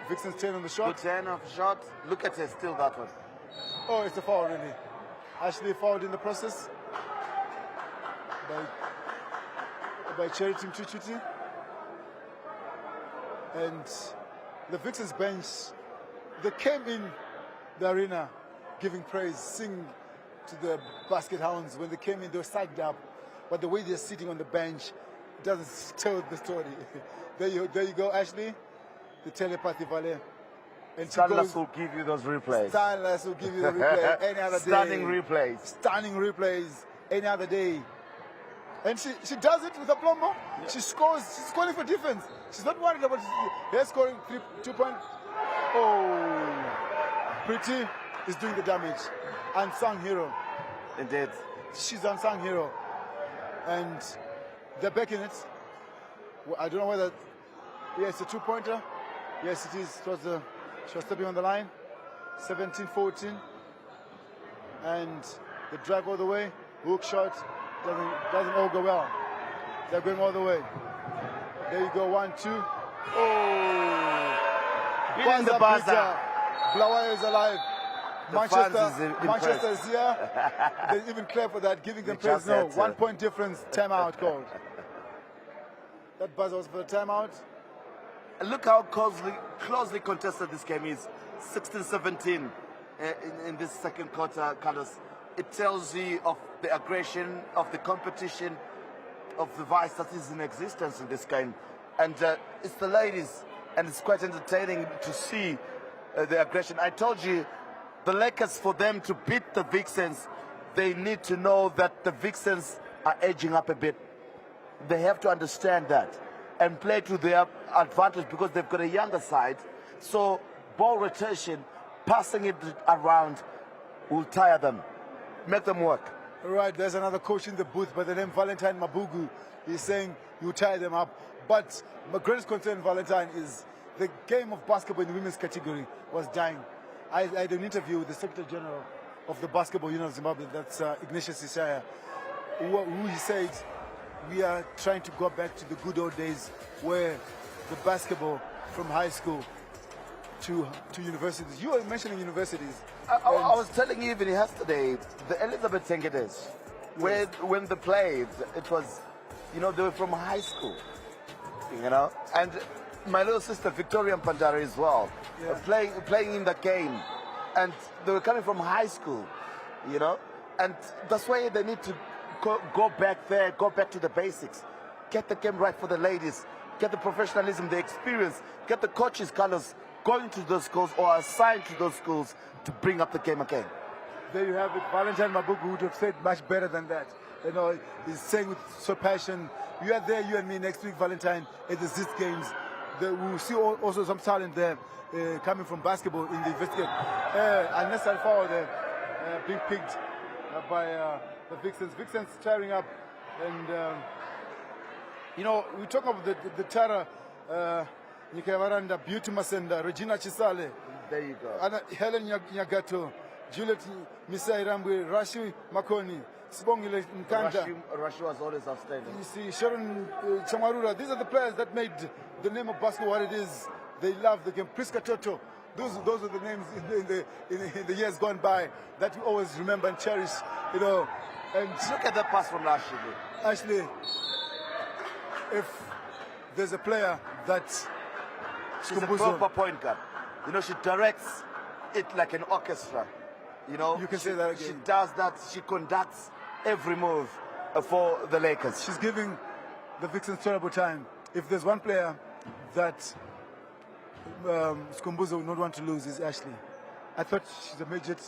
Vixen's 10 on the shot. Good 10 of shot. Look at her, still that one. Oh, it's a foul, really. Ashley fouled in the process by Cherry Team Chichiti. And the Vixens bench, they came in the arena giving praise, sing to the basket hounds. When they came in, they were psyched up. But the way they're sitting on the bench doesn't tell the story. There you go, Ashley. The telepathy Valet. And Stanless will give you those replays. Stanless will give you the replay any other day. Stunning replays any other day. And she does it with aplomb. Yeah. She scores. She's scoring for defense. She's not worried about her scoring 2 points. Oh, Pretty is doing the damage. Unsung hero. Indeed. She's unsung hero. And they're back in it. I don't know whether. Yeah, it's a 2-pointer. Yes, it is. She was stepping on the line. 17-14. And the drag all the way. Hook shot. Doesn't all go well. They're going all the way. There you go, 1-2. Oh! Buzzer. Blawa is alive. Manchester is here. They even clear for that, giving them praise. No, 1 point difference. Timeout called. That buzzer was for the timeout. Look how closely contested this game is. 16-17 in this second quarter, Carlos. It tells you of the aggression, of the competition, of the vice that is in existence in this game. And it's the ladies, and it's quite entertaining to see the aggression. I told you, the Lakers, for them to beat the Vixens, they need to know that the Vixens are edging up a bit. They have to understand that and play to their advantage, because they've got a younger side. So ball rotation, passing it around will tire them, make them work. All right, there's another coach in the booth by the name Valentine Mabugu. He's saying you tie them up. But my greatest concern, Valentine, is the game of basketball in the women's category was dying. I had an interview with the Secretary General of the Basketball Union of Zimbabwe, that's Ignatius Isaya, who he said, we are trying to go back to the good old days where the basketball from high school to universities. You were mentioning universities. I was telling you even yesterday, the Elizabeth Tengedes, when they played, it was, they were from high school, and my little sister Victoria Pandara as well, playing in the game, and they were coming from high school, and that's why they need to go back there, go back to the basics, get the game right for the ladies, get the professionalism, the experience, get the coaches, Carlos, going to those schools or assigned to those schools to bring up the game again. There you have it. Valentine Mabugu would have said much better than that. You know, he's saying with so passion. You are there, you and me, next week, Valentine, at the ZIS Games. We'll see also some talent there coming from basketball in the investigation. Unnecessary foul there, being picked by the Vixens. Vixens tearing up, and you know, we're talking about the terror. Nikavaranda, Beauty Masenda, Regina Chisale. There you go. Helen Nyagato, Juliet Misai Rambwe, Rashi Makoni, Sibongile Nkanda. Rashi was always outstanding. You see, Sharon Chamarura. These are the players that made the name of basketball what it is. They love the game. Priska Toto. Those are the names in the years gone by that we always remember and cherish. You know. And look at that pass from Ashley. Ashley, if there's a player that she's a proper point guard. You know, she directs it like an orchestra. You know, you can say that again. She does that. She conducts every move for the Lakers. She's giving the Vixens terrible time. If there's one player that Skumbuzo would not want to lose, is Ashley. I thought she's a midget.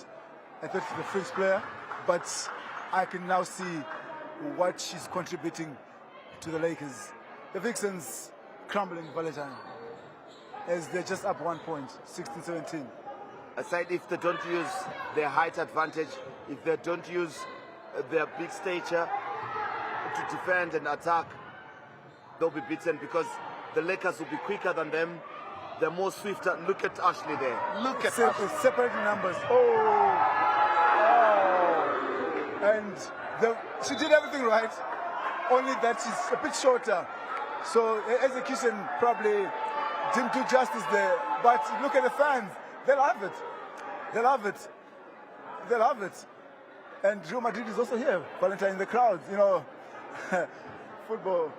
I thought she's a French player, but I can now see what she's contributing to the Lakers. The Vixens crumbling Valentine as they're just up 1 point, 16-17. Aside if they don't use their height advantage, if they don't use their big stature to defend and attack, they'll be beaten because the Lakers will be quicker than them. They're more swifter. Look at Ashley there. Look at Ashley. Separating numbers. And she did everything right, only that she's a bit shorter. So execution probably didn't do justice there. But look at the fans. They love it. They love it. They love it. And Real Madrid is also here. Valentine in the crowd. You know, football.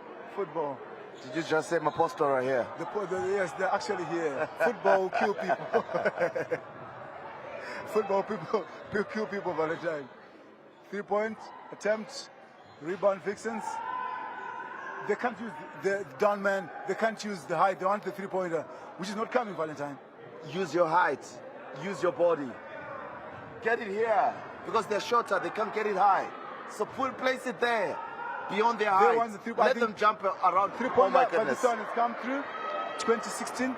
Did you just say Maposto right here? Yes, they're actually here. Football will kill people. Football will kill people, Valentine. 3-point attempt, rebound Vixens. They can't use the down man. They can't use the height. They want the 3-pointer, which is not coming, Valentine. Use your height. Use your body. Get it here. Because they're shorter, they can't get it high. So place it there. Beyond their height. Let them jump around. 3-pointer, oh my but goodness. this one has come through. 2016.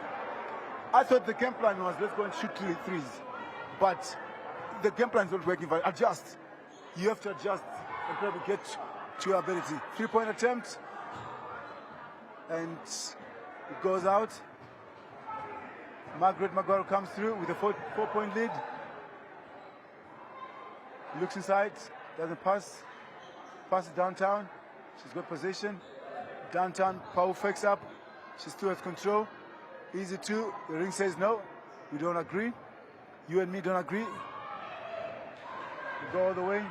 I thought the game plan was let's go and shoot 3 threes. But the game plan is not working. Adjust. You have to adjust and probably get to your ability. 3-point attempt. And it goes out. Margaret Magoro comes through with a 4-point lead. Looks inside, doesn't pass. Passes downtown. She's got possession. Downtown, Pau fakes up. She still has control. Easy 2. The ring says no. We don't agree. You and me don't agree. We go all the way.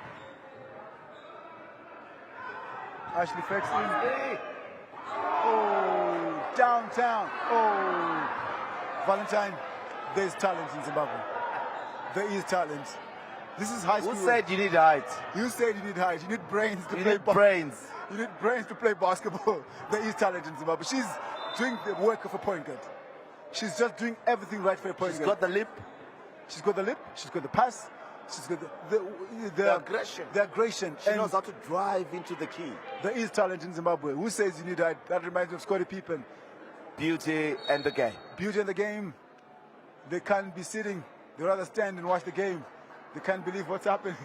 Ashley fakes in. Oh, downtown. Oh, Valentine. There's talent in Zimbabwe. There is talent. This is high school. Who said you need height? You said you need height. You need brains to you play need brains. You need brains to play basketball. There is talent in Zimbabwe. She's doing the work of a point guard. She's just doing everything right for a point guard. She's got the lip. She's got the lip. She's got the pass. She's got the aggression. The aggression. She knows how to drive into the key. There is talent in Zimbabwe. Who says you need height? That reminds me of Scottie Pippen. Beauty and the game. Beauty and the game. They can't be sitting. They rather stand and watch the game. They can't believe what's happening.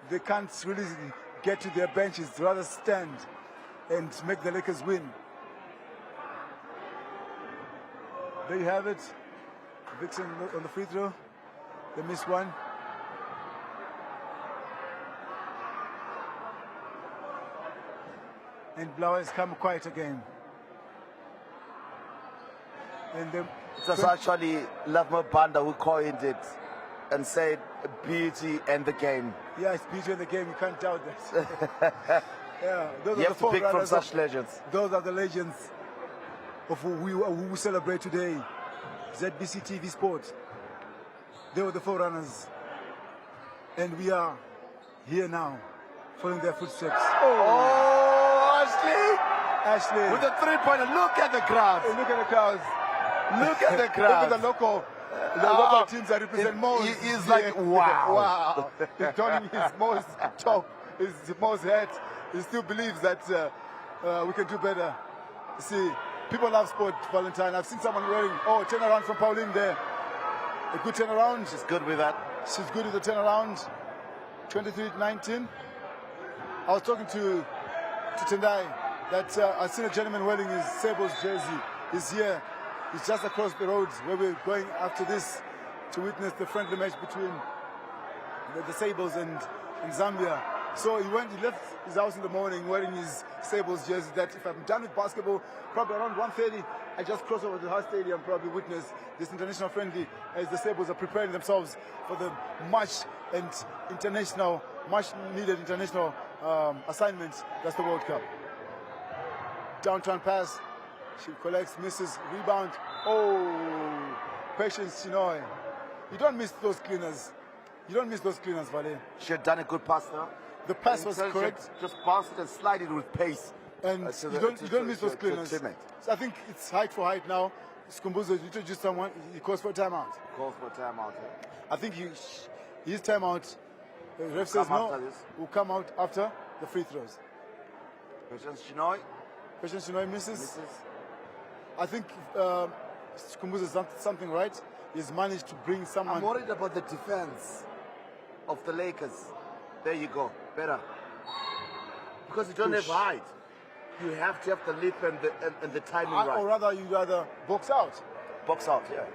They can't really get to their benches. They rather stand and make the Lakers win. There you have it. Vixen on the free throw. They missed one. And Blower has come quiet again. And it was actually Lavmo Banda who coined it and said beauty and the game. Yeah, it's beauty and the game. You can't doubt that. Yeah, those you are have the to pick from such legends. Those are the legends of who we celebrate today. ZBC TV Sport. They were the forerunners. And we are here now, following their footsteps. Oh, Ashley! Ashley. With a 3-pointer. Look at the crowd. Hey, look at the crowds. Look at the crowd. Look at the local teams that represent most. He's like, wow. Wow. He's donning his most top, his most hat. He still believes that we can do better. See, people love sport, Valentine. I've seen someone wearing, turnaround from Pauline there. A good turnaround. She's good with that. She's good with the turnaround. 23-19. I was talking to Tendai that I've seen a gentleman wearing his Sabres jersey. He's here. He's just across the road where we're going after this to witness the friendly match between the Sabres and Zambia. So he left his house in the morning wearing his Sabres jersey that if I'm done with basketball, probably around 1:30, I just cross over to the Hart Stadium, probably witness this international friendly as the Sabres are preparing themselves for the much needed international assignment. That's the World Cup. Downtown pass. She collects, misses, rebound. Oh, Patience Chinoy. You don't miss those cleaners. You don't miss those cleaners, Vale. She had done a good pass now. The pass was correct. Just pass it and slide it with pace. And you don't miss those cleaners. So I think it's height for height now. Skumbuzo introduced someone. He calls for a timeout. Calls for a timeout. Yeah. I think his timeout. The ref says no. Will come out after the free throws. Patience Chinoy. Patience Chinoy misses. I think Skumbuzo has done something right. He's managed to bring someone. I'm worried about the defense of the Lakers. There you go. Better. Because you don't have height. You have to have the leap and the timing right. Or rather, you'd rather box out. Box out, yeah.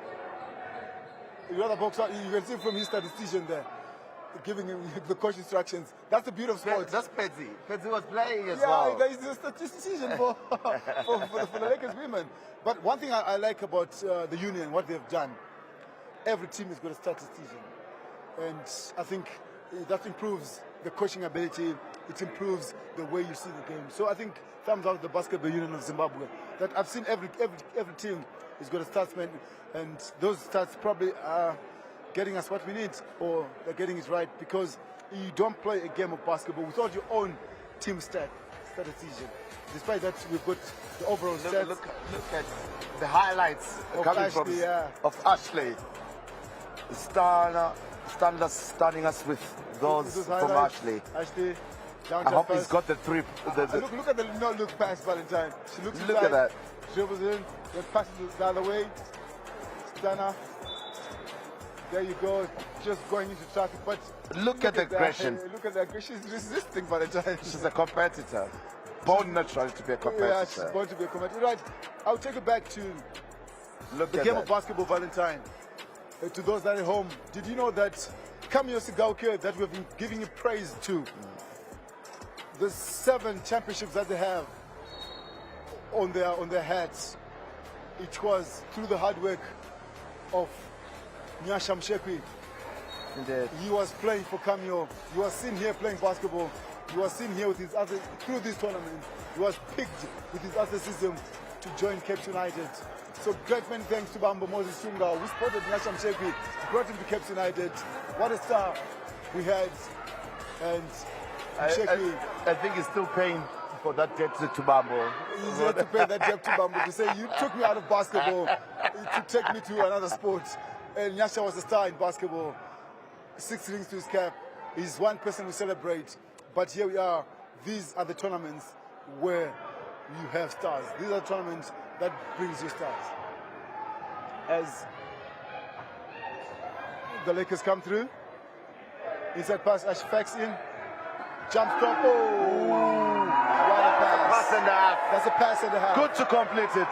You'd rather box out. You can see from his statistician there, giving him the coach instructions. That's the beauty of sports. That's Pedzi. Pedzi was playing as well. Yeah, he's a statistician for the Lakers women. But one thing I like about the union, what they've done, every team has got a statistician. And I think that improves the coaching ability. It improves the way you see the game. So I think thumbs out the Basketball Union of Zimbabwe. That I've seen every team has got a statsman, and those stats probably are getting us what we need, or they're getting it right, because you don't play a game of basketball without your own team statistician. Despite that, we've got the overall stats. Look at the highlights coming Ashley, of Ashley. Standard stunning us with those from Ashley. Ashley, I hope he's got the three. Look at the no-look pass, Valentine. She looks Look at that. Dribbles in, then passes the other way. Stunner. There you go, just going into traffic. But look at the aggression. Look at the aggression. She's resisting, Valentine. She's a competitor. Born naturally to be a competitor. Yeah, she's born to be a competitor. Right, I'll take it back to the game of basketball, Valentine. To those that are at home, did you know that Kamio Sigauke, that we've been giving you praise to, the 7 championships that they have on their hats, it was through the hard work of Nyasha Mshekwi. He was playing for Kamio. He was seen here playing basketball. He was seen here with his through this tournament. He was picked with his athleticism to join Cape United. So great many thanks to Bambo Moses Sunga, who spotted Nyasha Mshekwi, brought him to Cape United. What a star we had. And I think he's still paying for that debt to Bambo. He's here to pay that debt to Bambo, to say, you took me out of basketball to take me to another sport. And Nyasha was a star in basketball. 6 rings to his cap. He's one person we celebrate. But here we are. These are the tournaments where you have stars. These are the tournaments that brings you stars. As the Lakers come through, inside pass, Ash Fax in, jump stop. Oh, what a pass! Pass and a half. That's a pass and a half. Good to complete it.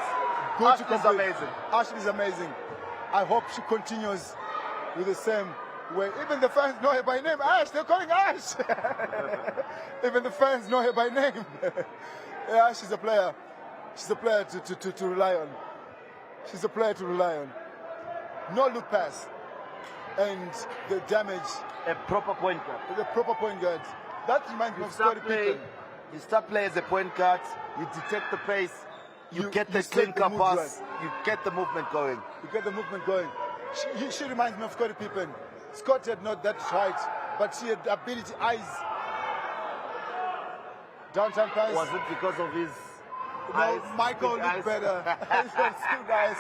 Good to complete. Amazing. Ashley's amazing. I hope she continues with the same way. Even the fans know her by name. Ash, they're calling Ash. Even the fans know her by name. Yeah, she's a player. She's a player to rely on. She's a player to rely on. No look pass. And the damage. A proper point guard. The proper point guard. That reminds me of Scottie Pippen. You start playing as a point guard. You detect the pace. You get the clinker pass. You get the movement going. You get the movement going. She reminds me of Scottie Pippen. Scott had not that height, but she had the ability, eyes. Downtown pass. Was it because of his Michael looked better. He said, "Screw guys."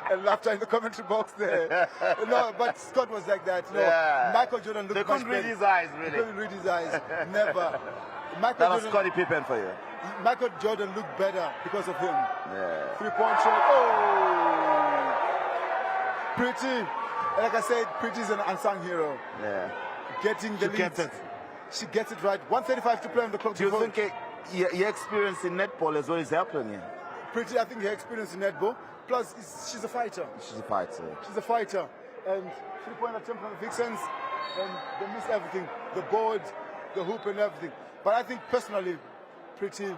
And laughter in the commentary box there. No, but Scott was like that. No, Michael Jordan looked They couldn't read his eyes, really. They couldn't read his eyes. Never. That was Scottie Pippen for you. Michael Jordan looked better because of him. Yeah. 3-point shot. Oh! Pretty. Like I said, Pretty is an unsung hero. Yeah. Getting the lead. Gets it. She gets it right. 1:35 to play on the clock. Do you think your experience in netball as well is helping you? Pretty, I think her experience in netball. Plus, she's a fighter. She's a fighter. She's a fighter. And 3-point attempt from the Vixens. And they miss everything. The board, the hoop and everything. But I think personally, Pretty,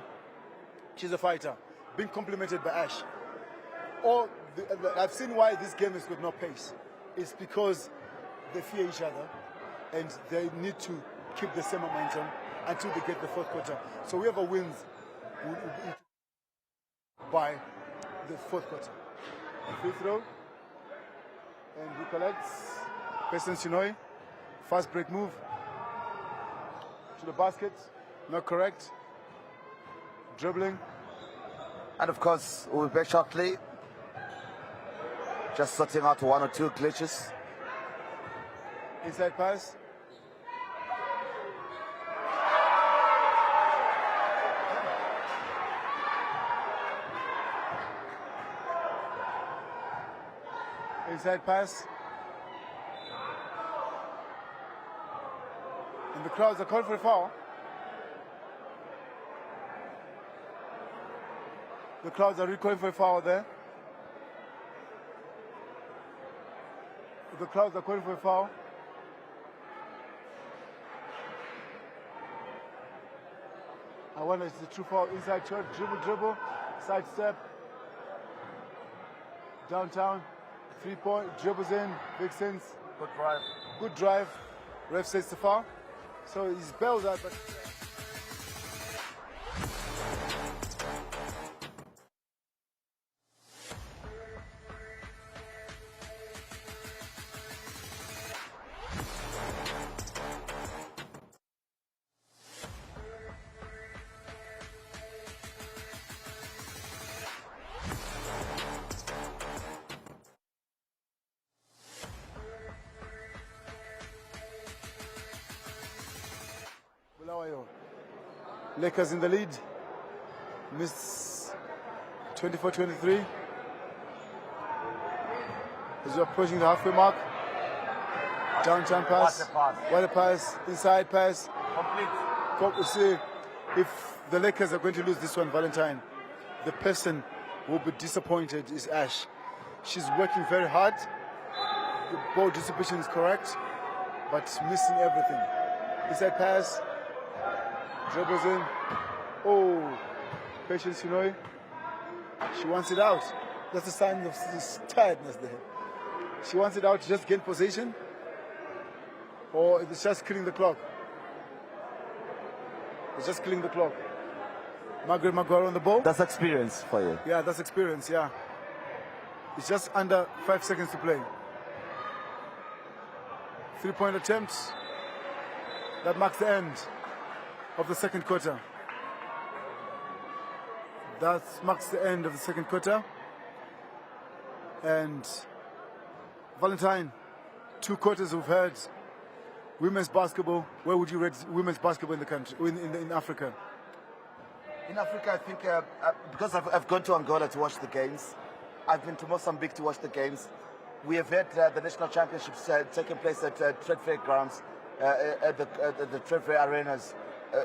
she's a fighter. Being complimented by Ash. I've seen why this game has got no pace. It's because they fear each other and they need to keep the same momentum until they get the fourth quarter. So whoever wins will by the fourth quarter. Free throw. And he collects. Patience Chinoi. Fast break move. To the basket. Not correct. Dribbling. And of course, we'll be back shortly. Just sorting out one or two glitches. Inside pass. Inside pass. And the crowds are called for a foul. The crowds are recalling for a foul there. The crowds are calling for a foul. I wonder if it's a true foul. Inside shot, dribble, side step. Downtown, 3-point, dribbles in, Vixens. Good drive. Good drive. Ref says it's a foul. So he's bailed out, but... Lakers in the lead. Miss 24-23. As we're approaching the halfway mark. Downtown pass. What a pass. Inside pass. Complete. See, if the Lakers are going to lose this one, Valentine, the person who will be disappointed is Ash. She's working very hard. The ball distribution is correct, but missing everything. Inside pass. Dribbles in. Oh, Patience Chinoi. She wants it out. That's a sign of this tiredness there. She wants it out to just gain possession, or it's just killing the clock. It's just killing the clock. Margaret Maguire on the ball. That's experience for you. Yeah, that's experience, yeah. It's just under 5 seconds to play. 3-point attempts. That marks the end of the second quarter. That marks the end of the second quarter. And Valentine, 2 quarters we've had women's basketball. Where would you rate women's basketball in the country, in Africa? In Africa, I think because I've gone to Angola to watch the games, I've been to Mozambique to watch the games. We have had the national championships taking place at Trade Fair grounds, at the Trade Fair arenas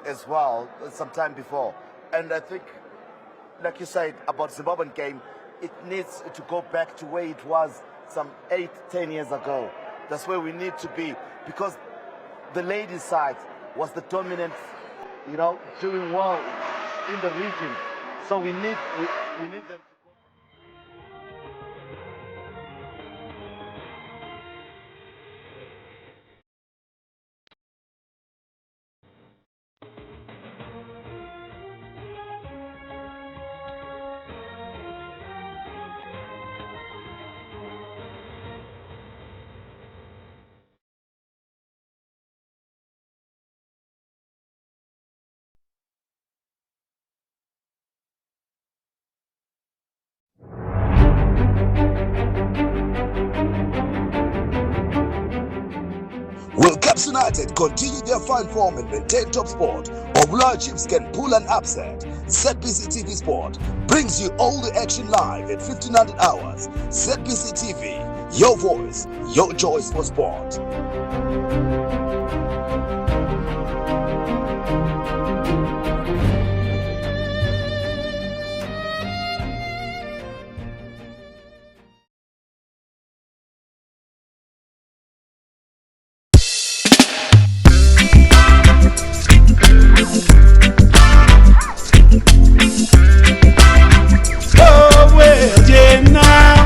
as well, some time before. And I think, like you said about Zimbabwean game, it needs to go back to where it was some 8-10 years ago. That's where we need to be, because the ladies' side was the dominant, doing well in the region. So we need them. Caps United continue their fine form and maintain top sport. Obula Chiefs can pull an upset. ZBC TV Sport brings you all the action live at 1500 hours. ZBC TV, your voice, your choice for sport.